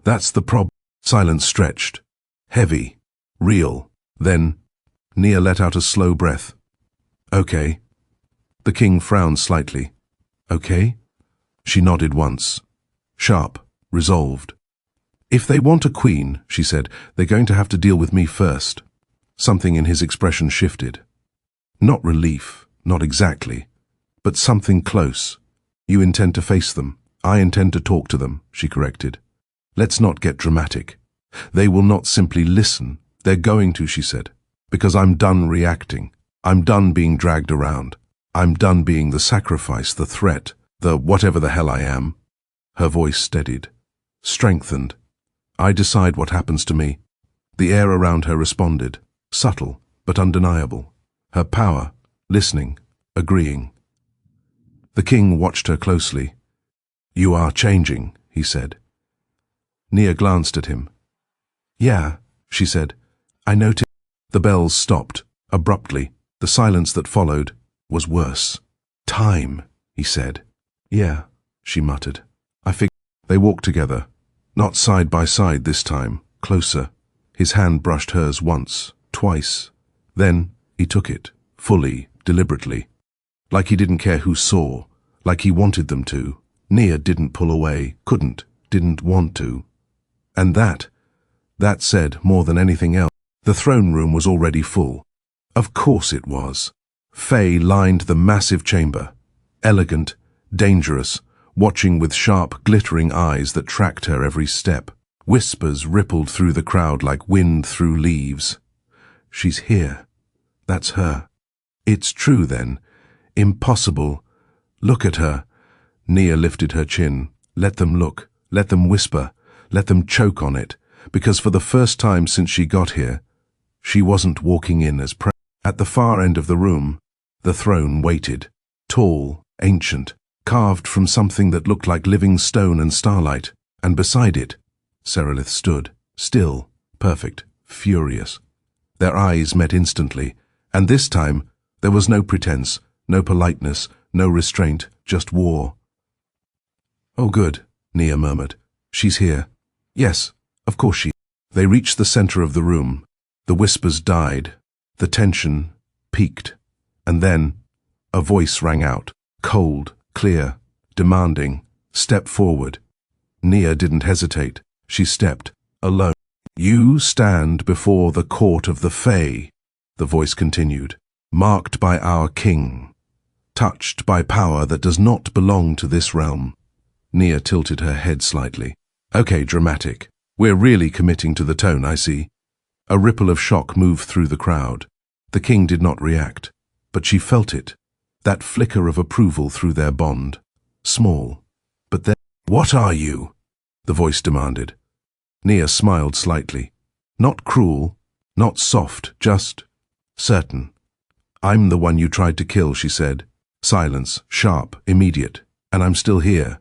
That's the problem. Silence stretched. Heavy. Real. Then, Nia let out a slow breath. Okay. The king frowned slightly. Okay? She nodded once. Sharp. Resolved. If they want a queen, she said, they're going to have to deal with me first. Something in his expression shifted. Not relief, not exactly, but something close. You intend to face them. I intend to talk to them, she corrected. Let's not get dramatic. They will not simply listen. They're going to, she said, because I'm done reacting. I'm done being dragged around. I'm done being the sacrifice, the threat, the whatever the hell I am. Her voice steadied, strengthened. I decide what happens to me. The air around her responded, subtle but undeniable. Her power, listening, agreeing. The king watched her closely. You are changing, he said. Nia glanced at him. Yeah, she said. I noticed. The bells stopped, abruptly. The silence that followed was worse. Time, he said. Yeah, she muttered. I figured. They walked together. Not side by side this time, closer. His hand brushed hers once, twice. Then he took it, fully, deliberately. Like he didn't care who saw, like he wanted them to. Nia didn't pull away, couldn't, didn't want to. And that said more than anything else. The throne room was already full. Of course it was. Fae lined the massive chamber. Elegant, dangerous, watching with sharp, glittering eyes that tracked her every step. Whispers rippled through the crowd like wind through leaves. She's here. That's her. It's true then. Impossible. Look at her. Nia lifted her chin. Let them look. Let them whisper. Let them choke on it. Because for the first time since she got here, she wasn't walking in as prey. At the far end of the room, the throne waited. Tall, ancient, carved from something that looked like living stone and starlight. And beside it, Serelith stood, still, perfect, furious. Their eyes met instantly, and this time there was no pretense, no politeness, no restraint, just war. Oh good, Nia murmured. She's here. Yes, of course she. They reached the center of the room. The whispers died. The tension peaked. And then a voice rang out, cold, clear, demanding. Step forward. Nia didn't hesitate. She stepped, alone. You stand before the court of the Fae, the voice continued, marked by our king, touched by power that does not belong to this realm. Nia tilted her head slightly. Okay, dramatic. We're really committing to the tone, I see. A ripple of shock moved through the crowd. The king did not react, but she felt it, that flicker of approval through their bond. Small, but then, what are you? The voice demanded. Nia smiled slightly. Not cruel, not soft, just certain. I'm the one you tried to kill, she said. Silence, sharp, immediate, and I'm still here.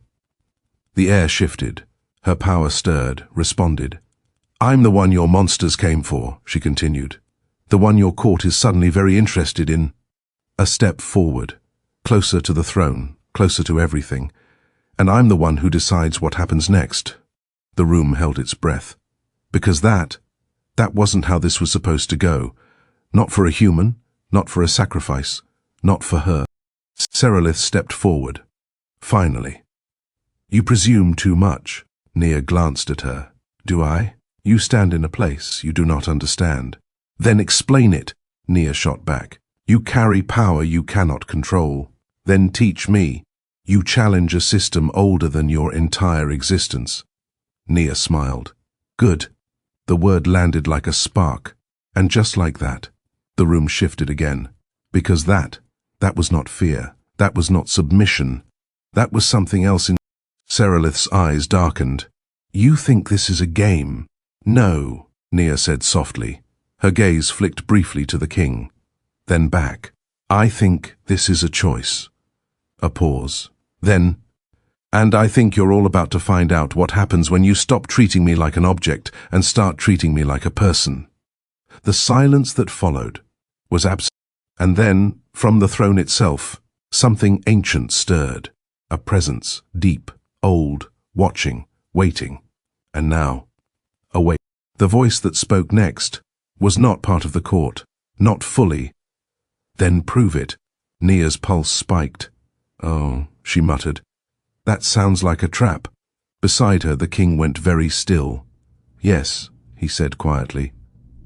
The air shifted. Her power stirred, responded. I'm the one your monsters came for, she continued. The one your court is suddenly very interested in. A step forward, closer to the throne, closer to everything. And I'm the one who decides what happens next. The room held its breath. Because that wasn't how this was supposed to go. Not for a human, not for a sacrifice, not for her. Serelith stepped forward. Finally. You presume too much. Nia glanced at her. Do I? You stand in a place you do not understand. Then explain it, Nia shot back. You carry power you cannot control. Then teach me. You challenge a system older than your entire existence. Nia smiled. Good. The word landed like a spark. And just like that, the room shifted again. Because that was not fear. That was not submission. That was something else in Serelith's eyes darkened. You think this is a game? No, Nia said softly. Her gaze flicked briefly to the king, then back. I think this is a choice. A pause. Then, and I think you're all about to find out what happens when you stop treating me like an object and start treating me like a person. The silence that followed was absolute. And then, from the throne itself, something ancient stirred. A presence, deep, old, watching, waiting. And now, awake. The voice that spoke next was not part of the court, not fully. Then prove it. Nia's pulse spiked. Oh, she muttered. That sounds like a trap. Beside her, the king went very still. Yes, he said quietly.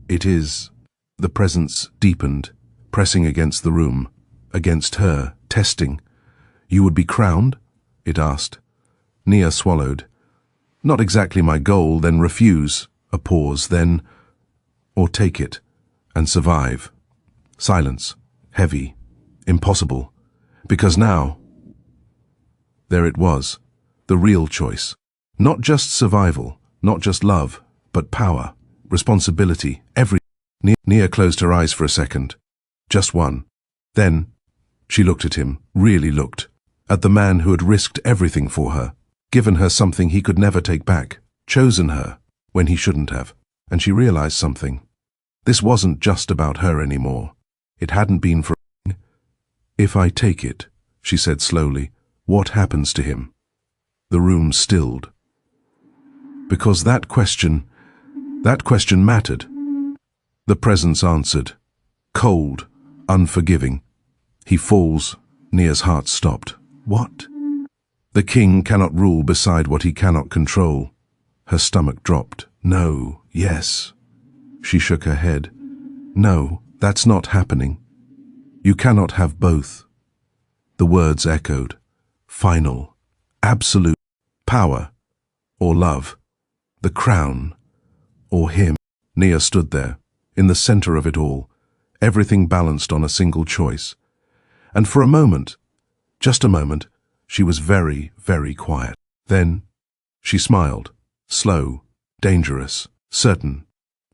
It is. The presence deepened, pressing against the room, against her, testing. You would be crowned? It asked. Nia swallowed. Not exactly my goal, then refuse. A pause, then, or take it, and survive. Silence, heavy, impossible, because now, there it was, the real choice. Not just survival, not just love, but power, responsibility, everything. Nia closed her eyes for a second. Just one. Then, she looked at him, really looked, at the man who had risked everything for her, given her something he could never take back, chosen her when he shouldn't have, and she realized something. This wasn't just about her anymore. It hadn't been for. If I take it, she said slowly, what happens to him? The room stilled. Because that question mattered. The presence answered, cold, unforgiving. He falls. Nia's heart stopped. What? The king cannot rule beside what he cannot control. Her stomach dropped. No, yes. She shook her head. No, that's not happening. You cannot have both. The words echoed. Final, absolute, power, or love, the crown, or him. Nia stood there, in the center of it all, everything balanced on a single choice. And for a moment, just a moment, she was very, very quiet. Then, she smiled, slow, dangerous, certain.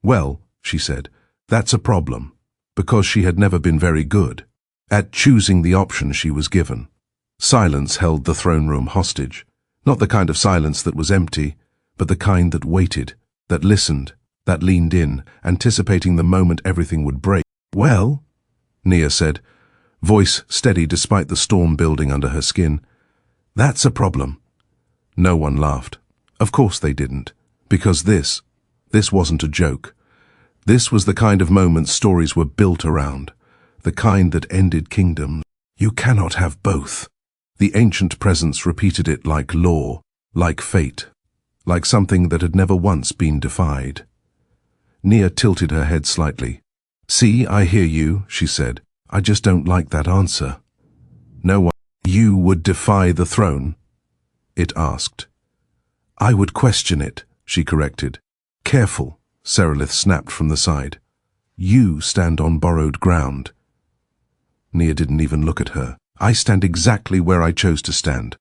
Well, she said, that's a problem, because she had never been very good at choosing the option she was given. Silence held the throne room hostage, not the kind of silence that was empty, but the kind that waited, that listened, that leaned in, anticipating the moment everything would break. Well, Nia said, voice steady despite the storm building under her skin. That's a problem. No one laughed. Of course they didn't, because this wasn't a joke. This was the kind of moment stories were built around, the kind that ended kingdoms. You cannot have both. The ancient presence repeated it like law, like fate, like something that had never once been defied. Nia tilted her head slightly. See, I hear you, she said. I just don't like that answer. No one. You would defy the throne? It asked. I would question it, she corrected. Careful, Serelith snapped from the side. You stand on borrowed ground. Nia didn't even look at her. I stand exactly where I chose to stand.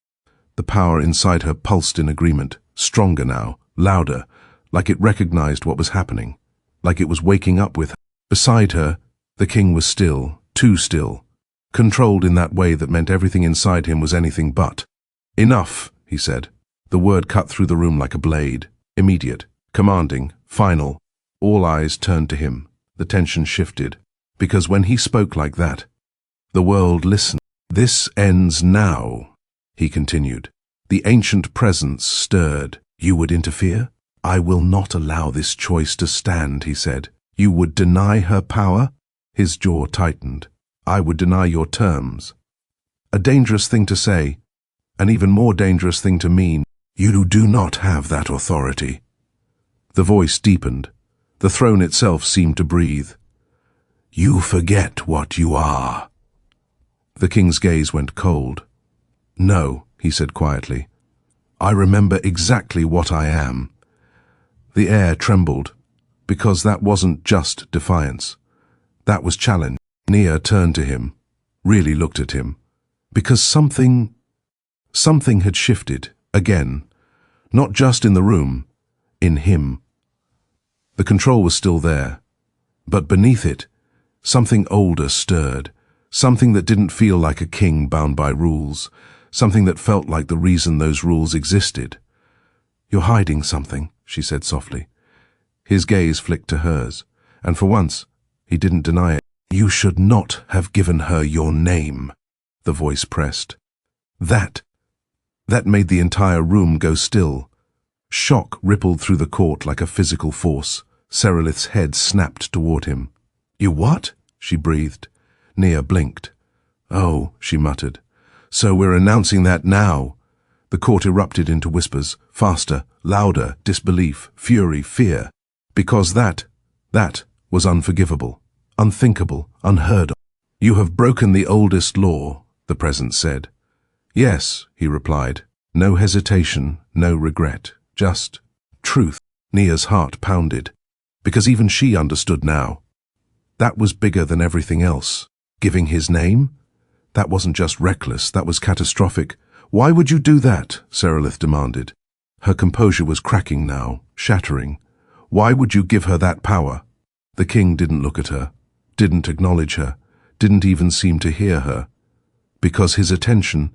The power inside her pulsed in agreement, stronger now, louder, like it recognized what was happening, like it was waking up with her. Beside her, the king was still, too still, controlled in that way that meant everything inside him was anything but. Enough, he said. The word cut through the room like a blade, immediate, commanding, final. All eyes turned to him. The tension shifted, because when he spoke like that, the world listened. This ends now, he continued. The ancient presence stirred. You would interfere? I will not allow this choice to stand, he said. You would deny her power? His jaw tightened. I would deny your terms. A dangerous thing to say, an even more dangerous thing to mean. You do not have that authority. The voice deepened. The throne itself seemed to breathe. You forget what you are. The king's gaze went cold. No, he said quietly. I remember exactly what I am. The air trembled. Because that wasn't just defiance. That was challenge. Nia turned to him, really looked at him. Because something had shifted, again. Not just in the room, in him. The control was still there, but beneath it, something older stirred, something that didn't feel like a king bound by rules, something that felt like the reason those rules existed. "You're hiding something," she said softly. His gaze flicked to hers, and for once, he didn't deny it. "You should not have given her your name," the voice pressed. That made the entire room go still. Shock rippled through the court like a physical force. Serelith's head snapped toward him. "You what?" she breathed. Nia blinked. "Oh," she muttered. "So we're announcing that now." The court erupted into whispers, faster, louder, disbelief, fury, fear. Because that was unforgivable, unthinkable, unheard of. "You have broken the oldest law," the presence said. "Yes," he replied. No hesitation, no regret, just truth. Nia's heart pounded, because even she understood now. That was bigger than everything else. Giving his name? That wasn't just reckless, that was catastrophic. "Why would you do that?" Serelith demanded. Her composure was cracking now, shattering. "Why would you give her that power?" The king didn't look at her, didn't acknowledge her, didn't even seem to hear her. Because his attention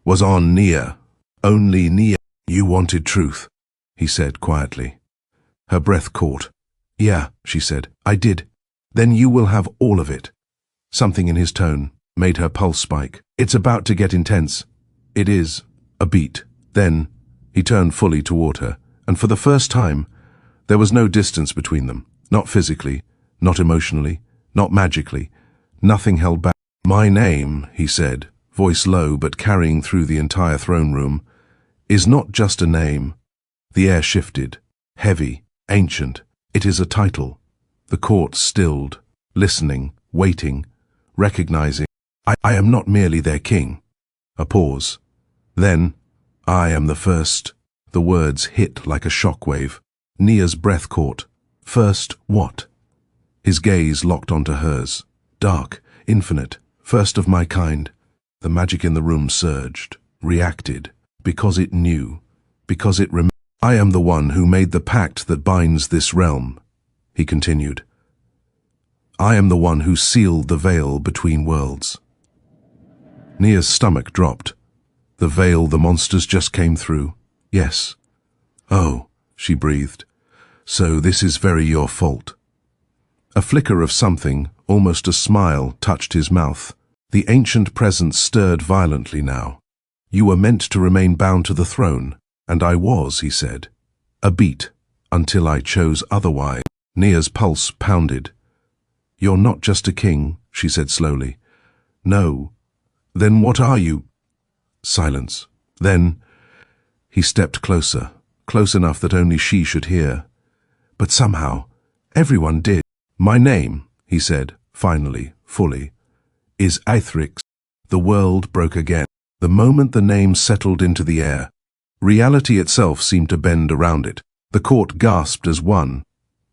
was on Nia. Only Nia. "You wanted truth," he said quietly. Her breath caught. "Yeah," she said, "I did. Then you will have all of it." Something in his tone made her pulse spike. "It's about to get intense." "It is." A beat. Then he turned fully toward her, and for the first time, there was no distance between them. Not physically, not emotionally, not magically. Nothing held back. "My name," he said, voice low but carrying through the entire throne room, "is not just a name." The air shifted, heavy, ancient. "It is a title." The court stilled, listening, waiting, recognizing. I am not merely their king." A pause. Then, "I am the first." The words hit like a shockwave. Nia's breath caught. "First what?" His gaze locked onto hers. Dark, infinite, first of my kind. The magic in the room surged, reacted, because it knew, because it remembered. "I am the one who made the pact that binds this realm," he continued. "I am the one who sealed the veil between worlds." Nia's stomach dropped. The veil the monsters just came through. Yes. "Oh," she breathed. "So this is very your fault." A flicker of something, almost a smile, touched his mouth. The ancient presence stirred violently now. "You were meant to remain bound to the throne, and I was," he said. A beat, until I chose otherwise. Nia's pulse pounded. "You're not just a king," she said slowly. "No. Then what are you?" Silence. Then he stepped closer, close enough that only she should hear. But somehow, everyone did. "My name," he said, finally, fully, "is Aethrix." The world broke again. The moment the name settled into the air, reality itself seemed to bend around it. The court gasped as one.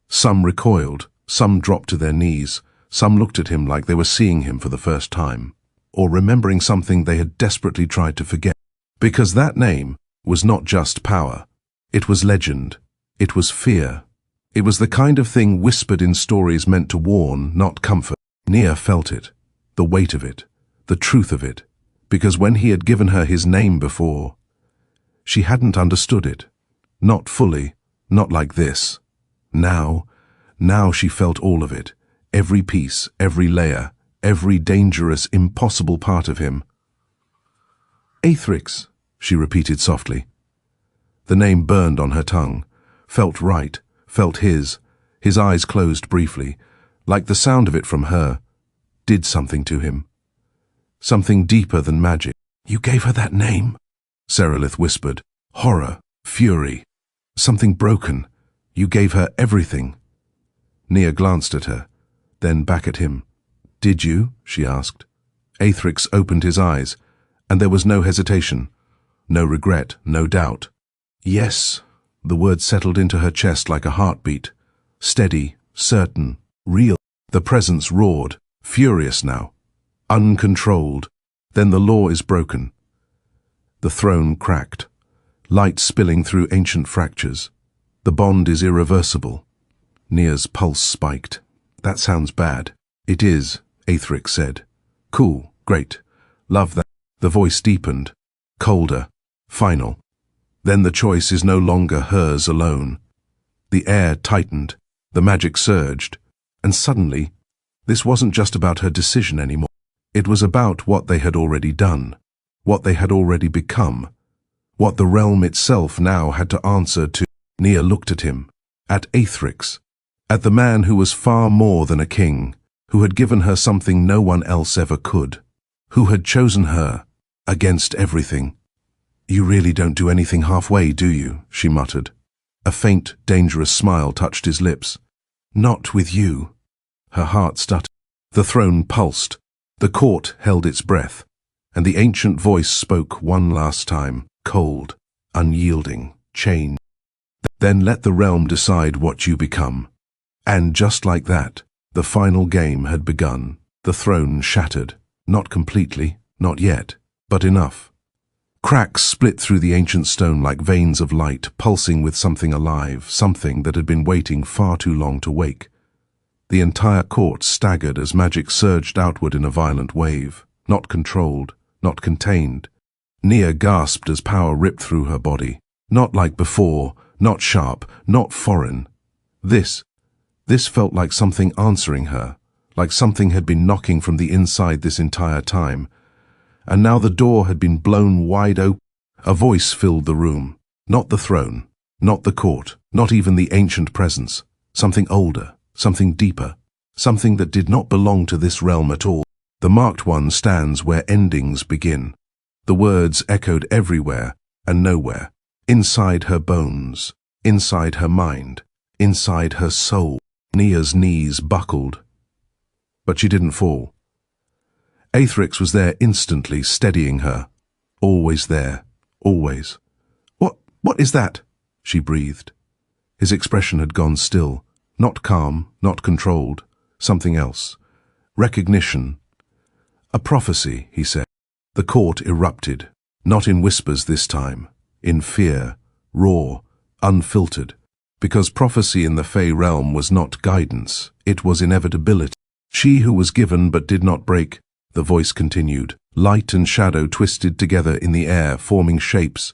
Some recoiled, some dropped to their knees, some looked at him like they were seeing him for the first time, or remembering something they had desperately tried to forget. Because that name was not just power. It was legend. It was fear. It was the kind of thing whispered in stories meant to warn, not comfort. Nia felt it, the weight of it, the truth of it, because when he had given her his name before, she hadn't understood it. Not fully, not like this. Now she felt all of it, every piece, every layer, every dangerous, impossible part of him. "Aethrix," she repeated softly. The name burned on her tongue, felt right, felt his eyes closed briefly, like the sound of it from her, did something to him. Something deeper than magic. "You gave her that name?" Serelith whispered. Horror, fury, something broken. "You gave her everything." Nia glanced at her, then back at him. "Did you?" she asked. Aethrix opened his eyes, and there was no hesitation, no regret, no doubt. "Yes." The word settled into her chest like a heartbeat. steady, certain, real. The presence roared, furious now, uncontrolled. Then the law is broken. The throne cracked, light spilling through ancient fractures. The bond is irreversible. Nia's pulse spiked. That sounds bad. It is, Aetherix said. Cool, great. Love that. The voice deepened, colder, final. Then the choice is no longer hers alone. The air tightened, the magic surged, and suddenly, this wasn't just about her decision anymore. It was about what they had already done, what they had already become, what the realm itself now had to answer to. Nia looked at him, at Aetherix, at the man who was far more than a king, who had given her something no one else ever could, who had chosen her against everything. You really don't do anything halfway, do you? She muttered. A faint, dangerous smile touched his lips. Not with you. Her heart stuttered. The throne pulsed. The court held its breath, and the ancient voice spoke one last time, cold, unyielding, chained. Then let the realm decide what you become. And just like that, the final game had begun. The throne shattered. Not completely, not yet, but enough. Cracks split through the ancient stone like veins of light, pulsing with something alive, something that had been waiting far too long to wake. The entire court staggered as magic surged outward in a violent wave, not controlled, not contained. Nia gasped as power ripped through her body. Not like before, not sharp, not foreign. This felt like something answering her, like something had been knocking from the inside this entire time. And now the door had been blown wide open. A voice filled the room. Not the throne, not the court, not even the ancient presence. Something older, something deeper, something that did not belong to this realm at all. The marked one stands where endings begin. The words echoed everywhere and nowhere. Inside her bones, inside her mind, inside her soul. Nia's knees buckled. But she didn't fall. Aetherix was there instantly, steadying her. Always there, always. What is that? She breathed. His expression had gone still, not calm, not controlled, something else. Recognition. A prophecy, he said. The court erupted, not in whispers this time, in fear, raw, unfiltered, because prophecy in the Fae realm was not guidance, it was inevitability. She who was given but did not break. The voice continued. Light and shadow twisted together in the air, forming shapes.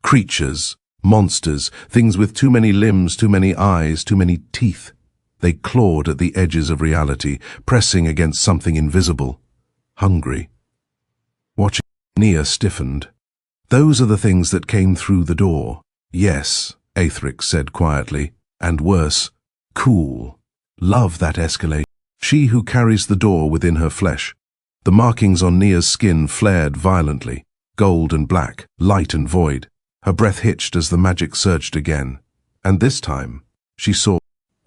Creatures, monsters, things with too many limbs, too many eyes, too many teeth. They clawed at the edges of reality, pressing against something invisible. Hungry. Watching, Nia stiffened. Those are the things that came through the door. Yes, Aetherix said quietly, and worse. Cool. Love that escalation. She who carries the door within her flesh. The markings on Nia's skin flared violently, gold and black, light and void. Her breath hitched as the magic surged again. And this time, she saw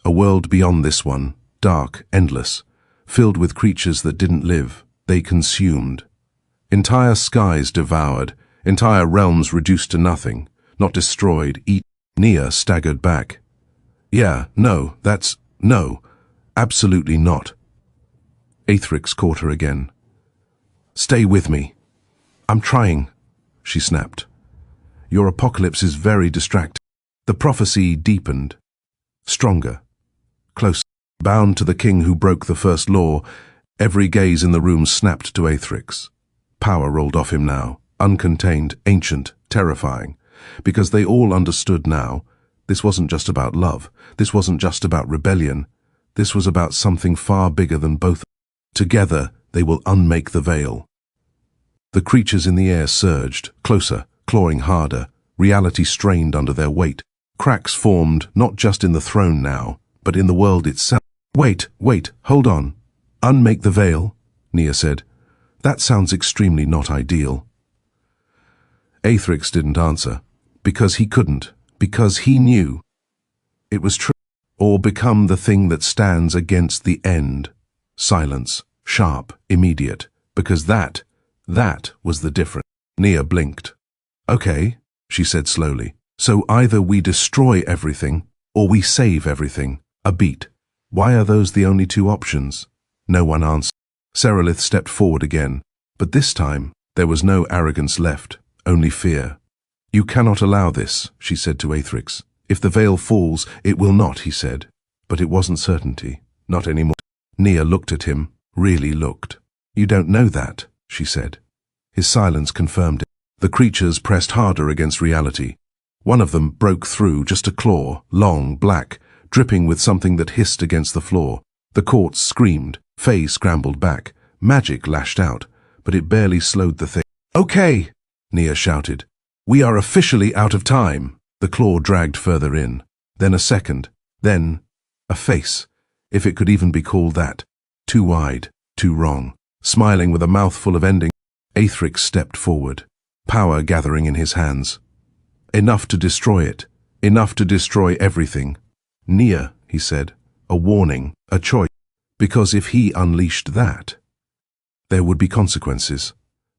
a world beyond this one, dark, endless, filled with creatures that didn't live, they consumed. Entire skies devoured, entire realms reduced to nothing, not destroyed, eaten. Nia staggered back. Yeah, no, no, absolutely not. Aetherix caught her again. Stay with me. I'm trying, she snapped. Your apocalypse is very distracting. The prophecy deepened. Stronger. Closer. Bound to the king who broke the first law, every gaze in the room snapped to Aetherix. Power rolled off him now, uncontained, ancient, terrifying, because they all understood now, this wasn't just about love, this wasn't just about rebellion, this was about something far bigger than both. Together, they will unmake the veil. The creatures in the air surged, closer, clawing harder, reality strained under their weight. Cracks formed not just in the throne now, but in the world itself. Wait, hold on. Unmake the veil, Nia said. That sounds extremely not ideal. Aetherix didn't answer, because he couldn't, because he knew. It was true, or become the thing that stands against the end. Silence, sharp, immediate, because that was the difference. Nia blinked. Okay, she said slowly, so either we destroy everything, or we save everything. A beat. Why are those the only two options? No one answered. Serelith stepped forward again, but this time there was no arrogance left, only fear. You cannot allow this, she said to Aethrix. If the veil falls, it will not, he said. But it wasn't certainty, not anymore. Nia looked at him, really looked. You don't know that, she said. His silence confirmed it. The creatures pressed harder against reality. One of them broke through, just a claw, long, black, dripping with something that hissed against the floor. The court screamed. Fae scrambled back. Magic lashed out, but it barely slowed the thing. Okay, Nia shouted. We are officially out of time. The claw dragged further in. Then a second. Then a face, if it could even be called that. Too wide, too wrong. Smiling with a mouthful of ending, Aethrix stepped forward, power gathering in his hands. Enough to destroy it. Enough to destroy everything. Nia, he said, a warning, a choice. Because if he unleashed that, there would be consequences.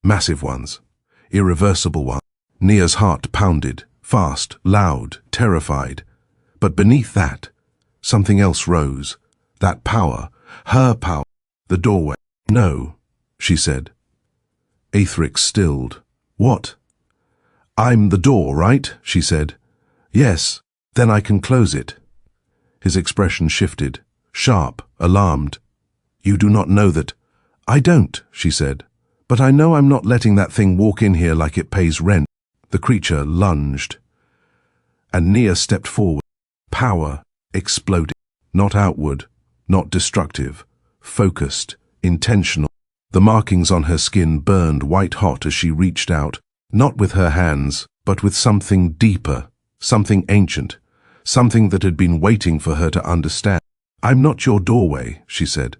Massive ones. Irreversible ones. Nia's heart pounded, fast, loud, terrified. But beneath that, something else rose. That power, her power, the doorway. No, she said. Aethrix stilled. What? I'm the door, right? She said. Yes, then I can close it. His expression shifted, sharp, alarmed. You do not know that. I don't, she said. But I know I'm not letting that thing walk in here like it pays rent. The creature lunged. And Nia stepped forward. Power exploded. Not outward, not destructive. Focused, intentional. The markings on her skin burned white-hot as she reached out, not with her hands, but with something deeper, something ancient, something that had been waiting for her to understand. I'm not your doorway, she said.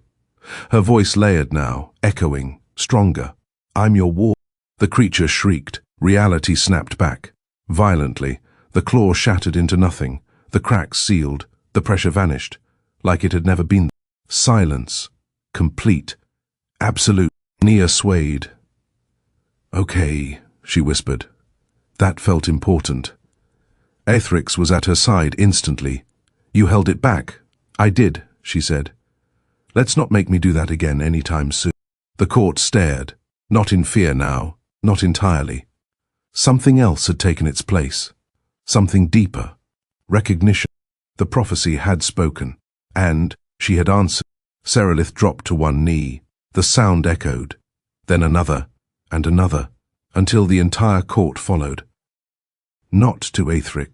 Her voice layered now, echoing, stronger. I'm your wall. The creature shrieked. Reality snapped back. Violently, the claw shattered into nothing. The cracks sealed. The pressure vanished, like it had never been. Silence. Complete. Absolute. Nia swayed. Okay, she whispered. That felt important. Aethrix was at her side instantly. You held it back. I did, she said. Let's not make me do that again any time soon. The court stared, not in fear now, not entirely. Something else had taken its place. Something deeper. Recognition. The prophecy had spoken, and she had answered. Serelith dropped to one knee. The sound echoed, then another, and another, until the entire court followed. Not to Aethrix.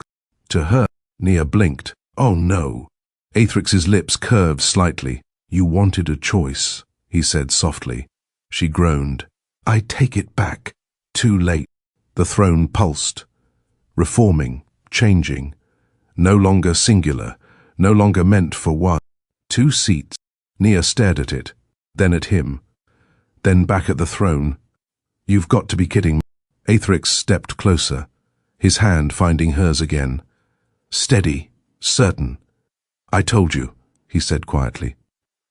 To her. Nia blinked. Oh no. Aethrix's lips curved slightly. You wanted a choice, he said softly. She groaned. I take it back. Too late. The throne pulsed. Reforming, changing. No longer singular, no longer meant for one. 2 seats. Nia stared at it, then at him, then back at the throne. You've got to be kidding me. Aethrix stepped closer, his hand finding hers again. Steady, certain. I told you, he said quietly.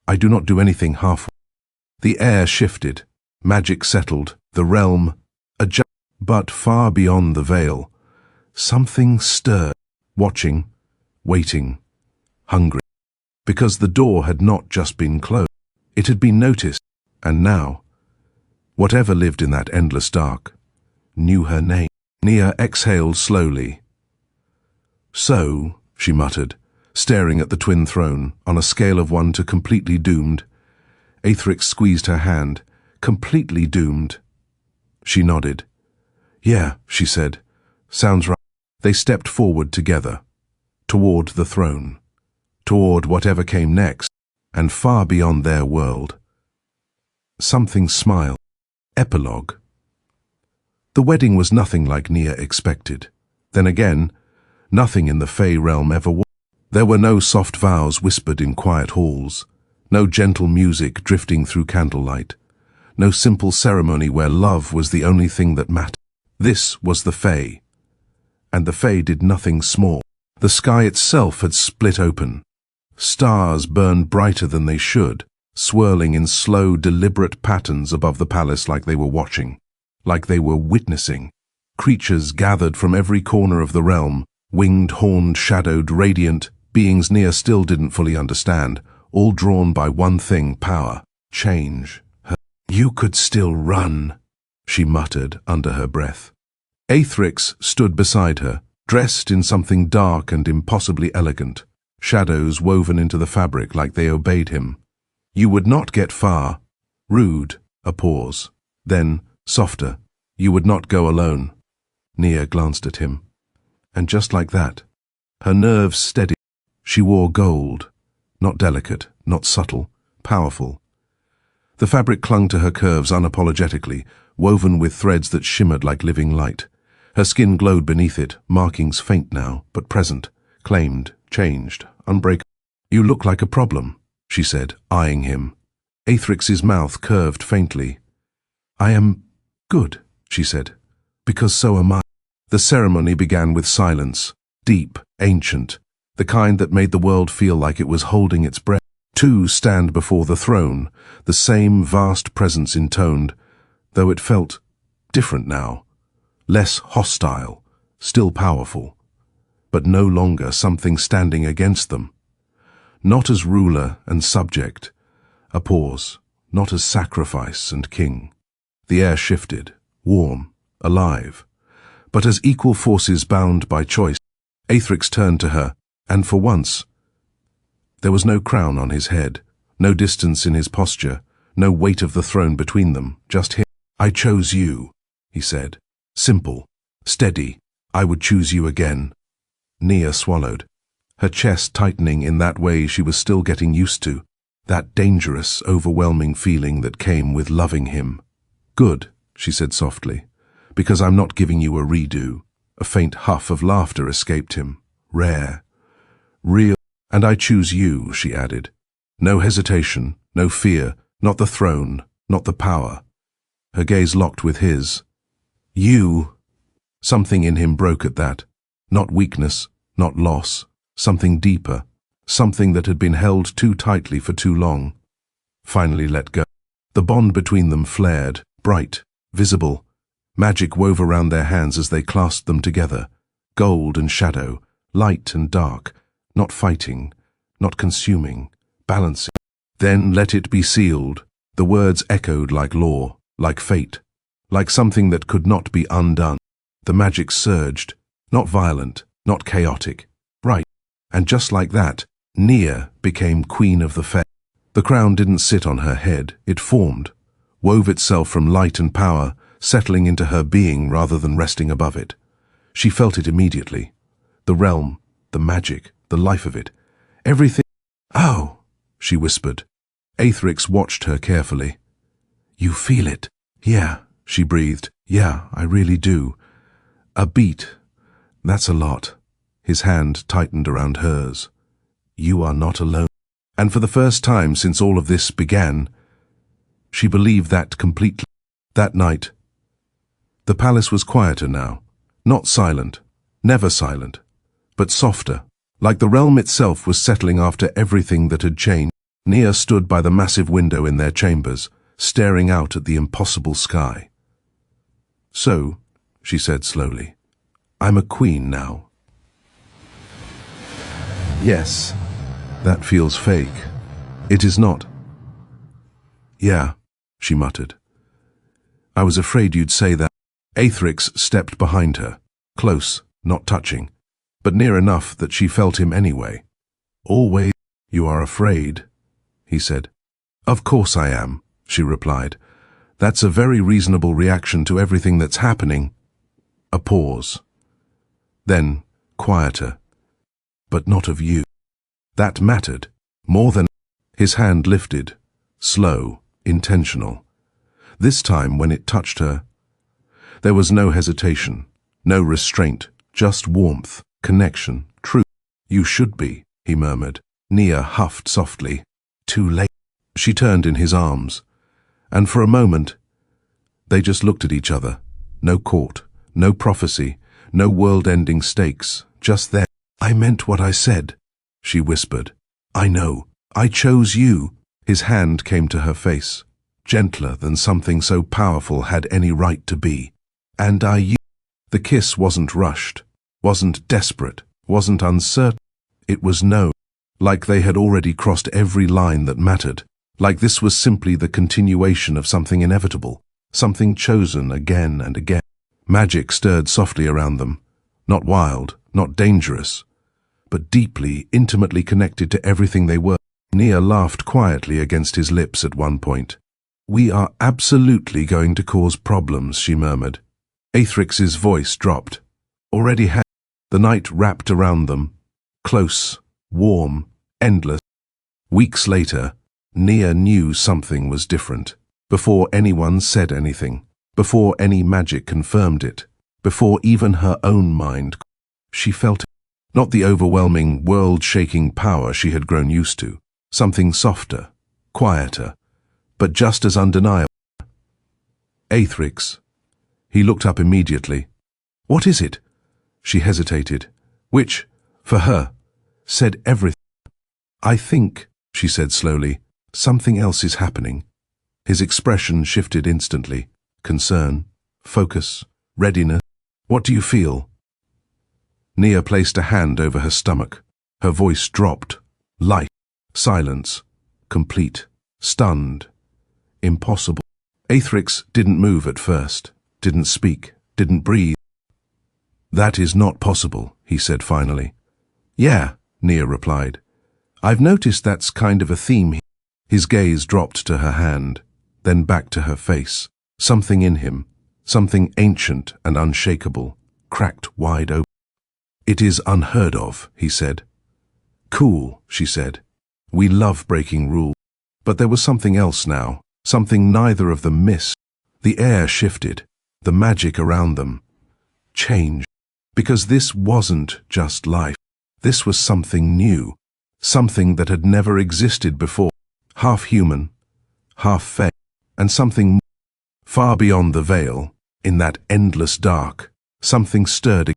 I do not do anything halfway. The air shifted, magic settled, the realm adjusted. But far beyond the veil, something stirred, watching, waiting, hungry. Because the door had not just been closed, it had been noticed, and now, whatever lived in that endless dark, knew her name. Nia exhaled slowly. So, she muttered, staring at the twin throne, on a scale of 1 to completely doomed. Aethrix squeezed her hand. Completely doomed. She nodded. Yeah, she said. Sounds right. They stepped forward together, toward the throne, toward whatever came next, and far beyond their world. Something smiled. Epilogue. The wedding was nothing like Nia expected. Then again, nothing in the Fae realm ever was. There were no soft vows whispered in quiet halls, no gentle music drifting through candlelight, no simple ceremony where love was the only thing that mattered. This was the Fae, and the Fae did nothing small. The sky itself had split open. Stars burned brighter than they should, swirling in slow, deliberate patterns above the palace like they were watching, like they were witnessing. Creatures gathered from every corner of the realm, winged, horned, shadowed, radiant, beings Nia still didn't fully understand, all drawn by one thing: power, change. You could still run, she muttered under her breath. Aethrix stood beside her, dressed in something dark and impossibly elegant, shadows woven into the fabric like they obeyed him. You would not get far. Rude, a pause. Then, softer, you would not go alone. Nia glanced at him. And just like that, her nerves steadied. She wore gold, not delicate, not subtle, powerful. The fabric clung to her curves unapologetically, woven with threads that shimmered like living light. Her skin glowed beneath it, markings faint now, but present, claimed, changed, unbreakable. You look like a problem, she said, eyeing him. Aethrix's mouth curved faintly. I am good, she said, because so am I. The ceremony began with silence, deep, ancient, the kind that made the world feel like it was holding its breath. Two stand before the throne, the same vast presence intoned, though it felt different now, less hostile, still powerful, but no longer something standing against them. Not as ruler and subject, a pause, not as sacrifice and king. The air shifted, warm, alive, but as equal forces bound by choice. Aethrix turned to her, and for once, there was no crown on his head, no distance in his posture, no weight of the throne between them, just him. I chose you, he said. Simple, steady, I would choose you again. Nia swallowed, her chest tightening in that way she was still getting used to, that dangerous, overwhelming feeling that came with loving him. Good, she said softly, because I'm not giving you a redo. A faint huff of laughter escaped him. Rare. Real. And I choose you, she added. No hesitation, no fear, not the throne, not the power. Her gaze locked with his. You. Something in him broke at that. Not weakness, not loss, something deeper, something that had been held too tightly for too long. Finally let go. The bond between them flared, bright, visible. Magic wove around their hands as they clasped them together. Gold and shadow, light and dark. Not fighting, not consuming, balancing. Then let it be sealed. The words echoed like law, like fate, like something that could not be undone. The magic surged, not violent, not chaotic, bright. And just like that, Nia became queen of the Fae. The crown didn't sit on her head, it formed, wove itself from light and power, settling into her being rather than resting above it. She felt it immediately. The realm, the magic, the life of it, everything. Oh, she whispered. Aethrix watched her carefully. You feel it? Yeah, she breathed. Yeah, I really do. A beat. That's a lot. His hand tightened around hers. You are not alone. And for the first time since all of this began, she believed that completely. That night, the palace was quieter now. Not silent, never silent, but softer. Like the realm itself was settling after everything that had changed. Nia stood by the massive window in their chambers, staring out at the impossible sky. So, she said slowly, I'm a queen now. Yes, that feels fake. It is not. Yeah, she muttered. I was afraid you'd say that. Aethrix stepped behind her, close, not touching, but near enough that she felt him anyway. Always, you are afraid, he said. Of course I am, she replied. That's a very reasonable reaction to everything that's happening. A pause. Then, quieter. But not of you. That mattered, more than. His hand lifted, slow, intentional. This time when it touched her, there was no hesitation, no restraint, just warmth, connection, truth. You should be, he murmured. Nia huffed softly. Too late. She turned in his arms, and for a moment, they just looked at each other. No court, no prophecy, no world-ending stakes, just them. I meant what I said, she whispered. I know. I chose you. His hand came to her face, gentler than something so powerful had any right to be. And you. The kiss wasn't rushed, wasn't desperate, wasn't uncertain. It was no. Like they had already crossed every line that mattered. Like this was simply the continuation of something inevitable. Something chosen again and again. Magic stirred softly around them. Not wild, not dangerous, but deeply, intimately connected to everything they were. Nia laughed quietly against his lips at one point. "We are absolutely going to cause problems," she murmured. Aethrix's voice dropped. Already had. The night wrapped around them. Close, warm, endless. Weeks later, Nia knew something was different. Before anyone said anything. Before any magic confirmed it. Before even her own mind. She felt it. Not the overwhelming, world-shaking power she had grown used to. Something softer, quieter, but just as undeniable. "Aethrix." He looked up immediately. "What is it?" She hesitated, which, for her, said everything. "I think," she said slowly, "something else is happening." His expression shifted instantly. Concern, focus, readiness. "What do you feel?" Nia placed a hand over her stomach. Her voice dropped. Light. Silence. Complete. Stunned. Impossible. Aethrix didn't move at first. Didn't speak. Didn't breathe. "That is not possible," he said finally. "Yeah," Nia replied. "I've noticed that's kind of a theme here." His gaze dropped to her hand, then back to her face. Something in him, something ancient and unshakable, cracked wide open. "It is unheard of," he said. "Cool," she said. "We love breaking rules." But there was something else now, something neither of them missed. The air shifted, the magic around them changed. Because this wasn't just life. This was something new, something that had never existed before. Half human, half fae, and something far beyond the veil, in that endless dark. Something stirred,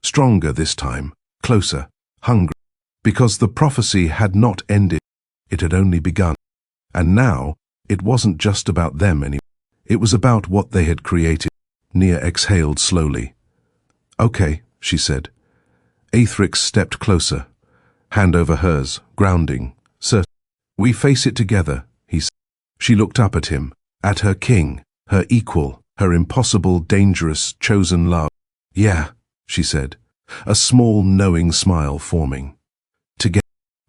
stronger this time, closer, hungry. Because the prophecy had not ended, it had only begun. And now, it wasn't just about them anymore. It was about what they had created. Nia exhaled slowly. "Okay," she said. Aethrix stepped closer, hand over hers, grounding, certain. "We face it together," he said. She looked up at him, at her king, her equal, her impossible, dangerous, chosen love. "Yeah," she said, a small, knowing smile forming. Together,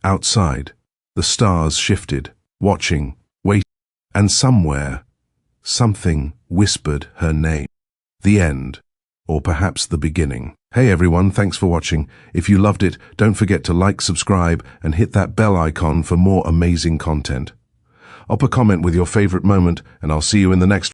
outside, the stars shifted, watching, waiting, and somewhere, something whispered her name. The end, or perhaps the beginning. Hey everyone, thanks for watching. If you loved it, don't forget to like, subscribe, and hit that bell icon for more amazing content. Up a comment with your favorite moment, and I'll see you in the next